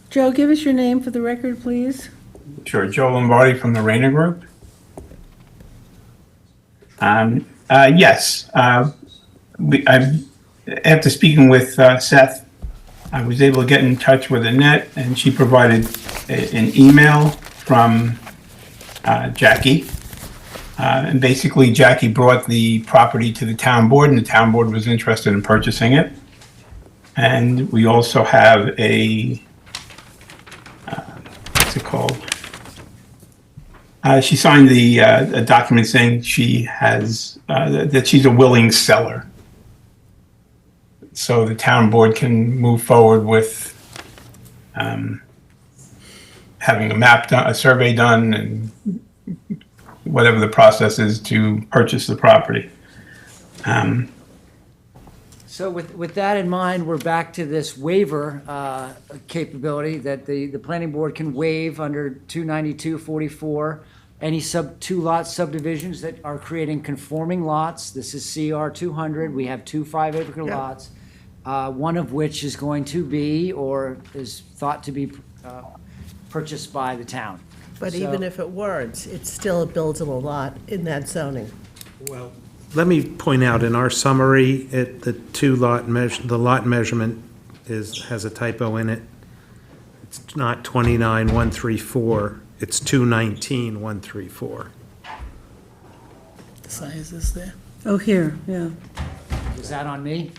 Speaker 1: Joe, give us your name for the record, please.
Speaker 15: Sure, Joe Lombardi from the Rayner Group. Yes, after speaking with Seth, I was able to get in touch with Annette, and she provided an email from Jackie. And basically, Jackie brought the property to the town board, and the town board was interested in purchasing it. And we also have what's it called? She signed a document saying she has, that she's a willing seller. So the town board can move forward with having a survey done, and whatever the process is to purchase the property.
Speaker 8: So with that in mind, we're back to this waiver capability that the planning board can waive under 292-44 any 2-lot subdivisions that are creating conforming lots. This is CR 200. We have 2 5-acre lots, one of which is going to be, or is thought to be, purchased by the town.
Speaker 2: But
Speaker 8: So-
Speaker 2: even if it weren't, it's still a buildable lot in that zoning.
Speaker 3: Well, let me point out, in our summary, the the lot measurement has a typo in it. It's not 29,134, it's 219,134.
Speaker 12: The size is there.
Speaker 1: Oh, here, yeah.
Speaker 8: Is that on me?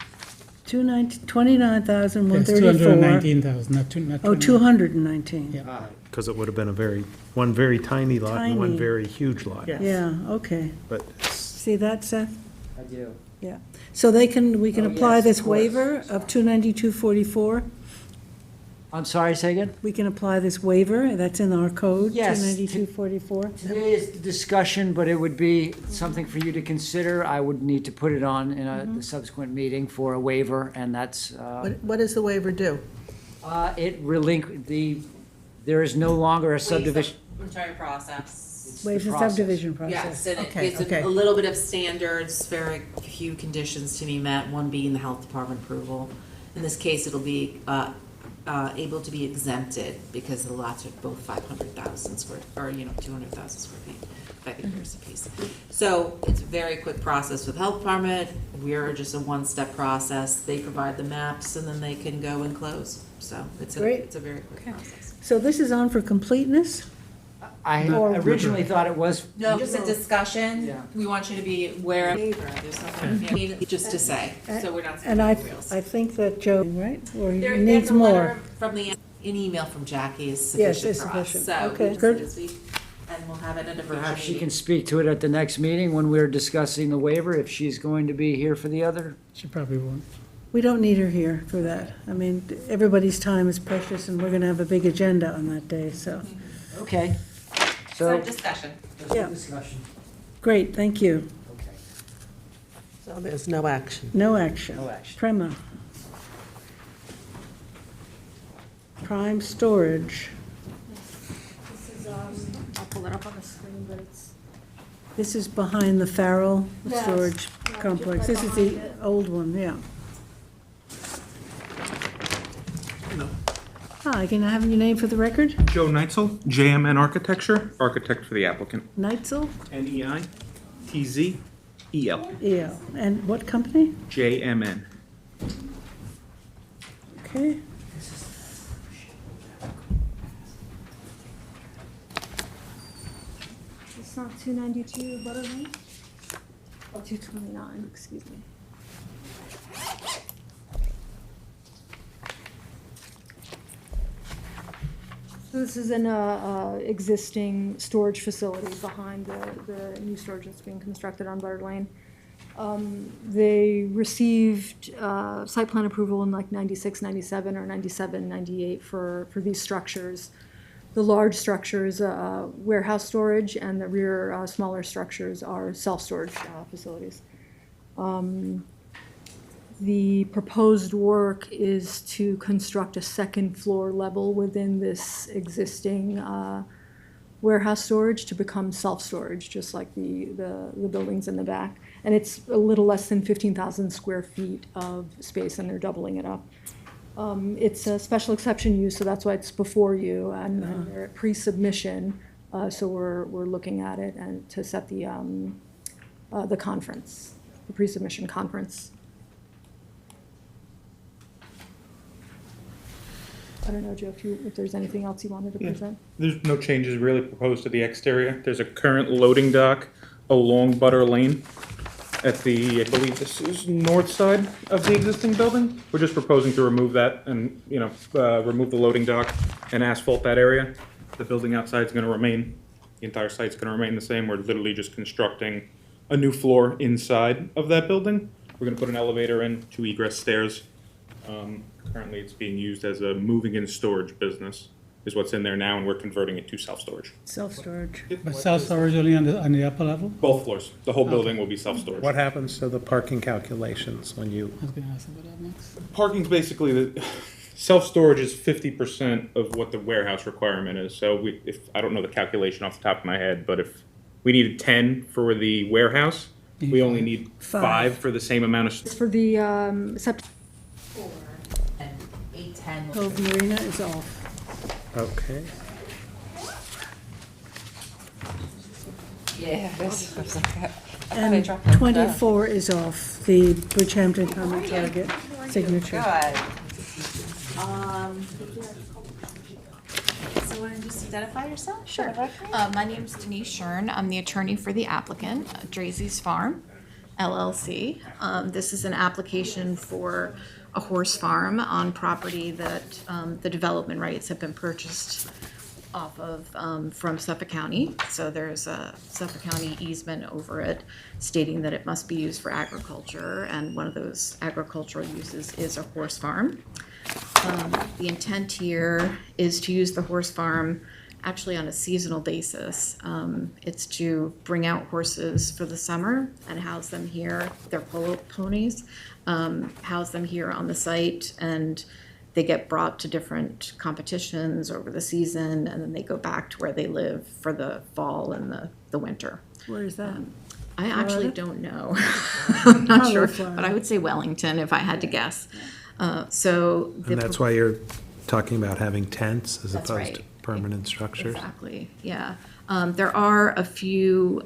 Speaker 1: 29,134.
Speaker 12: It's 219,000, not 20.
Speaker 1: Oh, 219.
Speaker 12: Yeah.
Speaker 3: Because it would have been one very tiny lot and one
Speaker 1: Tiny.
Speaker 3: very huge lot.
Speaker 2: Yeah.
Speaker 1: Yeah, okay.
Speaker 3: But it's-
Speaker 1: See that, Seth?
Speaker 8: I do.
Speaker 1: Yeah. So we can
Speaker 8: Oh,
Speaker 1: apply
Speaker 8: yes,
Speaker 1: this
Speaker 8: of course.
Speaker 1: waiver of 292-44?
Speaker 8: I'm sorry, say again?
Speaker 1: We can apply this waiver, that's in our code,
Speaker 8: Yes.
Speaker 1: 292-44?
Speaker 8: Today is the discussion, but it would be something for you to consider. I would need to put it on in a subsequent meeting for a waiver, and that's,
Speaker 2: What does the waiver do?
Speaker 8: there is no longer a subdivision.
Speaker 11: Entire process.
Speaker 1: Waives the
Speaker 8: process.
Speaker 1: subdivision process.
Speaker 11: Yes, and it
Speaker 2: Okay,
Speaker 11: gives
Speaker 2: okay.
Speaker 11: a little bit of standards, very few conditions to be met, one being the health department approval. In this case, it'll be able to be exempted because the lots are both 500,000 square, or 200,000 square feet, 5 acres apiece. So it's a very quick process with health department. We're just a one-step process. They provide the maps and then they can go and close. So it's
Speaker 1: Great.
Speaker 11: it's a very quick process.
Speaker 1: So this is on for completeness?
Speaker 8: I
Speaker 1: Or-
Speaker 8: originally thought it was.
Speaker 11: No, just a discussion.
Speaker 8: Yeah.
Speaker 11: We want you to be aware of waiver. There's nothing, just to say, so we're not
Speaker 1: And I,
Speaker 11: spinning the wheels.
Speaker 1: I think that Joe, right, or he
Speaker 11: There-
Speaker 1: needs
Speaker 11: there's a
Speaker 1: more.
Speaker 11: letter from the, an email from Jackie is
Speaker 1: Yes,
Speaker 11: sufficient
Speaker 1: it's
Speaker 11: for us,
Speaker 1: sufficient.
Speaker 11: so
Speaker 1: Okay,
Speaker 11: we just
Speaker 1: good.
Speaker 11: need to speak, and we'll have it at a future
Speaker 8: Perhaps she
Speaker 11: meeting.
Speaker 8: can speak to it at the next meeting when we're discussing the waiver, if she's going to be here for the other.
Speaker 12: She probably won't.
Speaker 1: We don't need her here for that. I mean, everybody's time is precious, and we're gonna have a big agenda on that day, so,
Speaker 8: Okay,
Speaker 11: So
Speaker 8: so.
Speaker 11: discussion.
Speaker 1: Yeah.
Speaker 8: Discussion.
Speaker 1: great, thank you.
Speaker 8: Okay.
Speaker 2: So there's no action.
Speaker 1: No action.
Speaker 8: No action.
Speaker 1: Prema. Prime Storage.
Speaker 14: This is, I'll pull it up on the screen, but it's.
Speaker 1: This is behind the Farrell
Speaker 14: Yes,
Speaker 1: Storage
Speaker 14: yeah,
Speaker 1: Complex.
Speaker 14: just
Speaker 1: This
Speaker 14: right
Speaker 1: is the
Speaker 14: behind it.
Speaker 1: old one, yeah. Hi, can I have your name for the record?
Speaker 16: Joe Neitzel, JMN Architecture, architect for the applicant.
Speaker 1: Neitzel?
Speaker 16: Neitzel,
Speaker 1: Yeah, and what company?
Speaker 16: JMN.
Speaker 1: Okay.
Speaker 14: It's not 292 Butter Lane? Oh, 229, excuse me. So this is an existing storage facility behind the new storage that's being constructed on Butter Lane. They received site plan approval in like 96, 97, or 97, 98 for these structures. The large structures, warehouse storage, and the rear smaller structures are self-storage facilities. The proposed work is to construct a second floor level within this existing warehouse storage to become self-storage, just like the buildings in the back. And it's a little less than 15,000 square feet of space, and they're doubling it up. It's a special exception use, so that's why it's before you, and they're at pre-submission, so we're looking at it and to set the conference, the pre-submission conference. I don't know, Joe, if there's anything else you wanted to present?
Speaker 16: There's no changes really proposed to the exterior. There's a current loading dock along Butter Lane at the, I believe this is north side of the existing building. We're just proposing to remove that and, remove the loading dock and asphalt that area. The building outside is gonna remain, the entire site's gonna remain the same. We're literally just constructing a new floor inside of that building. We're gonna put an elevator in, 2 egress stairs. Currently, it's being used as a moving and storage business, is what's in there now, and we're converting it to self-storage.
Speaker 1: Self-storage.
Speaker 12: But self-storage only on the upper level?
Speaker 16: Both floors. The whole building will be self-storage.
Speaker 3: What happens to the parking calculations when you,
Speaker 12: I was gonna ask about that next.
Speaker 16: Parking's basically the, self-storage is 50% of what the warehouse requirement is. So I don't know the calculation off the top of my head, but if we needed 10 for the warehouse, we only need 5 for the same amount of.
Speaker 14: It's for the septic.
Speaker 11: 4 and 8, 10.
Speaker 1: Cove Marina is off.
Speaker 3: okay.
Speaker 11: Yeah, this was like that.
Speaker 1: And 24 is off, the Bridgehampton Common Target signature.
Speaker 11: Good. So want to just identify yourself?
Speaker 17: Sure. My name's Denise Shern. I'm the attorney for the applicant, Drazy's Farm, LLC. This is an application for a horse farm on property that the development rights have been purchased off of from Suffolk County. So there's a Suffolk County easement over it stating that it must be used for agriculture, and one of those agricultural uses is a horse farm. The intent here is to use the horse farm actually on a seasonal basis. It's to bring out horses for the summer and house them here. They're polo ponies, house them here on the site, and they get brought to different competitions over the season, and then they go back to where they live for the fall and the winter.
Speaker 1: Where is that?
Speaker 17: I actually
Speaker 1: Florida?
Speaker 17: don't know. I'm not
Speaker 1: Probably
Speaker 17: sure,
Speaker 1: Florida.
Speaker 17: but I would say Wellington if I had to guess. So the
Speaker 3: And that's why you're talking about having tents as
Speaker 17: That's
Speaker 3: opposed
Speaker 17: right.
Speaker 3: to permanent structures?
Speaker 17: Exactly, yeah. There are a few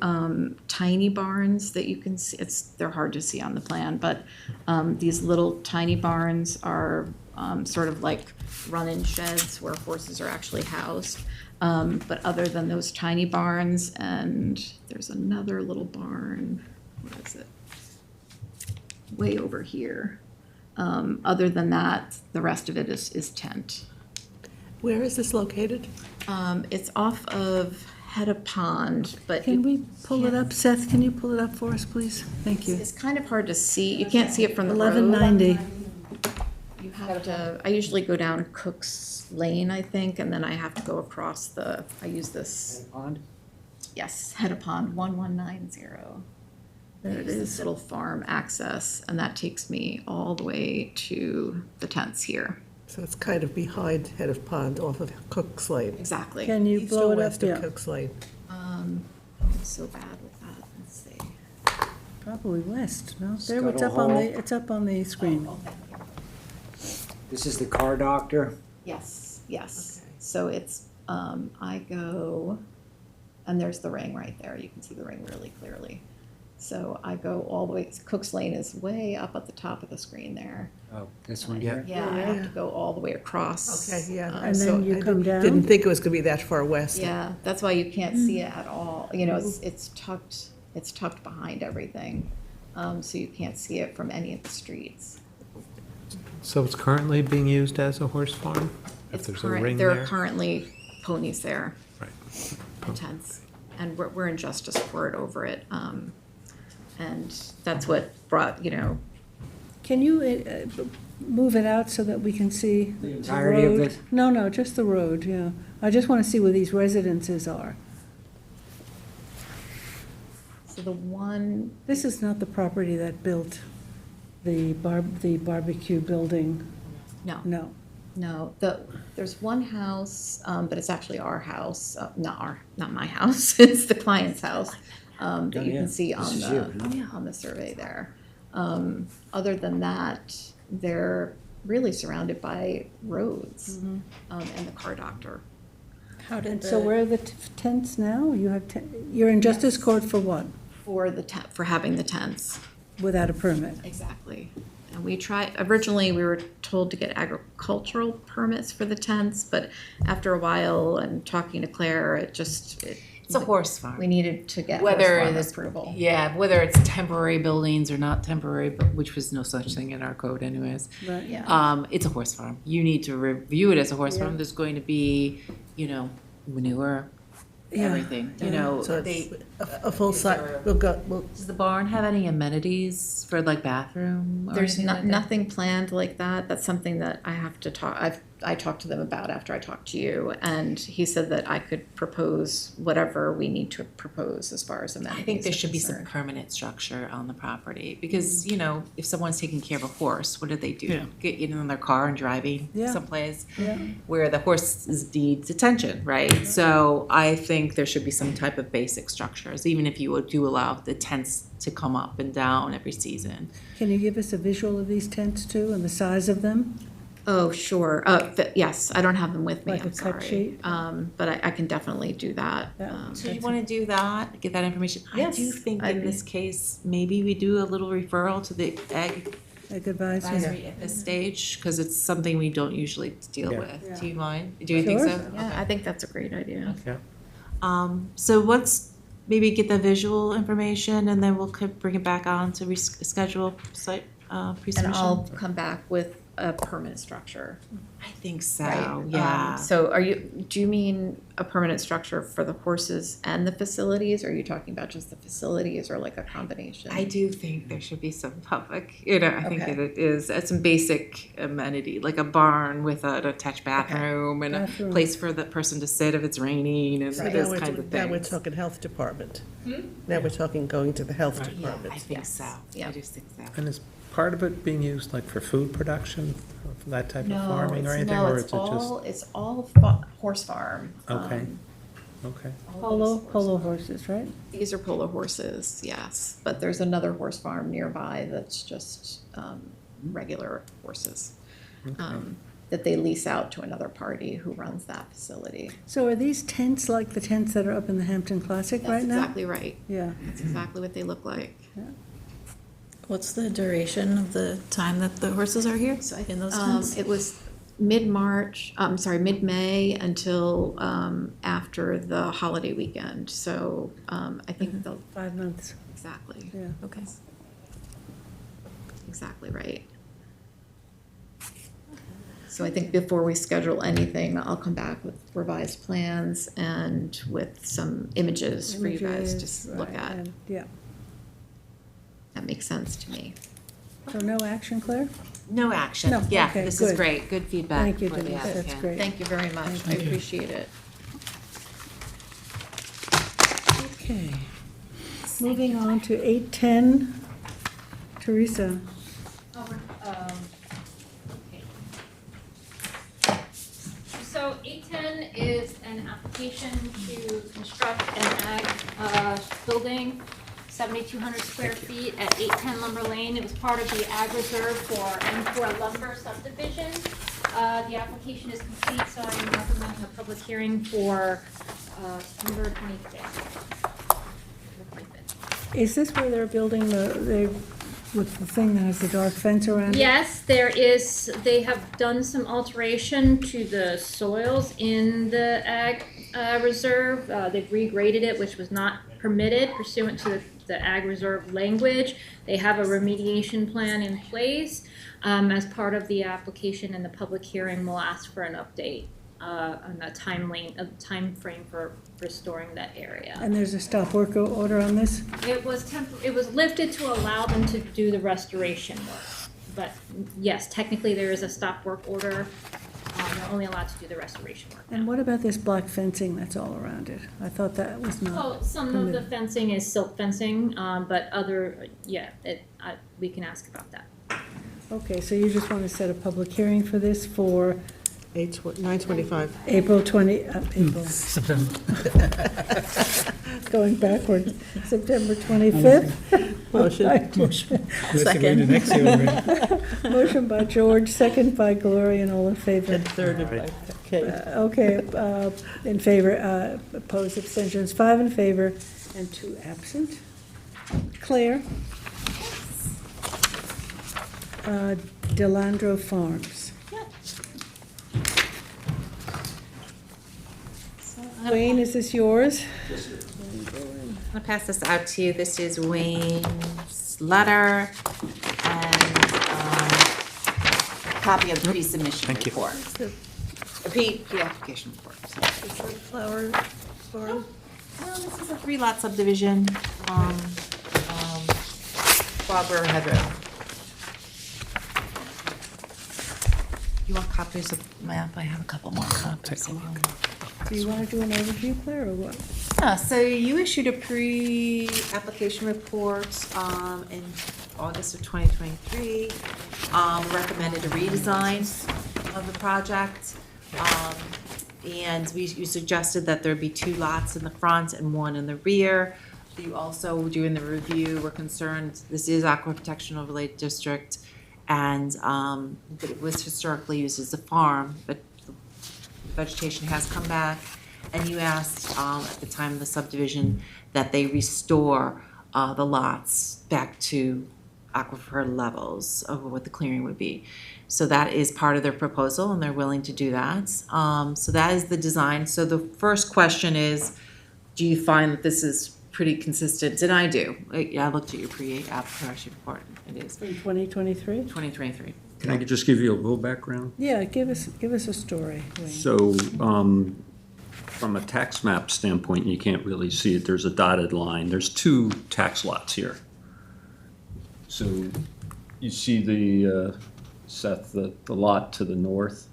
Speaker 17: tiny barns that you can see. They're hard to see on the plan, but these little tiny barns are sort of like run-in sheds where horses are actually housed. But other than those tiny barns, and there's another little barn, what is it? Way over here. Other than that, the rest of it is tent.
Speaker 2: Where is this located?
Speaker 17: It's off of Hedda Pond, but
Speaker 1: Can we pull it up? Seth, can you pull it up for us, please? Thank you.
Speaker 17: it's kind of hard to see. You can't see it from the road.
Speaker 1: 1190.
Speaker 17: You have to, I usually go down Cook's Lane, I think, and then I have to go across I use this.
Speaker 8: Pond?
Speaker 17: Yes, Hedda Pond, 1190.
Speaker 1: There it
Speaker 17: There's this
Speaker 1: is.
Speaker 17: little farm access, and that takes me all the way to the tents here.
Speaker 2: So it's kind of behind Head of Pond off of Cook's Lane.
Speaker 17: Exactly.
Speaker 1: Can you
Speaker 2: East
Speaker 1: blow
Speaker 2: or
Speaker 1: it up?
Speaker 2: west of
Speaker 1: Yeah,
Speaker 2: Cook's Lane?
Speaker 17: I'm so bad with that. Let's see.
Speaker 1: probably west, no? There, it's
Speaker 8: Scuttle
Speaker 1: up on
Speaker 8: Hall.
Speaker 1: it's up on the screen.
Speaker 8: This is the car doctor.
Speaker 17: Yes, yes. So it's, I go, and there's the ring right there. You can see the ring really clearly. So I go all the way, Cook's Lane is way up at the top of the screen there.
Speaker 8: Oh, this one
Speaker 3: Yeah.
Speaker 8: here?
Speaker 17: Yeah, I have to go all the way across.
Speaker 2: Okay, yeah.
Speaker 17: Um,
Speaker 1: And then you come down?
Speaker 2: Didn't think it was gonna be that far west.
Speaker 17: Yeah, that's why you can't see it at all. You know, it's tucked behind everything. So you can't see it from any of the streets.
Speaker 3: So it's currently being used as a horse farm? If
Speaker 17: It's
Speaker 3: there's a ring
Speaker 17: there
Speaker 3: there?
Speaker 17: are currently ponies there,
Speaker 3: Right.
Speaker 17: and tents, and we're in justice court over it. And that's what brought,
Speaker 1: Can you move it out so that we can see
Speaker 8: The
Speaker 1: the
Speaker 8: entirety of
Speaker 1: road?
Speaker 8: it?
Speaker 1: No, just the road, yeah. I just want to see where these residences are.
Speaker 17: so the one,
Speaker 1: This is not the property that built the barbecue building,
Speaker 17: no,
Speaker 1: no.
Speaker 17: no, there's one house, but it's actually our house, not my house, it's the client's house, that you
Speaker 8: yeah.
Speaker 17: can see
Speaker 8: This
Speaker 17: on
Speaker 8: is you.
Speaker 17: on the survey there. Other than that, they're really surrounded by roads, and the car doctor.
Speaker 7: How did
Speaker 1: So where are the tents now? You have, you're in justice court for what?
Speaker 17: For having the tents.
Speaker 1: Without a permit?
Speaker 17: Exactly. And originally we were told to get agricultural permits for the tents, but after a while and talking to Claire,
Speaker 11: It's a horse farm.
Speaker 17: we needed to get
Speaker 11: Whether
Speaker 17: horse farm
Speaker 11: it's-
Speaker 17: approval.
Speaker 11: Yeah, whether it's temporary buildings or not temporary, but which was no such thing in our code anyways.
Speaker 1: Right.
Speaker 17: Yeah.
Speaker 11: It's a horse farm. You need to review it as a horse
Speaker 1: Yeah.
Speaker 11: farm. There's going to be, manure, everything,
Speaker 2: So
Speaker 11: they.
Speaker 2: it's a full site, we'll
Speaker 11: Does the barn have any amenities for like bathroom or
Speaker 17: There's
Speaker 11: anything like that?
Speaker 17: nothing planned like that. That's something that I have to I talked to them about after I talked to you, and he said that I could propose whatever we need to propose as far as amenities
Speaker 11: I think there
Speaker 17: are
Speaker 11: should be some
Speaker 17: concerned.
Speaker 11: permanent structure on the property, because, if someone's taking care of a horse, what do they do?
Speaker 12: Yeah.
Speaker 11: Get in their car and driving
Speaker 1: Yeah.
Speaker 11: someplace
Speaker 1: Yeah.
Speaker 11: where the horse needs attention, right? So I think there should be some type of basic structures, even if you do allow the tents to come up and down every season.
Speaker 1: Can you give us a visual of these tents too, and the size of them?
Speaker 17: Oh, sure. Yes, I don't have them with me.
Speaker 1: Like a
Speaker 17: I'm
Speaker 1: cut
Speaker 17: sorry.
Speaker 1: sheet?
Speaker 17: But I can definitely do that.
Speaker 1: Yeah.
Speaker 11: So you want to do that, get that information? I
Speaker 17: Yes,
Speaker 11: do think
Speaker 17: I'd
Speaker 11: in
Speaker 17: be-
Speaker 11: this case, maybe we do a little referral to the ag
Speaker 1: Ag advisory?
Speaker 11: advisory at this stage, because it's something we don't usually deal
Speaker 3: Yeah.
Speaker 11: with.
Speaker 1: Yeah.
Speaker 11: Do you mind? Do you think
Speaker 1: Sure.
Speaker 11: so?
Speaker 17: Yeah, I think that's a great idea.
Speaker 3: Yeah.
Speaker 11: So let's maybe get the visual information, and then we'll bring it back on to reschedule site
Speaker 17: And
Speaker 11: pre-submission.
Speaker 17: I'll come back with a permanent structure.
Speaker 11: I think so,
Speaker 17: Right.
Speaker 11: yeah.
Speaker 17: So do you mean a permanent structure for the horses and the facilities? Or are you talking about just the facilities or like a combination?
Speaker 11: I do think there should be some public, I think
Speaker 17: Okay.
Speaker 11: that it is, some basic amenity, like a barn with an attached bathroom and a
Speaker 1: Bathroom.
Speaker 11: place for the person to sit if it's raining and
Speaker 2: So
Speaker 11: those kinds of
Speaker 2: now we're
Speaker 11: things.
Speaker 2: talking health department. Now we're talking going to the health
Speaker 11: Yeah,
Speaker 2: department.
Speaker 11: I think so.
Speaker 17: Yeah.
Speaker 11: I just think so.
Speaker 3: And is part of it being used like for food production, for that type of
Speaker 17: No,
Speaker 3: farming or anything?
Speaker 17: no,
Speaker 3: Or
Speaker 17: it's
Speaker 3: is it just?
Speaker 17: all horse farm.
Speaker 3: Okay. Okay.
Speaker 1: Polo horses, right?
Speaker 17: These are polo horses, yes, but there's another horse farm nearby that's just regular horses. That they lease out to another party who runs that facility.
Speaker 1: So are these tents like the tents that are up in the Hampton Classic
Speaker 17: That's
Speaker 1: right now?
Speaker 17: exactly right.
Speaker 1: Yeah.
Speaker 17: That's exactly what they look like.
Speaker 7: What's the duration of the time that the horses are here
Speaker 17: So
Speaker 7: in those
Speaker 17: um,
Speaker 7: tents?
Speaker 17: it was mid-March, mid-May until after the holiday weekend. So I think they'll,
Speaker 1: 5 months.
Speaker 17: exactly.
Speaker 1: Yeah.
Speaker 17: Okay. Exactly right. So I think before we schedule anything, I'll come back with revised plans and with some images for you guys
Speaker 1: Images,
Speaker 17: to look
Speaker 1: right,
Speaker 17: at.
Speaker 1: and- Yeah.
Speaker 17: That makes sense to me.
Speaker 1: So no action, Claire?
Speaker 11: No action.
Speaker 1: No,
Speaker 11: Yeah,
Speaker 1: okay,
Speaker 11: this is
Speaker 1: good.
Speaker 11: great. Good feedback
Speaker 1: Thank you,
Speaker 11: for the
Speaker 1: Denise, that's
Speaker 11: applicant.
Speaker 1: great.
Speaker 17: Thank you very much. I
Speaker 12: Thank you.
Speaker 17: appreciate it.
Speaker 1: Okay. Moving on to 8:10. Teresa.
Speaker 9: So 810 is an application to construct an ag building, 7,200 square feet at 810 Lumber Lane. It was part of the ag reserve for lumber subdivision. The application is complete, so I'm recommending a public hearing for September 25th.
Speaker 1: Is this where they're building with the thing that has the dark fence around it?
Speaker 9: Yes, there is, they have done some alteration to the soils in the ag reserve. They've regraded it, which was not permitted pursuant to the ag reserve language. They have a remediation plan in place. As part of the application and the public hearing, we'll ask for an update on the time frame for restoring that area.
Speaker 1: And there's a stop work order on this?
Speaker 9: It was lifted to allow them to do the restoration work. But yes, technically there is a stop work order. They're only allowed to do the restoration work.
Speaker 1: And what about this black fencing that's all around it? I thought that was not
Speaker 9: Well, some of the
Speaker 1: permitted.
Speaker 9: fencing is silk fencing, but we can ask about that.
Speaker 1: Okay, so you just want to set a public hearing for this for
Speaker 2: 9:25.
Speaker 1: April 20, April,
Speaker 12: September.
Speaker 1: going backwards, September 25th.
Speaker 2: Motion.
Speaker 12: Let's go into next year already.
Speaker 1: Motion by George, second by Gloria, and all in favor.
Speaker 2: And third by Kate.
Speaker 1: Okay, in favor, opposed, abstentions, 5 in favor and 2 absent. Claire? Delandro Farms. Wayne, is this yours?
Speaker 11: I'm gonna pass this out to you. This is Wayne's letter and copy of the pre-submission report. The application report.
Speaker 2: Flower farm?
Speaker 11: Well, this is a 3-lot subdivision, Barbara Hedrow. You want copies of the map? I have a couple more copies.
Speaker 1: Do you want to do an overview, Claire, or what?
Speaker 11: Yeah, so you issued a pre-application report in August of 2023, recommended a redesign of the project. And you suggested that there be 2 lots in the front and 1 in the rear. You also, during the review, were concerned, this is Aqua Protection Overlay District, and it was historically used as a farm, but vegetation has come back, and you asked at the time of the subdivision that they restore the lots back to aquifer levels of what the clearing would be. So that is part of their proposal, and they're willing to do that. So that is the design. So the first question is, do you find that this is pretty consistent? And I do. I looked at your pre-application report. It is
Speaker 1: In 2023?
Speaker 11: 2023.
Speaker 18: Can I just give you a little background?
Speaker 1: Yeah, give us a story, Wayne.
Speaker 18: So, from a tax map standpoint, you can't really see it, there's a dotted line. There's 2 tax lots here. So, you see Seth, the lot to the north?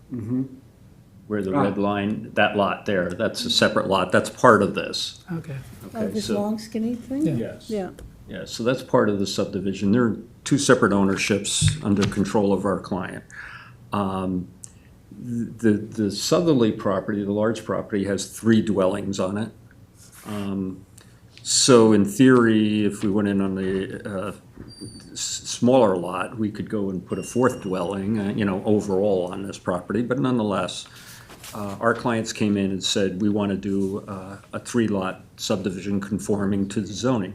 Speaker 18: Where the red line, that lot there, that's a separate lot, that's part of this.
Speaker 12: Okay.
Speaker 1: Oh, this
Speaker 18: so-
Speaker 1: long skinny thing?
Speaker 18: Yes.
Speaker 1: Yeah.
Speaker 18: Yeah, so that's part of the subdivision. There are 2 separate ownerships under control of our client. The southerly property, the large property, has 3 dwellings on it. So in theory, if we went in on the smaller lot, we could go and put a 4th dwelling, overall on this property. But nonetheless, our clients came in and said, we want to do a 3-lot subdivision conforming to the zoning.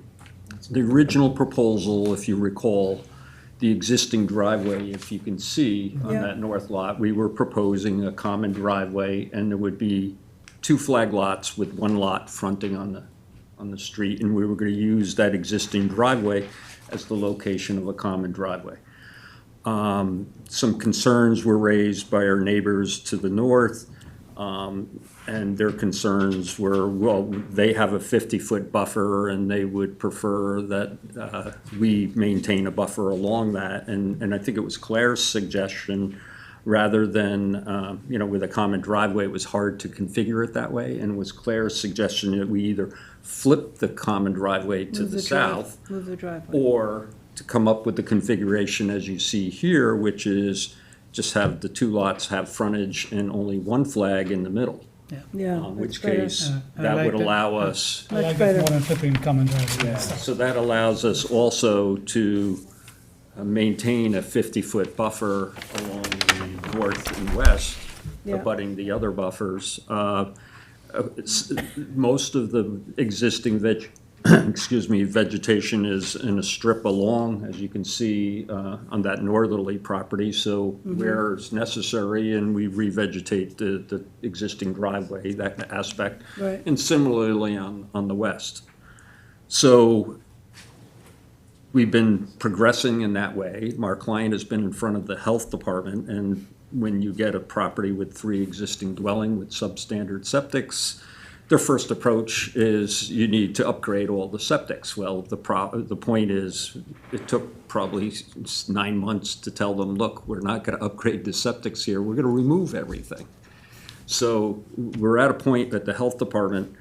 Speaker 18: The original proposal, if you recall, the existing driveway, if you can see on
Speaker 1: Yeah.
Speaker 18: that north lot, we were proposing a common driveway, and there would be 2 flag lots with 1 lot fronting on the street, and we were gonna use that existing driveway as the location of a common driveway. Some concerns were raised by our neighbors to the north, and their concerns were, well, they have a 50-foot buffer, and they would prefer that we maintain a buffer along that. And I think it was Claire's suggestion, rather than, with a common driveway, it was hard to configure it that way. And it was Claire's suggestion that we either flip the common driveway to
Speaker 1: Move
Speaker 18: the
Speaker 1: drive-
Speaker 18: south,
Speaker 1: Move the driveway.
Speaker 18: or to come up with the configuration as you see here, which is just have the 2 lots have frontage and only 1 flag in the middle.
Speaker 1: Yeah.
Speaker 18: In which
Speaker 1: that's better.
Speaker 18: case,
Speaker 12: I
Speaker 18: that
Speaker 12: like
Speaker 18: would
Speaker 12: that.
Speaker 18: allow us,
Speaker 12: I like
Speaker 1: Much
Speaker 12: that
Speaker 1: better.
Speaker 12: more than flipping common driveway.
Speaker 18: so that allows us also to maintain a 50-foot buffer along the north and west,
Speaker 1: Yeah.
Speaker 18: abutting the other buffers. Most of the existing vegetation is in a strip along, as you can see, on that northerly property. So where it's necessary, and we revegetate the existing driveway, that aspect.
Speaker 1: Right.
Speaker 18: And similarly on the west. So we've been progressing in that way. Our client has been in front of the health department, and when you get a property with 3 existing dwelling with substandard septics, their first approach is you need to upgrade all the septics. Well, the point is, it took probably 9 months to tell them, look, we're not gonna upgrade the septics here, we're gonna remove everything. So we're at a point at the health department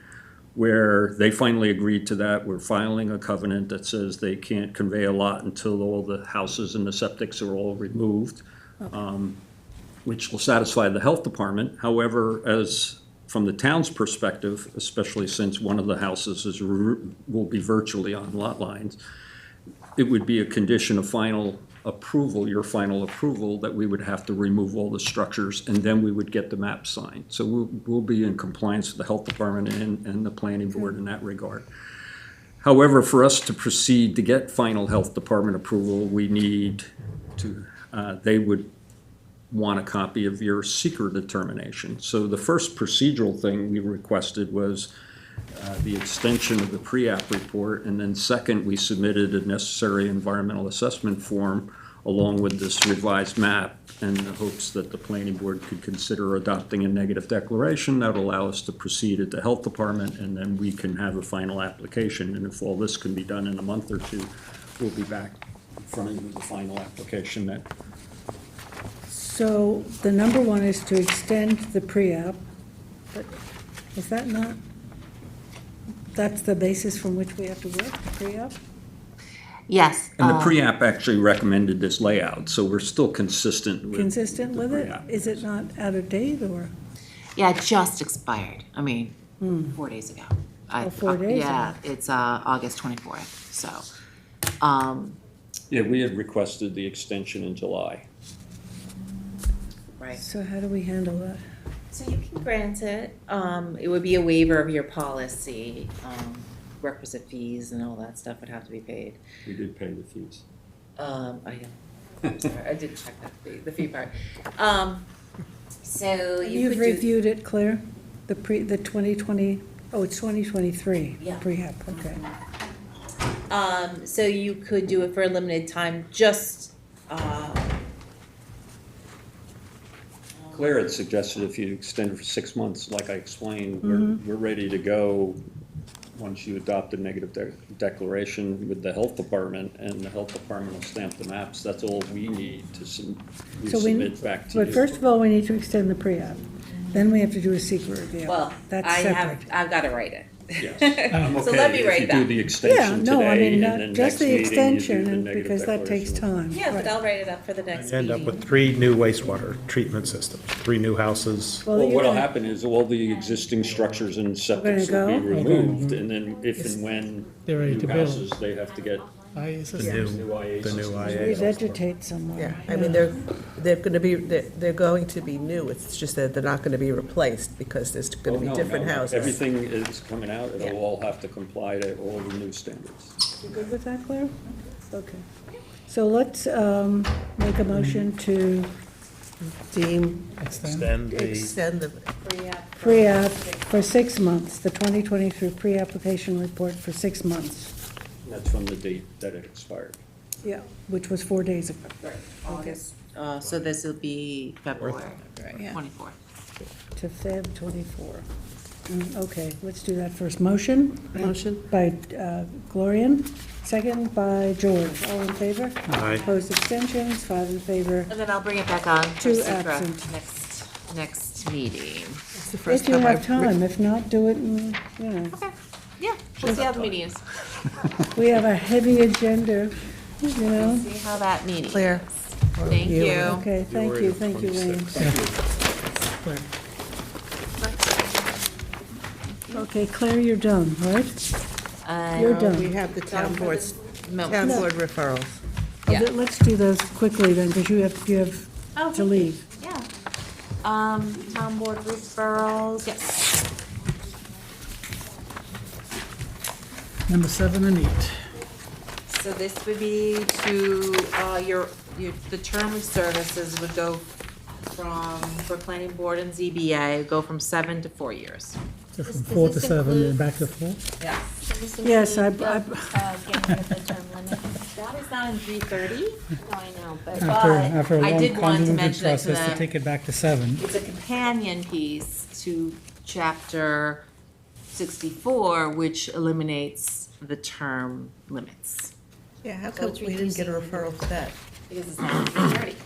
Speaker 18: where they finally agreed to that. We're filing a covenant that says they can't convey a lot until all the houses and the septics are all removed, which will satisfy the health department. However, from the town's perspective, especially since one of the houses will be virtually on lot lines, it would be a condition of final approval, your final approval, that we would have to remove all the structures, and then we would get the map signed. So we'll be in compliance with the health department and the planning board in that regard. However, for us to proceed to get final health department approval, we need to, they would want a copy of your seeker determination. So the first procedural thing we requested was the extension of the pre-app report, and then second, we submitted a necessary environmental assessment form along with this revised map, in the hopes that the planning board could consider adopting a negative declaration that would allow us to proceed at the health department, and then we can have a final application. And if all this can be done in a month or 2, we'll be back in front of you with the final application that.
Speaker 1: So the number 1 is to extend the pre-app, but is that not, that's the basis from which we have to work, the pre-app?
Speaker 11: Yes.
Speaker 18: And the pre-app actually recommended this layout, so we're still consistent with.
Speaker 1: Consistent with it?
Speaker 18: pre-app.
Speaker 1: Is it not out of date, or?
Speaker 11: Yeah, it just expired. I mean, 4 days ago.
Speaker 1: Oh, 4 days
Speaker 11: Yeah, it's August 24th, so.
Speaker 18: Yeah, we had requested the extension in July.
Speaker 11: Right.
Speaker 1: So how do we handle that?
Speaker 11: So you can grant it. It would be a waiver of your policy. Requisite fees and all that stuff would have to be paid.
Speaker 18: We did pay the fees.
Speaker 11: I'm sorry, I did check that, the fee part. So you
Speaker 1: You've
Speaker 11: could do,
Speaker 1: reviewed it, Claire? The 2020, oh, it's 2023
Speaker 11: Yeah.
Speaker 1: pre-app, okay.
Speaker 11: so you could do it for a limited time, just,
Speaker 18: Claire had suggested if you extend it for 6 months, like I explained, we're ready to go once you adopt a negative declaration with the health department, and the health department will stamp the maps. That's all we need to submit back to you.
Speaker 1: But first of all, we need to extend the pre-app. Then we have to do a secret review.
Speaker 11: well,
Speaker 1: That's
Speaker 11: I've
Speaker 1: separate.
Speaker 11: got to write it.
Speaker 18: Yes. I'm
Speaker 11: So
Speaker 18: okay
Speaker 11: let me
Speaker 18: if
Speaker 11: write
Speaker 18: you
Speaker 11: that.
Speaker 18: do the extension
Speaker 1: Yeah, no, I
Speaker 18: today,
Speaker 1: mean,
Speaker 18: and then
Speaker 1: just
Speaker 18: next
Speaker 1: the
Speaker 18: meeting you do
Speaker 1: extension,
Speaker 18: the
Speaker 1: and
Speaker 18: negative
Speaker 1: because that takes
Speaker 18: declaration.
Speaker 1: time.
Speaker 11: Yeah,
Speaker 1: Right.
Speaker 11: but I'll write it up for the next
Speaker 3: You end
Speaker 11: meeting.
Speaker 3: up with 3 new wastewater treatment systems, 3 new houses.
Speaker 1: Well,
Speaker 18: Well,
Speaker 1: you're
Speaker 18: what'll
Speaker 1: gonna-
Speaker 18: happen is all the existing structures and septics
Speaker 1: go?
Speaker 18: will be removed, and then if and when
Speaker 12: They're ready
Speaker 18: new
Speaker 12: to build.
Speaker 18: houses, they have to get
Speaker 12: I
Speaker 3: The
Speaker 12: suspect.
Speaker 3: new
Speaker 18: IA
Speaker 3: the new
Speaker 18: systems.
Speaker 3: IA.
Speaker 1: Revegetate somewhere.
Speaker 2: Yeah, I mean, they're going to be new, it's just that they're not gonna be replaced, because there's gonna
Speaker 18: Oh,
Speaker 2: be
Speaker 18: no,
Speaker 2: different
Speaker 18: no.
Speaker 2: houses.
Speaker 18: Everything is coming out, it'll
Speaker 2: Yeah.
Speaker 18: all have to comply to all the new standards.
Speaker 1: You good with that, Claire? Okay. So let's make a motion to
Speaker 2: Deem,
Speaker 12: Extend.
Speaker 2: extend the,
Speaker 1: pre-app for 6 months, the 2023 pre-application report for 6 months.
Speaker 18: That's from the date that it expired.
Speaker 1: Yeah, which was 4 days ago.
Speaker 11: August, so this will be February
Speaker 7: Yeah.
Speaker 11: 24th.
Speaker 1: To Feb. 24. Okay, let's do that first. Motion?
Speaker 2: Motion.
Speaker 1: By Gloria, second by George. All in favor?
Speaker 3: Aye.
Speaker 1: Opposed, abstentions, 5 in favor.
Speaker 11: And then I'll bring it back on for
Speaker 1: Two
Speaker 11: secret
Speaker 1: absent.
Speaker 11: next meeting.
Speaker 2: it's the first
Speaker 1: If you
Speaker 2: time
Speaker 1: have
Speaker 2: I've.
Speaker 1: time, if not, do it in, you know.
Speaker 11: Okay, yeah, we'll see how the meeting is.
Speaker 1: We have a heavy agenda, you know.
Speaker 11: See how that meeting.
Speaker 2: Claire.
Speaker 11: Thank
Speaker 2: You.
Speaker 11: you.
Speaker 1: Okay, thank you, Wayne. Okay, Claire, you're done, right? You're
Speaker 11: Uh,
Speaker 1: done.
Speaker 2: We have the town boards,
Speaker 11: No.
Speaker 2: town board referrals.
Speaker 11: Yeah.
Speaker 1: Let's do those quickly then, because you have
Speaker 11: Oh,
Speaker 1: to leave.
Speaker 11: Yeah. Town board referrals, yes.
Speaker 12: Number 7 and 8.
Speaker 11: So this would be to, the term of services would go for planning board and ZBA, go from 7 to 4 years.
Speaker 12: So from 4 to 7 and back to 4.
Speaker 11: Yeah.
Speaker 1: Yes,
Speaker 9: Getting rid of the term limit.
Speaker 11: That is not in 330.
Speaker 9: No, I know, but
Speaker 12: After a
Speaker 11: I
Speaker 12: long
Speaker 11: did want to
Speaker 12: convoluted
Speaker 11: mention it to
Speaker 12: process to
Speaker 11: them.
Speaker 12: take it back to 7.
Speaker 11: It's a companion piece to chapter 64, which eliminates the term limits.
Speaker 2: Yeah, how come we didn't get a referral for that?
Speaker 11: Because it's not in 330.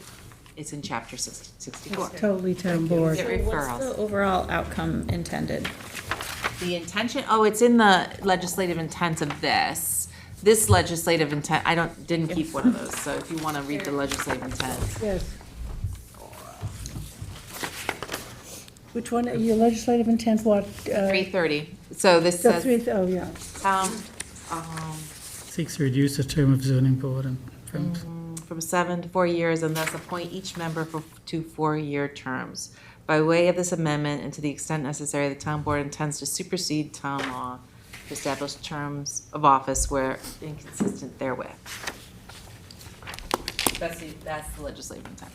Speaker 11: It's in chapter 64.
Speaker 1: Totally town board.
Speaker 11: Get
Speaker 7: What's
Speaker 11: referrals.
Speaker 7: the overall outcome intended?
Speaker 11: The intention, it's in the legislative intent of this. This legislative intent, didn't keep one of those, so if you want to read the legislative intent.
Speaker 1: Yes. Which one, your legislative intent, what?
Speaker 11: 330. So this
Speaker 1: The
Speaker 11: says,
Speaker 1: three, oh, yeah.
Speaker 12: Seeks to reduce the term of zoning board and
Speaker 11: from 7 to 4 years, and thus appoint each member for 2 4-year terms. By way of this amendment, and to the extent necessary, the town board intends to supersede town law to establish terms of office where inconsistent therewith. That's the legislative intent.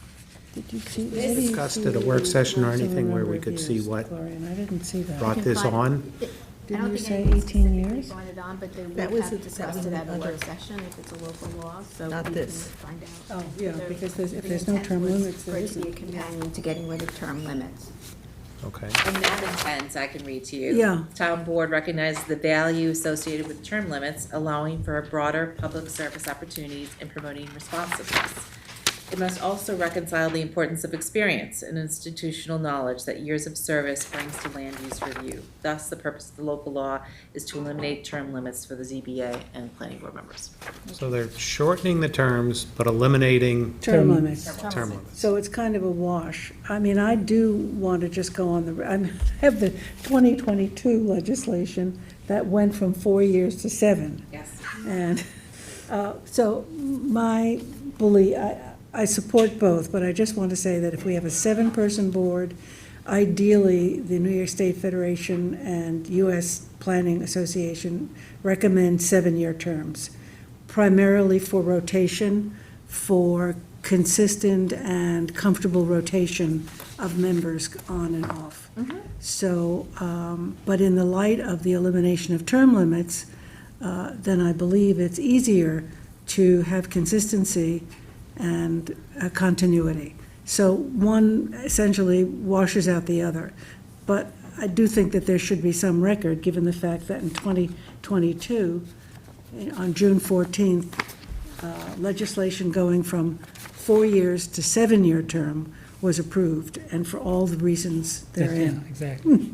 Speaker 1: Did you see?
Speaker 11: This-
Speaker 1: where do you
Speaker 3: Discussed
Speaker 1: see
Speaker 3: at a work
Speaker 1: the
Speaker 3: session or
Speaker 1: maximum
Speaker 3: anything where
Speaker 1: number
Speaker 3: we
Speaker 1: of
Speaker 3: could see
Speaker 1: years,
Speaker 3: what
Speaker 1: Gloria? I didn't see that.
Speaker 3: brought this on?
Speaker 9: I don't
Speaker 1: Didn't you
Speaker 9: think
Speaker 1: say
Speaker 9: anything
Speaker 1: 18
Speaker 9: specifically
Speaker 1: years?
Speaker 9: brought it on, but they
Speaker 2: That
Speaker 9: would
Speaker 2: was
Speaker 9: have
Speaker 2: a-
Speaker 9: discussed it at a
Speaker 2: under-
Speaker 9: work session if it's a local law, so
Speaker 2: Not
Speaker 9: we can
Speaker 2: this.
Speaker 9: find out.
Speaker 1: Oh, yeah,
Speaker 9: The-
Speaker 1: because if
Speaker 9: the
Speaker 1: there's no
Speaker 9: intent
Speaker 1: term
Speaker 9: was
Speaker 1: limits,
Speaker 9: for
Speaker 1: there
Speaker 9: it to be a
Speaker 1: isn't.
Speaker 9: companion to getting rid of term limits.
Speaker 3: Okay.
Speaker 11: And that intent, I can read to you.
Speaker 1: Yeah.
Speaker 11: Town board recognizes the value associated with term limits, allowing for a broader public service opportunities and promoting responsiveness. It must also reconcile the importance of experience and institutional knowledge that years of service brings to land use review. Thus, the purpose of the local law is to eliminate term limits for the ZBA and planning board members.
Speaker 3: So they're shortening the terms, but eliminating
Speaker 1: Term limits.
Speaker 3: term limits.
Speaker 1: So it's kind of a wash. I mean, I do want to just go on I have the 2022 legislation that went from 4 years to 7.
Speaker 11: Yes.
Speaker 1: And so my belief, I support both, but I just want to say that if we have a 7-person board, ideally, the New York State Federation and U.S. Planning Association recommend 7-year terms, primarily for rotation, for consistent and comfortable rotation of members on and off. So, but in the light of the elimination of term limits, then I believe it's easier to have consistency and continuity. So one essentially washes out the other. But I do think that there should be some record, given the fact that in 2022, on June 14th, legislation going from 4 years to 7-year term was approved, and for all the reasons therein.
Speaker 12: Exactly.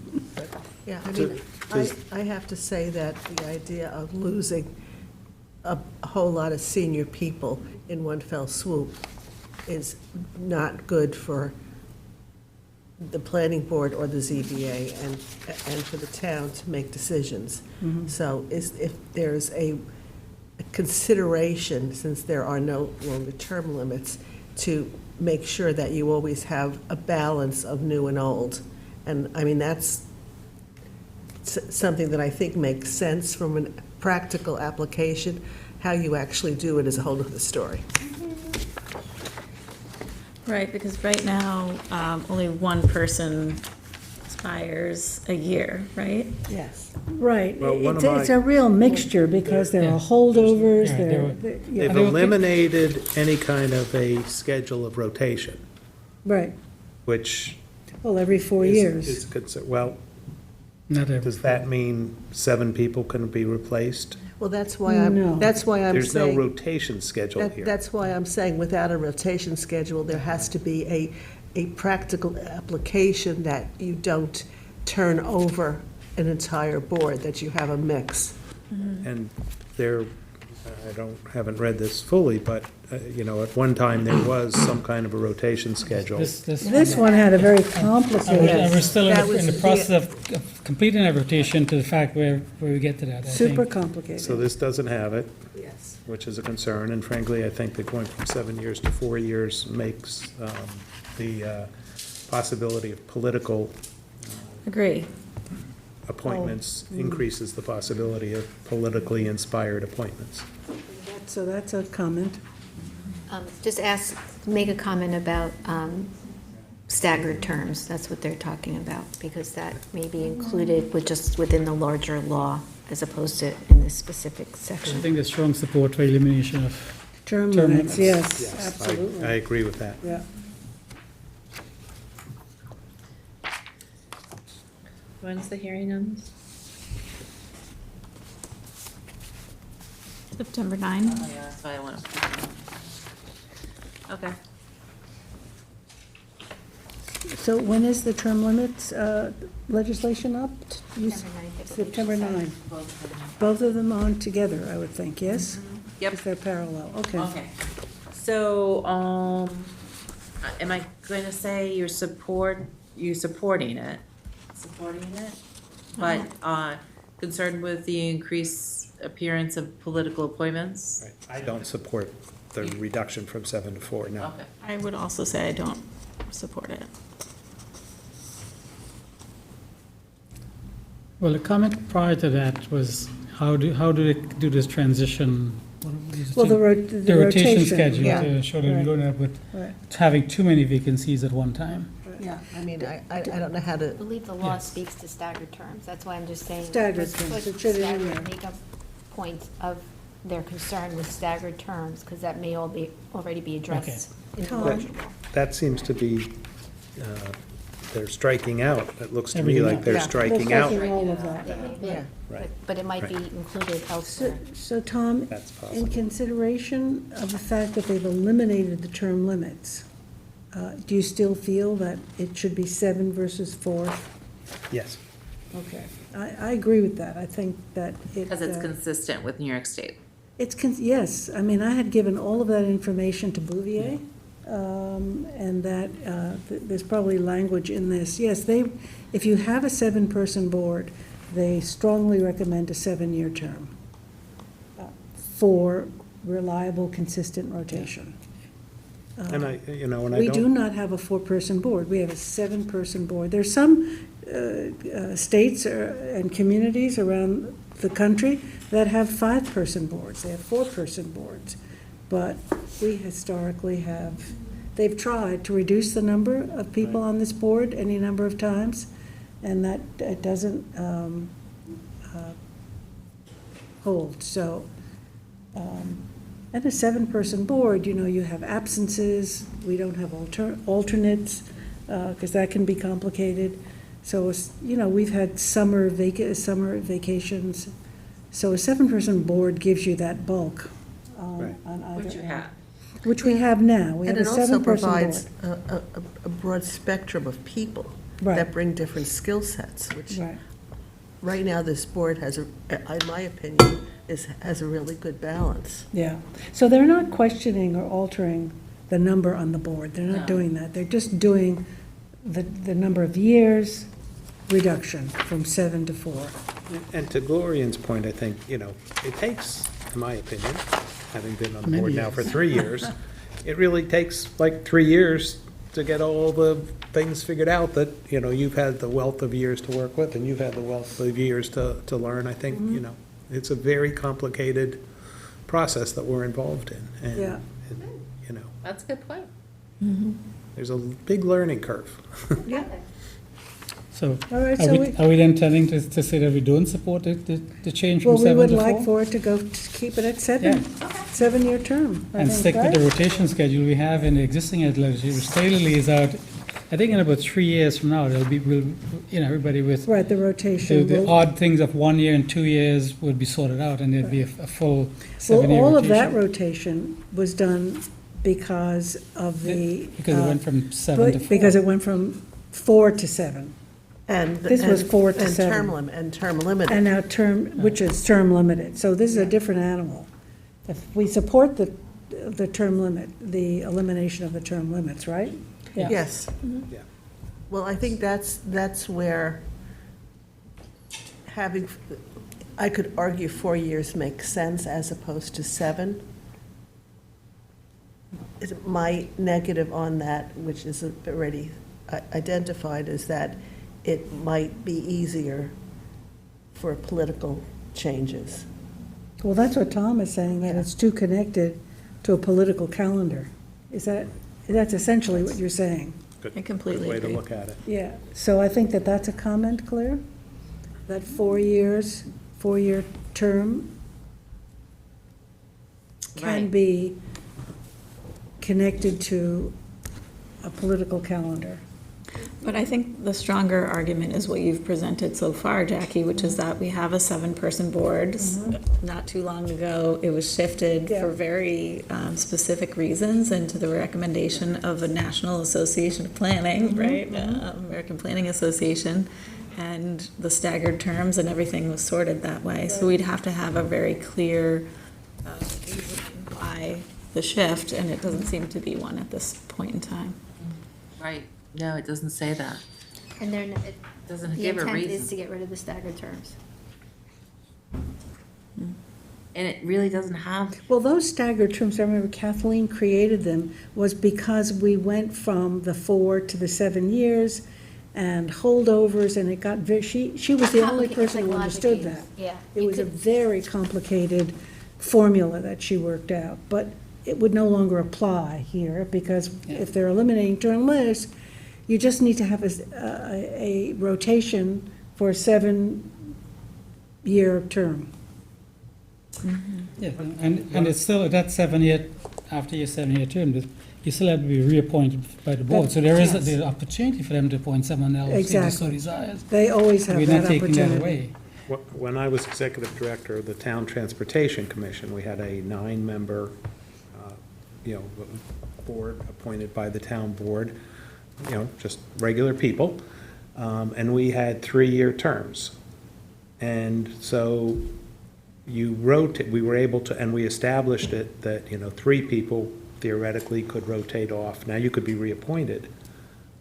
Speaker 2: Yeah, I mean, I have to say that the idea of losing a whole lot of senior people in one fell swoop is not good for the planning board or the ZBA and for the town to make decisions. So if there's a consideration, since there are no longer term limits, to make sure that you always have a balance of new and old. And I mean, that's something that I think makes sense from a practical application. How you actually do it is a whole other story.
Speaker 7: Right, because right now, only one person expires a year, right?
Speaker 2: Yes.
Speaker 1: Right.
Speaker 3: Well, one of
Speaker 1: It's
Speaker 3: my-
Speaker 1: a real mixture because there are holdovers,
Speaker 12: Yeah,
Speaker 1: yeah,
Speaker 3: They've eliminated any kind of a schedule of rotation,
Speaker 1: right.
Speaker 3: which
Speaker 1: Well, every 4
Speaker 3: is
Speaker 1: years.
Speaker 3: well,
Speaker 12: Not every.
Speaker 3: does that mean 7 people can be replaced?
Speaker 2: Well, that's why
Speaker 1: No.
Speaker 2: I'm
Speaker 3: There's no
Speaker 2: saying.
Speaker 3: rotation schedule here.
Speaker 2: That's why I'm saying without a rotation schedule, there has to be a practical application that you don't turn over an entire board, that you have a mix.
Speaker 3: And there, haven't read this fully, but, at one time there was some kind of a rotation schedule.
Speaker 1: This one had a very complicated.
Speaker 12: And we're still
Speaker 2: That
Speaker 12: in the
Speaker 2: was
Speaker 12: process of completing a rotation to the fact where we get to that, I think.
Speaker 1: Super complicated.
Speaker 3: So this doesn't have it,
Speaker 2: Yes.
Speaker 3: which is a concern, and frankly, I think that going from 7 years to 4 years makes the possibility of political
Speaker 7: Agree.
Speaker 3: appointments, increases the possibility of politically inspired appointments.
Speaker 1: So that's a comment.
Speaker 6: Just make a comment about staggered terms. That's what they're talking about, because that may be included just within the larger law as opposed to in this specific
Speaker 12: I
Speaker 6: section.
Speaker 12: think there's strong support for elimination of
Speaker 1: Term
Speaker 12: Term
Speaker 1: limits,
Speaker 12: limits.
Speaker 1: yes,
Speaker 3: I
Speaker 1: absolutely.
Speaker 3: agree with that.
Speaker 1: Yeah.
Speaker 11: When's the hearing on this?
Speaker 7: September 9.
Speaker 11: Oh, yeah, that's why I want to. Okay.
Speaker 1: So when is the term limits legislation up?
Speaker 6: September 9th, I believe.
Speaker 1: September 9. Both of them on together, I would think, yes?
Speaker 11: Yep.
Speaker 1: If they're parallel, okay.
Speaker 11: Okay. So, am I going to say you supporting it? Supporting it? But, concerned with the increased appearance of political appointments?
Speaker 3: I don't support the reduction from 7 to 4, no.
Speaker 11: Okay.
Speaker 7: I would also say I don't support it.
Speaker 12: Well, the comment prior to that was, how do they do this transition? What was it?
Speaker 1: Well, the
Speaker 12: The rotation schedule
Speaker 1: yeah.
Speaker 12: to ensure that we
Speaker 1: Right.
Speaker 12: don't end up with
Speaker 1: Right.
Speaker 12: having too many vacancies at one time.
Speaker 2: Yeah, I mean, I don't know how to.
Speaker 6: I believe the law
Speaker 12: Yes.
Speaker 6: speaks to staggered terms. That's why I'm just saying.
Speaker 1: Staggered
Speaker 6: let's
Speaker 1: terms.
Speaker 6: put
Speaker 1: It should be in
Speaker 6: staggered-
Speaker 1: there.
Speaker 6: Make a point of their concern with staggered terms, because that may already be addressed in the
Speaker 1: Tom?
Speaker 6: larger law.
Speaker 3: That seems to be, they're striking out. It looks to me
Speaker 12: Everything
Speaker 3: like
Speaker 12: else.
Speaker 3: they're
Speaker 2: Yeah.
Speaker 3: striking
Speaker 1: They're
Speaker 3: out.
Speaker 1: striking all of that.
Speaker 2: Yeah.
Speaker 3: Right.
Speaker 6: But it might be included
Speaker 1: So,
Speaker 6: elsewhere.
Speaker 1: so Tom,
Speaker 3: That's
Speaker 1: in
Speaker 3: possible.
Speaker 1: consideration of the fact that they've eliminated the term limits, do you still feel that it should be 7 versus 4?
Speaker 3: Yes.
Speaker 1: Okay, I agree with that. I think that it.
Speaker 11: Because it's consistent with New York State.
Speaker 1: Yes, I mean, I had given all of that information to Bouvier, and that there's probably language in this. Yes, if you have a 7-person board, they strongly recommend a 7-year term for reliable, consistent rotation.
Speaker 3: And I
Speaker 1: We do
Speaker 3: don't,
Speaker 1: not have a 4-person board. We have a 7-person board. There's some states and communities around the country that have 5-person boards. They have 4-person boards. But we historically have, they've tried to reduce the number of people on this board any number of times, and that it doesn't hold. So, at a 7-person board, you have absences, we don't have alternates, because that can be complicated. So, we've had summer vacations. So a 7-person board gives you that bulk
Speaker 3: Right.
Speaker 1: on either
Speaker 11: Which you
Speaker 1: end.
Speaker 11: have.
Speaker 1: Which we have now. We have
Speaker 2: And
Speaker 1: a
Speaker 2: it also
Speaker 1: 7-person
Speaker 2: provides
Speaker 1: board.
Speaker 2: a broad spectrum of people
Speaker 1: Right.
Speaker 2: that bring different skill sets, which,
Speaker 1: Right.
Speaker 2: right now, this board has, in my opinion, has a really good balance.
Speaker 1: Yeah. So they're not questioning or altering the number on the board. They're not
Speaker 11: No.
Speaker 1: doing that. They're just doing the number of years reduction from 7 to 4.
Speaker 3: and to Gloria's point, I think, it takes, in my opinion, having been on the
Speaker 12: Many
Speaker 3: board now for
Speaker 12: years.
Speaker 3: 3 years, it really takes like 3 years to get all the things figured out that, you've had the wealth of years to work with, and you've had the wealth of years to learn. I think, it's a very complicated process that we're involved in. And,
Speaker 1: Yeah.
Speaker 3: you know,
Speaker 11: That's a good point.
Speaker 3: there's a big learning curve.
Speaker 1: Yeah.
Speaker 12: So
Speaker 1: All right, so
Speaker 12: are we then telling to say that we don't support the change from
Speaker 1: Well, we
Speaker 12: 7
Speaker 1: would
Speaker 12: to
Speaker 1: like
Speaker 12: 4?
Speaker 1: for it to go, to keep it at 7-year term, I
Speaker 12: And
Speaker 1: think,
Speaker 12: stick with
Speaker 1: right?
Speaker 12: the rotation schedule we have in the existing legislation, which clearly lays out, I think in about 3 years from now, there'll be, everybody with
Speaker 1: Right, the rotation.
Speaker 12: the
Speaker 1: will-
Speaker 12: odd things of 1 year and 2 years would be sorted out, and there'd be a full
Speaker 1: Well,
Speaker 12: 7-year
Speaker 1: all of that
Speaker 12: rotation.
Speaker 1: rotation was done because of the.
Speaker 12: Because it went from 7 to 4.
Speaker 1: Because it went from 4 to 7.
Speaker 2: And.
Speaker 1: This was
Speaker 2: and-
Speaker 1: 4 to
Speaker 2: and
Speaker 1: 7.
Speaker 2: term limited.
Speaker 1: And now which is term limited. So this is a different animal. If we support the term limit, the elimination of the term limits, right?
Speaker 12: Yeah.
Speaker 2: Yes.
Speaker 3: Yeah.
Speaker 2: Well, I think that's where having, I could argue 4 years makes sense as opposed to 7. My negative on that, which is already identified, is that it might be easier for political changes.
Speaker 1: Well, that's what Tom is saying, that it's too connected to a political calendar. That's essentially what you're saying.
Speaker 3: Good-
Speaker 7: I completely
Speaker 3: good way
Speaker 7: agree.
Speaker 3: to look at it.
Speaker 1: Yeah, so I think that that's a comment, Claire? That 4 years, 4-year term can
Speaker 11: Right.
Speaker 1: be connected to a political calendar.
Speaker 7: But I think the stronger argument is what you've presented so far, Jackie, which is that we have a 7-person board. Not too long ago, it was shifted
Speaker 1: Yeah.
Speaker 7: for very specific reasons into the recommendation of the National Association of Planning, right? American Planning Association. And the staggered terms and everything was sorted that way. So we'd have to have a very clear reason why the shift, and it doesn't seem to be one at this point in time.
Speaker 11: Right. No, it doesn't say that.
Speaker 6: And then
Speaker 11: Doesn't
Speaker 6: the
Speaker 11: give a
Speaker 6: intent is
Speaker 11: reason.
Speaker 6: to get rid of the staggered terms.
Speaker 11: And it really doesn't have,
Speaker 1: Well, those staggered terms, I remember Kathleen created them, was because we went from the 4 to the 7 years and holdovers, and it got she was the only person who understood that.
Speaker 6: Yeah.
Speaker 1: It was a very complicated formula that she worked out, but it would no longer apply here, because if they're eliminating term lists, you just need to have a rotation for a 7-year term.
Speaker 12: Yeah, and it's still, that 7-year, after your 7-year term, you still have to be reappointed by the board. So there is
Speaker 1: Yes.
Speaker 12: the opportunity for them to appoint someone else if they so
Speaker 1: Exactly.
Speaker 12: desires.
Speaker 1: They always have
Speaker 12: We're
Speaker 1: that
Speaker 12: not taking that
Speaker 1: opportunity.
Speaker 12: away.
Speaker 3: When I was executive director of the Town Transportation Commission, we had a 9-member, board appointed by the town board, just regular people. And we had 3-year terms. And so we were able to, and we established it that, 3 people theoretically could rotate off. Now, you could be reappointed,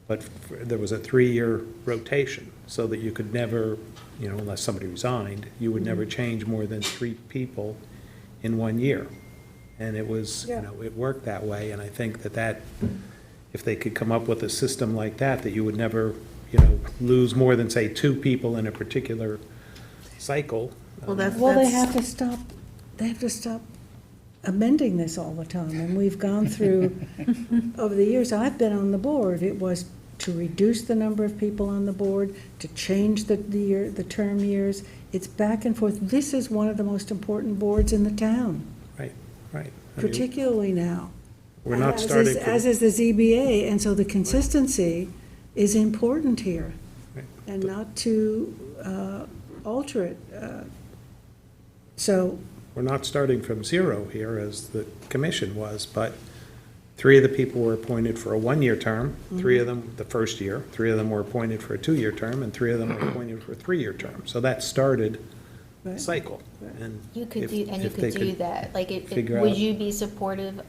Speaker 3: but there was a 3-year rotation, so that you could never, unless somebody resigned, you would never change more than 3 people in 1 year. And it was, it worked that way, and I think that if they could come up with a system like that you would never, lose more than, say, 2 people in a particular cycle.
Speaker 2: Well, that's.
Speaker 1: Well, they have to stop amending this all the time, and we've gone through, over the years I've been on the board, it was to reduce the number of people on the board, to change the term years. It's back and forth. This is one of the most important boards in the town,
Speaker 3: Right. I mean,
Speaker 1: particularly now.
Speaker 3: We're not
Speaker 1: As
Speaker 3: starting
Speaker 1: is- As is the ZBA, and so the consistency is important here,
Speaker 3: Right.
Speaker 1: and not to alter it. So,
Speaker 3: We're not starting from 0 here, as the commission was, but 3 of the people were appointed for a 1-year term, 3 of them the first year, 3 of them were appointed for a 2-year term, and 3 of them were appointed for a 3-year term. So that started the
Speaker 1: Right.
Speaker 3: cycle. And
Speaker 6: You could
Speaker 3: if-
Speaker 6: do, and you
Speaker 3: if they
Speaker 6: could do that, like,
Speaker 3: figure
Speaker 6: would
Speaker 3: out-
Speaker 6: you be supportive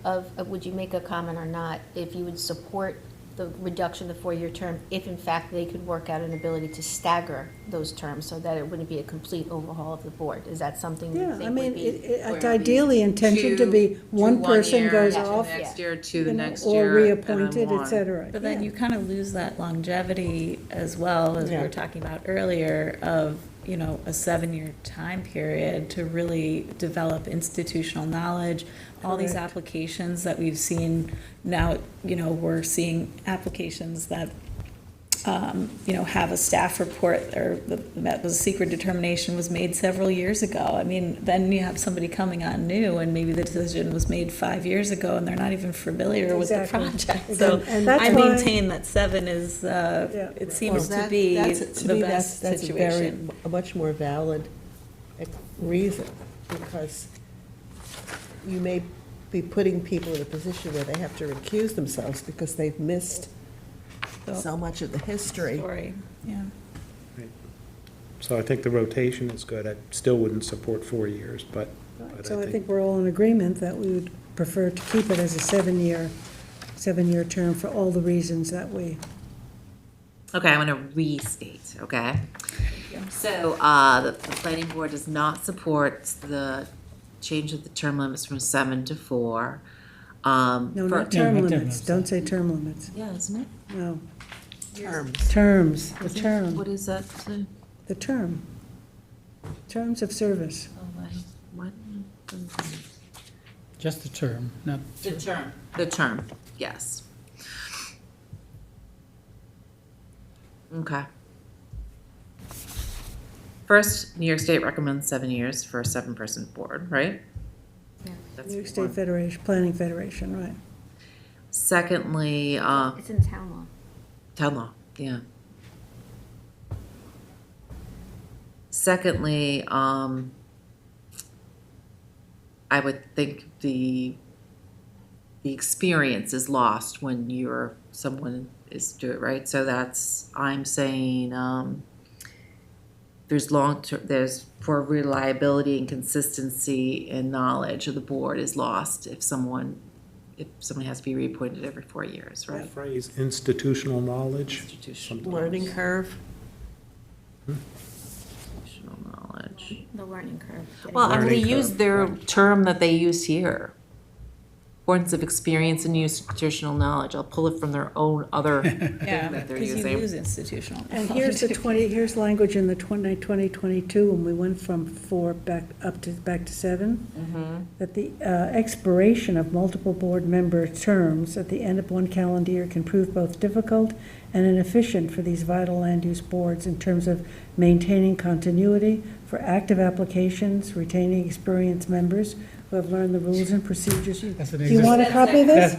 Speaker 6: would you make a comment or not, if you would support the reduction of the 4-year term, if in fact they could work out an ability to stagger those terms, so that it wouldn't be a complete overhaul of the board? Is that something you
Speaker 1: yeah,
Speaker 6: think
Speaker 1: I
Speaker 6: would
Speaker 1: mean,
Speaker 6: be?
Speaker 1: it's ideally intentioned to be one person goes off.
Speaker 11: next year, to the
Speaker 1: you know,
Speaker 11: next
Speaker 1: or
Speaker 11: year.
Speaker 1: reappointed, et
Speaker 11: et
Speaker 1: cetera.
Speaker 7: But then
Speaker 1: Yeah.
Speaker 7: you kind of lose that longevity as well, as we
Speaker 2: Yeah.
Speaker 7: were talking about earlier, of you know, a 7-year time period to really develop institutional knowledge. All these
Speaker 2: Correct.
Speaker 7: applications that we've seen now, you know, we're seeing applications that, you know, have a staff report or that was a secret determination was made several years ago. I mean, then you have somebody coming on new and maybe the decision was made 5 years ago and they're not even familiar with the
Speaker 2: Exactly.
Speaker 7: project. So
Speaker 2: And that's
Speaker 7: I
Speaker 2: why-
Speaker 7: maintain that 7 is, it seems to be the best
Speaker 2: That's
Speaker 7: situation.
Speaker 2: a much more valid reason, because you may be putting people in a position where they have to recuse themselves because they've missed so much of the history.
Speaker 7: Story, yeah.
Speaker 3: So I think the rotation is good. I still wouldn't support 4 years, but
Speaker 1: So I think we're all in agreement that we would prefer to keep it as a seven-year term for all the reasons that we.
Speaker 11: Okay, I'm gonna restate, okay? So, the planning board does not support the change of the term limits from 7 to 4.
Speaker 1: No,
Speaker 11: for-
Speaker 1: not term
Speaker 12: not term
Speaker 1: limits.
Speaker 12: limits.
Speaker 1: Don't say term limits.
Speaker 11: Yeah, isn't it?
Speaker 1: No.
Speaker 2: Terms.
Speaker 1: Terms, the term,
Speaker 11: What is that?
Speaker 1: the term. Terms of service.
Speaker 11: What?
Speaker 12: Just the term, not,
Speaker 11: The term. The term, yes. Okay. First, New York State recommends 7 years for a 7-person board, right? That's
Speaker 1: New York State
Speaker 11: one.
Speaker 1: Federation, Planning Federation, right.
Speaker 11: Secondly,
Speaker 6: It's in town law.
Speaker 11: town law, yeah. Secondly, I would think the experience is lost when someone is do it, right? So that's, I'm saying, there's for reliability and consistency and knowledge of the board is lost if someone has to be reappointed every 4 years, right?
Speaker 3: phrase institutional knowledge.
Speaker 11: Institutional
Speaker 2: Learning curve.
Speaker 11: Institutional knowledge.
Speaker 6: The learning curve.
Speaker 11: Well, I mean, they
Speaker 3: Learning
Speaker 11: use
Speaker 3: curve,
Speaker 11: their
Speaker 3: right.
Speaker 11: term that they use here. Importance of experience and institutional knowledge. I'll pull it from their own other thing
Speaker 7: Yeah,
Speaker 11: that they're
Speaker 7: because you
Speaker 11: using.
Speaker 7: lose institutional.
Speaker 1: And here's here's language in the 2022, when we went from 4 back to 7, that the expiration of multiple board member terms at the end of one calendar year can prove both difficult and inefficient for these vital land use boards in terms of maintaining continuity for active applications, retaining experienced members who have learned the rules and procedures. Do
Speaker 12: That's an
Speaker 1: you want a copy of this?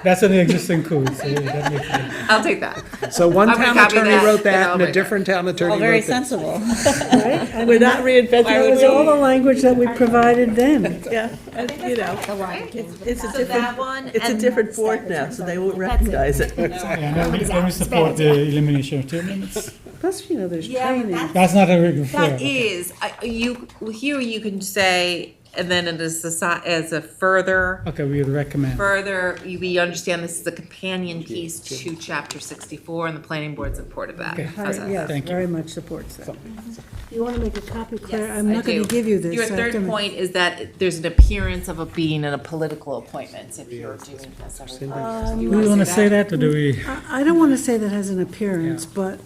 Speaker 12: that's an existing code, so that makes sense.
Speaker 11: I'll take that.
Speaker 3: So one
Speaker 11: I'm gonna
Speaker 3: town
Speaker 11: copy
Speaker 3: attorney
Speaker 11: that,
Speaker 3: wrote
Speaker 11: and
Speaker 3: that
Speaker 11: I'll
Speaker 3: and a
Speaker 11: make
Speaker 3: different town attorney
Speaker 7: All very
Speaker 3: wrote that.
Speaker 7: sensible.
Speaker 1: Right? I
Speaker 2: We're
Speaker 1: mean,
Speaker 2: not reinventing
Speaker 1: it was
Speaker 2: the
Speaker 1: all the
Speaker 2: wheel.
Speaker 1: language that we provided then.
Speaker 2: Yeah, and, you know, it's a
Speaker 11: So that
Speaker 2: different,
Speaker 11: one,
Speaker 2: it's a
Speaker 11: and
Speaker 2: different board now, so they won't recognize it.
Speaker 12: Yeah, let me support the elimination of term limits.
Speaker 1: Plus, you know, there's
Speaker 11: Yeah, but
Speaker 1: training.
Speaker 12: That's not a regular fair.
Speaker 11: That is, here you can say, and then it is as a further,
Speaker 12: Okay, we would recommend.
Speaker 11: we understand this is a companion piece to chapter 64, and the planning board supported that.
Speaker 12: Okay.
Speaker 11: How's that?
Speaker 1: Yes,
Speaker 12: Thank you.
Speaker 1: very much supports that. You want to make a copy, Claire?
Speaker 11: Yes,
Speaker 1: I'm
Speaker 11: I
Speaker 1: not going
Speaker 11: do.
Speaker 1: to give you this.
Speaker 11: Your
Speaker 1: I have
Speaker 11: third
Speaker 1: to-
Speaker 11: point is that there's an appearance of it being in a political appointment if you're doing this every 5 years.
Speaker 12: Do we want to say that, or do we?
Speaker 1: I don't want to say that has an appearance, but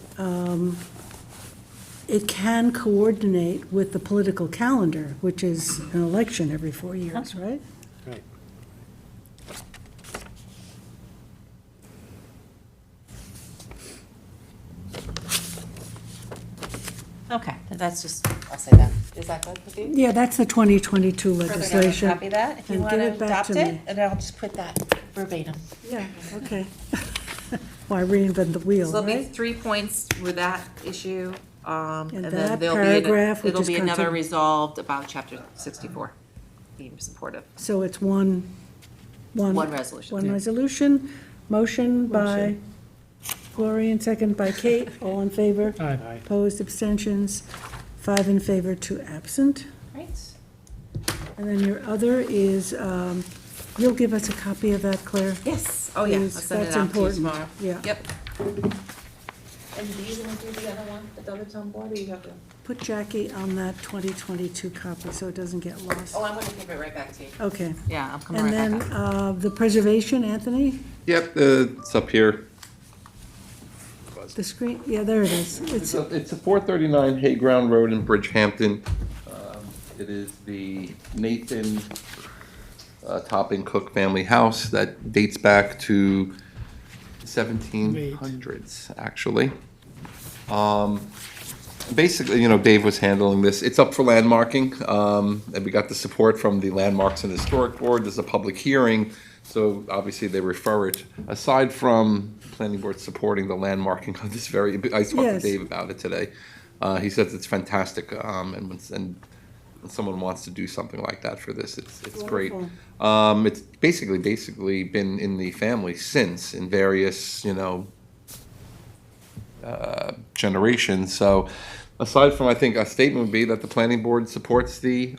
Speaker 1: it can coordinate with the political calendar, which is an election every 4 years, right?
Speaker 3: Right.
Speaker 11: Okay, that's just, I'll say that. Is that good with you?
Speaker 1: Yeah, that's the 2022
Speaker 11: Perfect, I'm gonna
Speaker 1: legislation.
Speaker 11: copy that if you
Speaker 1: And
Speaker 11: want
Speaker 1: give
Speaker 11: to
Speaker 1: it back
Speaker 11: adopt
Speaker 1: to
Speaker 11: it,
Speaker 1: me.
Speaker 11: and I'll just put that verbatim.
Speaker 1: Yeah, okay. Why reinvent the wheel,
Speaker 11: So there'll be
Speaker 1: right?
Speaker 11: 3 points with that issue, and
Speaker 1: And
Speaker 11: then
Speaker 1: that
Speaker 11: there'll be,
Speaker 1: paragraph, which
Speaker 11: it'll
Speaker 1: is
Speaker 11: be another
Speaker 1: contin-
Speaker 11: resolved about chapter 64, being supportive.
Speaker 1: So it's one.
Speaker 11: One resolution.
Speaker 1: One resolution, motion by Gloria and second by Kate, all in favor?
Speaker 12: Aye.
Speaker 1: Opposed, abstentions, 5 in favor, 2 absent.
Speaker 11: Right.
Speaker 1: And then your other is, you'll give us a copy of that, Claire?
Speaker 11: Yes, oh yeah, I'll
Speaker 1: Please,
Speaker 11: send it
Speaker 1: that's
Speaker 11: out to you
Speaker 1: important.
Speaker 11: tomorrow.
Speaker 1: Yeah.
Speaker 11: Yep. And do you want to do the other one, the other town board, or you have to?
Speaker 1: Put Jackie on that 2022 copy so it doesn't get lost.
Speaker 11: Oh, I'm going to give it right back to you.
Speaker 1: Okay.
Speaker 11: Yeah, I'm coming
Speaker 1: And
Speaker 11: right
Speaker 1: then
Speaker 11: back up.
Speaker 1: the preservation, Anthony?
Speaker 5: Yep, it's up here. was.
Speaker 1: The screen, yeah, there it is.
Speaker 5: It's a 439 Hayground Road in Bridgehampton. It is the Nathan Topping Cook family house that dates back to 1700s, actually. Basically, Dave was handling this. It's up for landmarking, and we got the support from the Landmarks and Historic Board. There's a public hearing, so obviously they refer it. Aside from planning board supporting the landmarking of this I talked to Dave about it today. He says it's fantastic, and when someone wants to do something like that for this, it's great. It's basically been in the family since, in various, generations. So aside from, I think a statement would be that the planning board supports the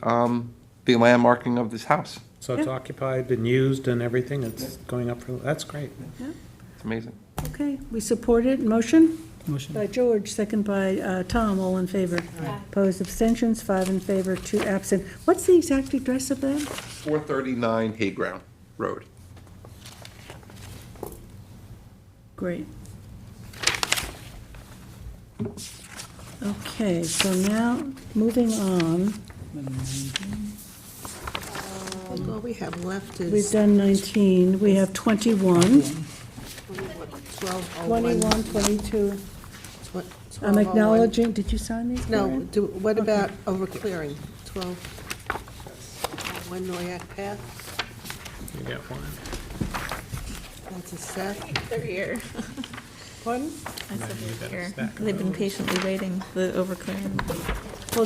Speaker 5: landmarking of this house.
Speaker 3: So it's occupied and used and everything, it's going up for, that's great.
Speaker 5: It's amazing.
Speaker 1: Okay, we support it. Motion?
Speaker 12: Motion.
Speaker 1: By George, second by Tom, all in favor. Opposed, abstentions, 5 in favor, 2 absent. What's the exact address of that?
Speaker 5: 439 Hayground Road.
Speaker 1: Great. Okay, so now, moving on,
Speaker 2: All we have left
Speaker 1: we've
Speaker 2: is
Speaker 1: done 19, we have 21,
Speaker 2: 12:01.
Speaker 1: 21, 22.
Speaker 2: Tw-
Speaker 1: I'm
Speaker 2: 12:01.
Speaker 1: acknowledging, did you sign these?
Speaker 2: No,
Speaker 1: Karen?
Speaker 2: what about overclearing? 12, 1 Noyak Path,
Speaker 3: You get one.
Speaker 2: that's a Seth.
Speaker 7: They're here.
Speaker 2: Pardon?
Speaker 7: I said they're here. They've been patiently waiting, the overclearing.
Speaker 1: Well,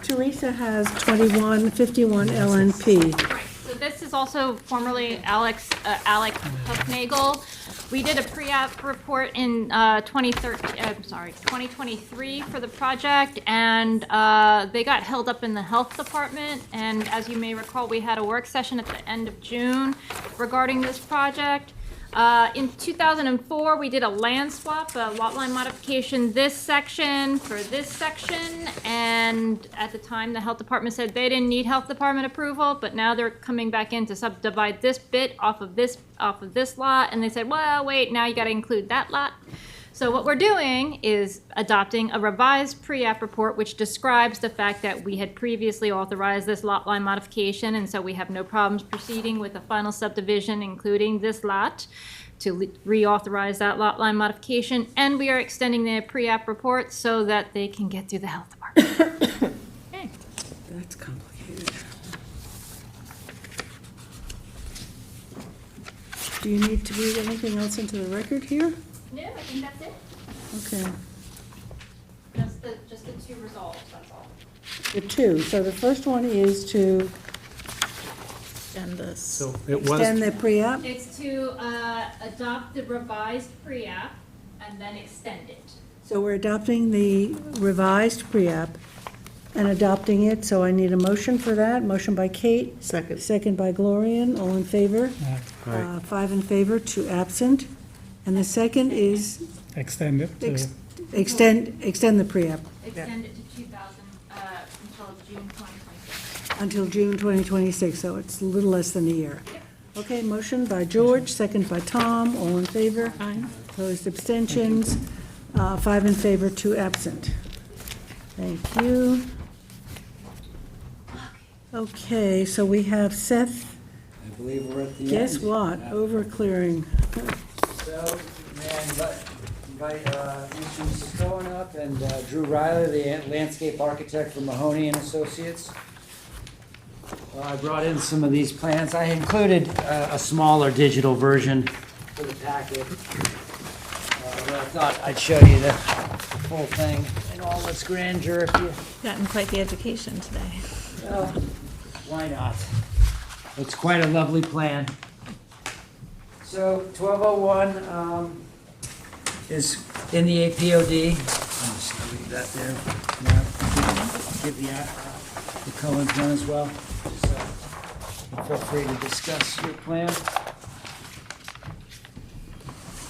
Speaker 1: Teresa has 2151 LNP.
Speaker 9: So this is also formerly Alec Huffnagel. We did a pre-app report in 2023 for the project, and they got held up in the health department. And as you may recall, we had a work session at the end of June regarding this project. In 2004, we did a land swap, a lot line modification, this section for this section, and at the time, the health department said they didn't need health department approval, but now they're coming back in to subdivide this bit off of this lot, and they said, well, wait, now you gotta include that lot. So what we're doing is adopting a revised pre-app report which describes the fact that we had previously authorized this lot line modification, and so we have no problems proceeding with the final subdivision, including this lot, to reauthorize that lot line modification, and we are extending the pre-app report so that they can get through the health department. Okay.
Speaker 1: That's complicated. Do you need to read anything else into the record here?
Speaker 9: No, I think that's it.
Speaker 1: Okay.
Speaker 9: Just the two resolves, that's all.
Speaker 1: The two, so the first one is to
Speaker 7: And this.
Speaker 3: So it was.
Speaker 1: extend the pre-app?
Speaker 9: It's to adopt the revised pre-app and then extend it.
Speaker 1: So we're adopting the revised pre-app and adopting it, so I need a motion for that. Motion by Kate.
Speaker 2: Second.
Speaker 1: Second by Gloria, all in favor?
Speaker 3: Aye.
Speaker 1: 5 in favor, 2 absent. And the second is
Speaker 12: Extend it to,
Speaker 1: extend the pre-app
Speaker 9: Extend it to 2000, until June 2026.
Speaker 1: until June 2026, so it's a little less than a year. Okay, motion by George, second by Tom, all in favor? Aye. Opposed, abstentions, 5 in favor, 2 absent. Thank you. Okay, so we have Seth,
Speaker 8: I believe we're at the end.
Speaker 1: guess what, overclearing.
Speaker 8: So, man, invite Mr. Mrs. Cohen up and Drew Riley, the landscape architect from Mahoney and Associates. Well, I brought in some of these plans. I included a smaller digital version for the packet. But I thought I'd show you the whole thing in all its grandeur if you,
Speaker 7: Gotten quite the education today.
Speaker 8: well, why not? It's quite a lovely plan. So 1201 is in the APOD. I'm just gonna leave that there. Now, give the Cohen plan as well. So feel free to discuss your plan.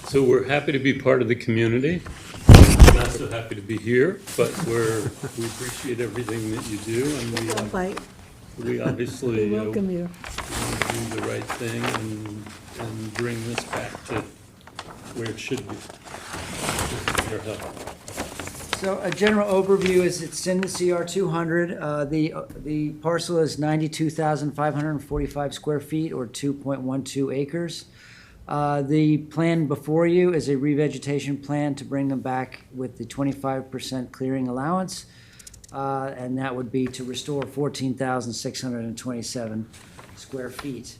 Speaker 19: So we're happy to be part of the community. Not so happy to be here, but we appreciate everything that you do, and we obviously
Speaker 1: We welcome you.
Speaker 19: do the right thing and bring this back to where it should be. your help.
Speaker 8: So a general overview is it's in the CR 200. The parcel is 92,545 square feet or 2.12 acres. The plan before you is a revegetation plan to bring them back with the 25% clearing allowance. And that would be to restore 14,627 square feet.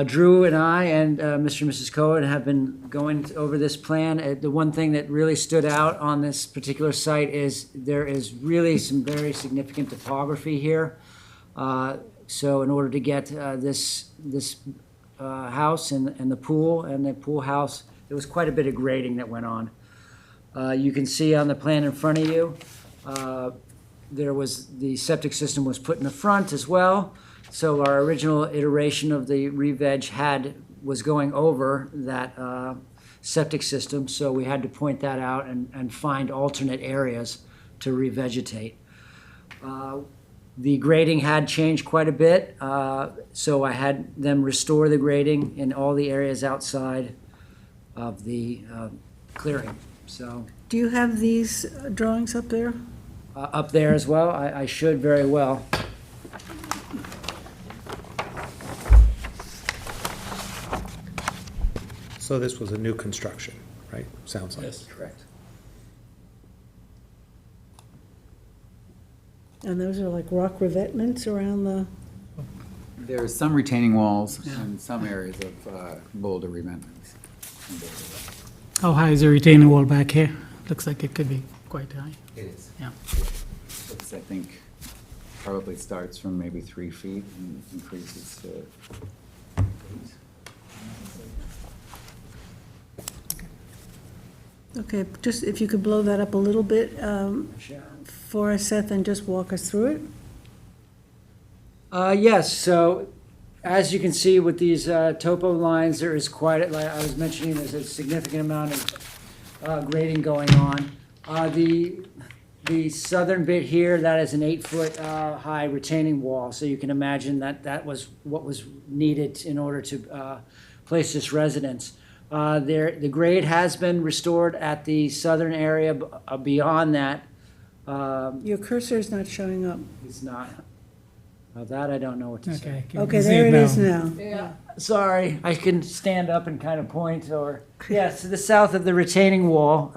Speaker 8: Drew and I and Mr. and Mrs. Cohen have been going over this plan. The one thing that really stood out on this particular site is there is really some very significant topography here. So in order to get this house and the pool house, there was quite a bit of grading that went on. You can see on the plan in front of you, the septic system was put in the front as well. So our original iteration of the re-veg was going over that septic system, so we had to point that out and find alternate areas to revegetate. The grading had changed quite a bit, so I had them restore the grading in all the areas outside of the clearing. So
Speaker 1: Do you have these drawings up there?
Speaker 8: up there as well, I should very well.
Speaker 3: So this was a new construction, right? Sounds like.
Speaker 19: Yes.
Speaker 8: Correct.
Speaker 1: And those are like rock revetments around the,
Speaker 20: There are some retaining walls and some areas of boulder revetments.
Speaker 12: How high is the retaining wall back here? Looks like it could be quite high.
Speaker 20: It is.
Speaker 12: Yeah.
Speaker 20: It's, I think, probably starts from maybe 3 feet and increases to 8.
Speaker 1: okay, just if you could blow that up a little bit for us, Seth, and just walk us through it.
Speaker 8: Yes, so as you can see with these topo lines, there is quite, like I was mentioning, there's a significant amount of grading going on. The southern bit here, that is an 8-foot high retaining wall, so you can imagine that was what was needed in order to place this residence. The grade has been restored at the southern area. Beyond that,
Speaker 1: Your cursor is not showing up.
Speaker 8: it's not. That I don't know what to say.
Speaker 1: Okay, there it is now.
Speaker 8: Yeah, sorry, I can stand up and kind of point, or, yes, to the south of the retaining wall,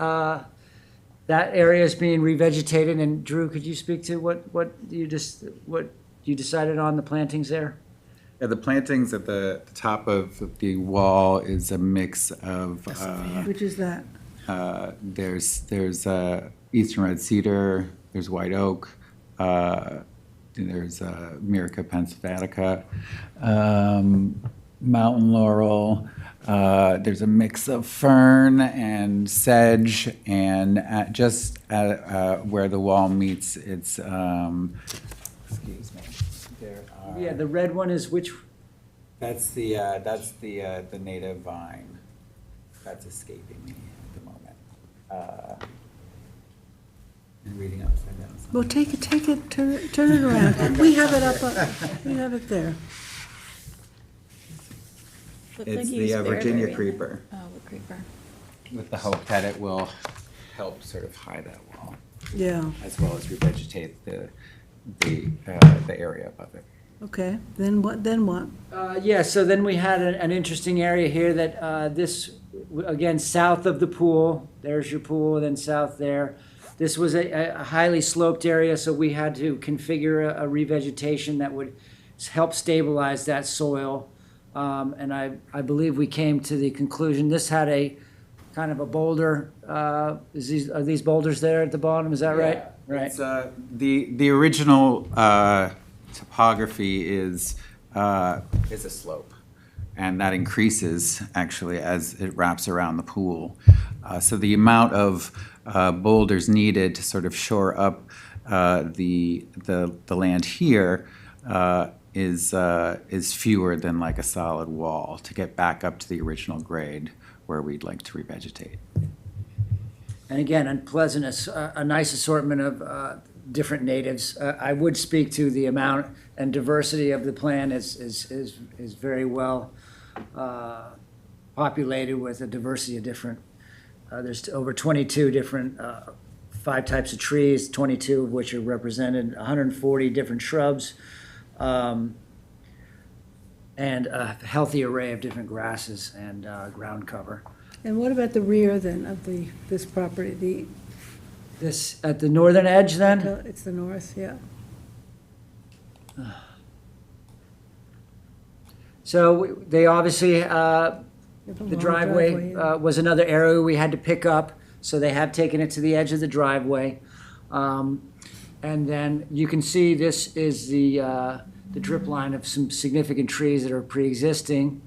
Speaker 8: that area is being revegetated, and Drew, could you speak to what you decided on the plantings there?
Speaker 20: Yeah, the plantings at the top of the wall is a mix of.
Speaker 1: Which is that?
Speaker 20: There's eastern red cedar, there's white oak, there's Myrica pennsylvatica, mountain laurel. There's a mix of fern and sedge, and just where the wall meets, it's excuse me. There are,
Speaker 8: Yeah, the red one is which?
Speaker 20: That's the native vine. That's escaping me at the moment. I'm reading upside down.
Speaker 1: Well, take it, turn it around. We have it up, we have it there.
Speaker 20: It's the Virginia creeper,
Speaker 7: Oh, the creeper.
Speaker 20: with the hope that it will help sort of hide that wall,
Speaker 1: Yeah,
Speaker 20: as well as revegetate the area above it.
Speaker 1: okay, then what?
Speaker 8: Yeah, so then we had an interesting area here that again, south of the pool, there's your pool, then south there. This was a highly sloped area, so we had to configure a revegetation that would help stabilize that soil. And I believe we came to the conclusion, this had a kind of a boulder, are these boulders there at the bottom, is that right? Right.
Speaker 20: It's, the original topography is a slope, and that increases actually as it wraps around the pool. So the amount of boulders needed to sort of shore up the land here is fewer than like a solid wall to get back up to the original grade where we'd like to revegetate.
Speaker 8: And again, unpleasantness, a nice assortment of different natives. I would speak to the amount and diversity of the plan is very well populated with a diversity of different There's over 22 different, 5 types of trees, 22 of which are represented, 140 different shrubs, and a healthy array of different grasses and ground cover.
Speaker 1: And what about the rear then of this property?
Speaker 8: This, at the northern edge then?
Speaker 1: It's the north, yeah.
Speaker 8: So they obviously,
Speaker 1: You have a
Speaker 8: the
Speaker 1: long
Speaker 8: driveway
Speaker 1: yeah.
Speaker 8: was another area we had to pick up, so they have taken it to the edge of the driveway. And then you can see this is the drip line of some significant trees that are pre-existing.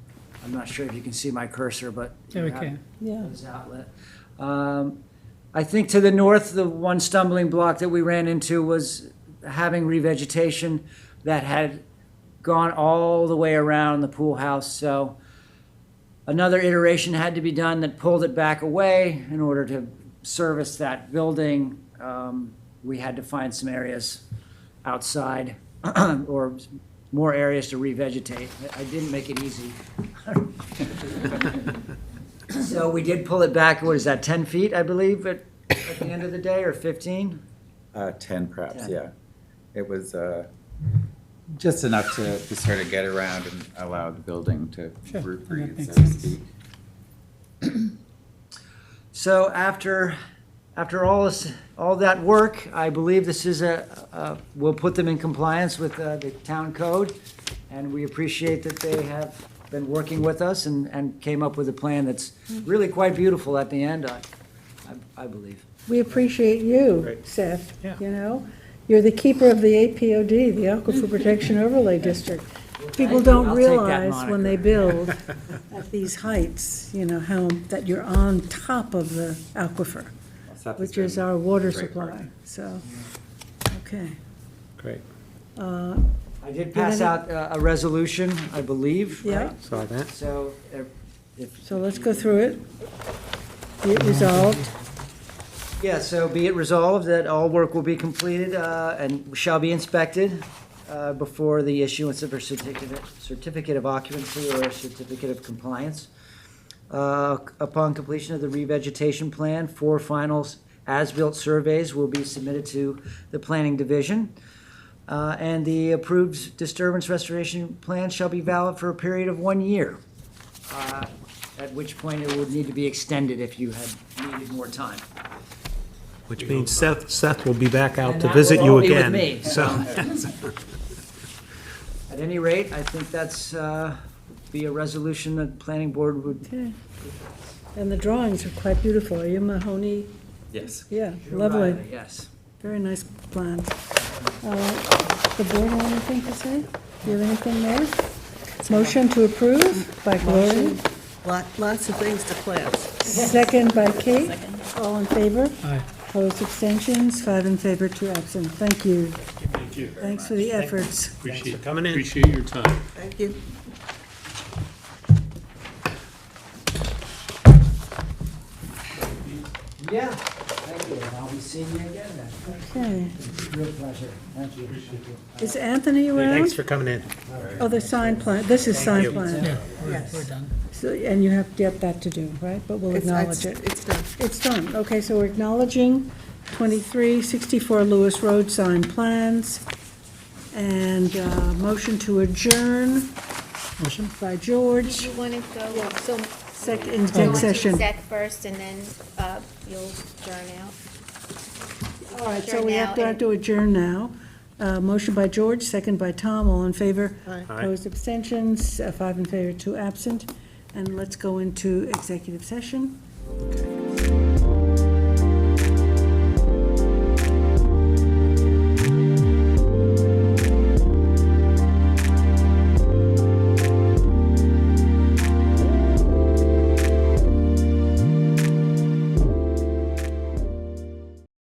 Speaker 8: I'm not sure if you can see my cursor, but.
Speaker 12: Yeah, we can.
Speaker 1: Yeah.
Speaker 8: This outlet. I think to the north, the one stumbling block that we ran into was having revegetation that had gone all the way around the pool house. So another iteration had to be done that pulled it back away in order to service that building. We had to find some areas outside or more areas to revegetate. I didn't make it easy. So we did pull it back, what is that, 10 feet, I believe, at the end of the day, or 15?
Speaker 20: 10 perhaps,
Speaker 8: 10.
Speaker 20: yeah. It was just enough to sort of get around and allow the building to breathe,
Speaker 12: makes
Speaker 20: so to
Speaker 12: sense.
Speaker 20: speak.
Speaker 8: So after all that work, I believe this is we'll put them in compliance with the town code, and we appreciate that they have been working with us and came up with a plan that's really quite beautiful at the end, I believe.
Speaker 1: We appreciate you, Seth, you know? You're the keeper of the APOD, the Aquifer Protection Overlay District. People don't
Speaker 8: I'll take that
Speaker 1: realize when they
Speaker 8: moniker.
Speaker 1: build at these heights, you know, that you're on top of the aquifer, which is our water supply, so, okay.
Speaker 3: Great.
Speaker 8: I did pass out a resolution, I believe,
Speaker 1: Yeah.
Speaker 8: right?
Speaker 3: Saw that.
Speaker 8: So if.
Speaker 1: So let's go through it. Be it resolved.
Speaker 8: Yeah, so be it resolved that all work will be completed and shall be inspected before the issuance of a certificate of occupancy or a certificate of compliance. Upon completion of the revegetation plan, 4 final as-built surveys will be submitted to the Planning Division. And the approved disturbance restoration plan shall be valid for a period of 1 year, at which point it would need to be extended if you had needed more time.
Speaker 3: Which means Seth will be back out
Speaker 8: And
Speaker 3: to
Speaker 8: that
Speaker 3: visit
Speaker 8: will
Speaker 3: you
Speaker 8: all be with
Speaker 3: again.
Speaker 8: me,
Speaker 3: So,
Speaker 8: At any rate, I think that's be a resolution that the planning board would.
Speaker 1: Okay. And the drawings are quite beautiful. Are you Mahoney?
Speaker 20: Yes.
Speaker 1: Yeah, lovely.
Speaker 8: Riley, yes.
Speaker 1: Very nice plan. The board have anything to say? Do you have anything more? Motion to approve by Gloria,
Speaker 2: Lots of things to plan.
Speaker 1: second by Kate. All in favor?
Speaker 12: Aye.
Speaker 1: Opposed, abstentions, 5 in favor, 2 absent. Thank you.
Speaker 19: Thank you.
Speaker 1: Thanks for the efforts.
Speaker 19: Appreciate,
Speaker 3: coming in.
Speaker 19: appreciate your time.
Speaker 2: Thank you.
Speaker 8: Yeah, thank you, and I'll be seeing you again then.
Speaker 1: Okay.
Speaker 8: It's a real pleasure, thank you.
Speaker 1: Is Anthony around?
Speaker 3: thanks for coming in.
Speaker 1: Oh, the sign plan, this is sign
Speaker 3: you.
Speaker 1: plan.
Speaker 12: Yeah, we're
Speaker 1: Yes.
Speaker 12: done.
Speaker 1: So, and you have yet that to do, right? But we'll acknowledge it.
Speaker 2: It's done.
Speaker 1: It's done. Okay, so we're acknowledging 2364 Lewis Road sign plans. And motion to adjourn
Speaker 12: Motion?
Speaker 1: by George.
Speaker 6: You want to go, so
Speaker 1: Exec session.
Speaker 6: Seth first, and then you'll adjourn out.
Speaker 1: All right, so
Speaker 6: Adjourn
Speaker 1: we
Speaker 6: now
Speaker 1: have to adjourn now. Motion by George, second by Tom, all in favor.
Speaker 2: Aye.
Speaker 1: Opposed, abstentions, 5 in favor, 2 absent. And let's go into executive session.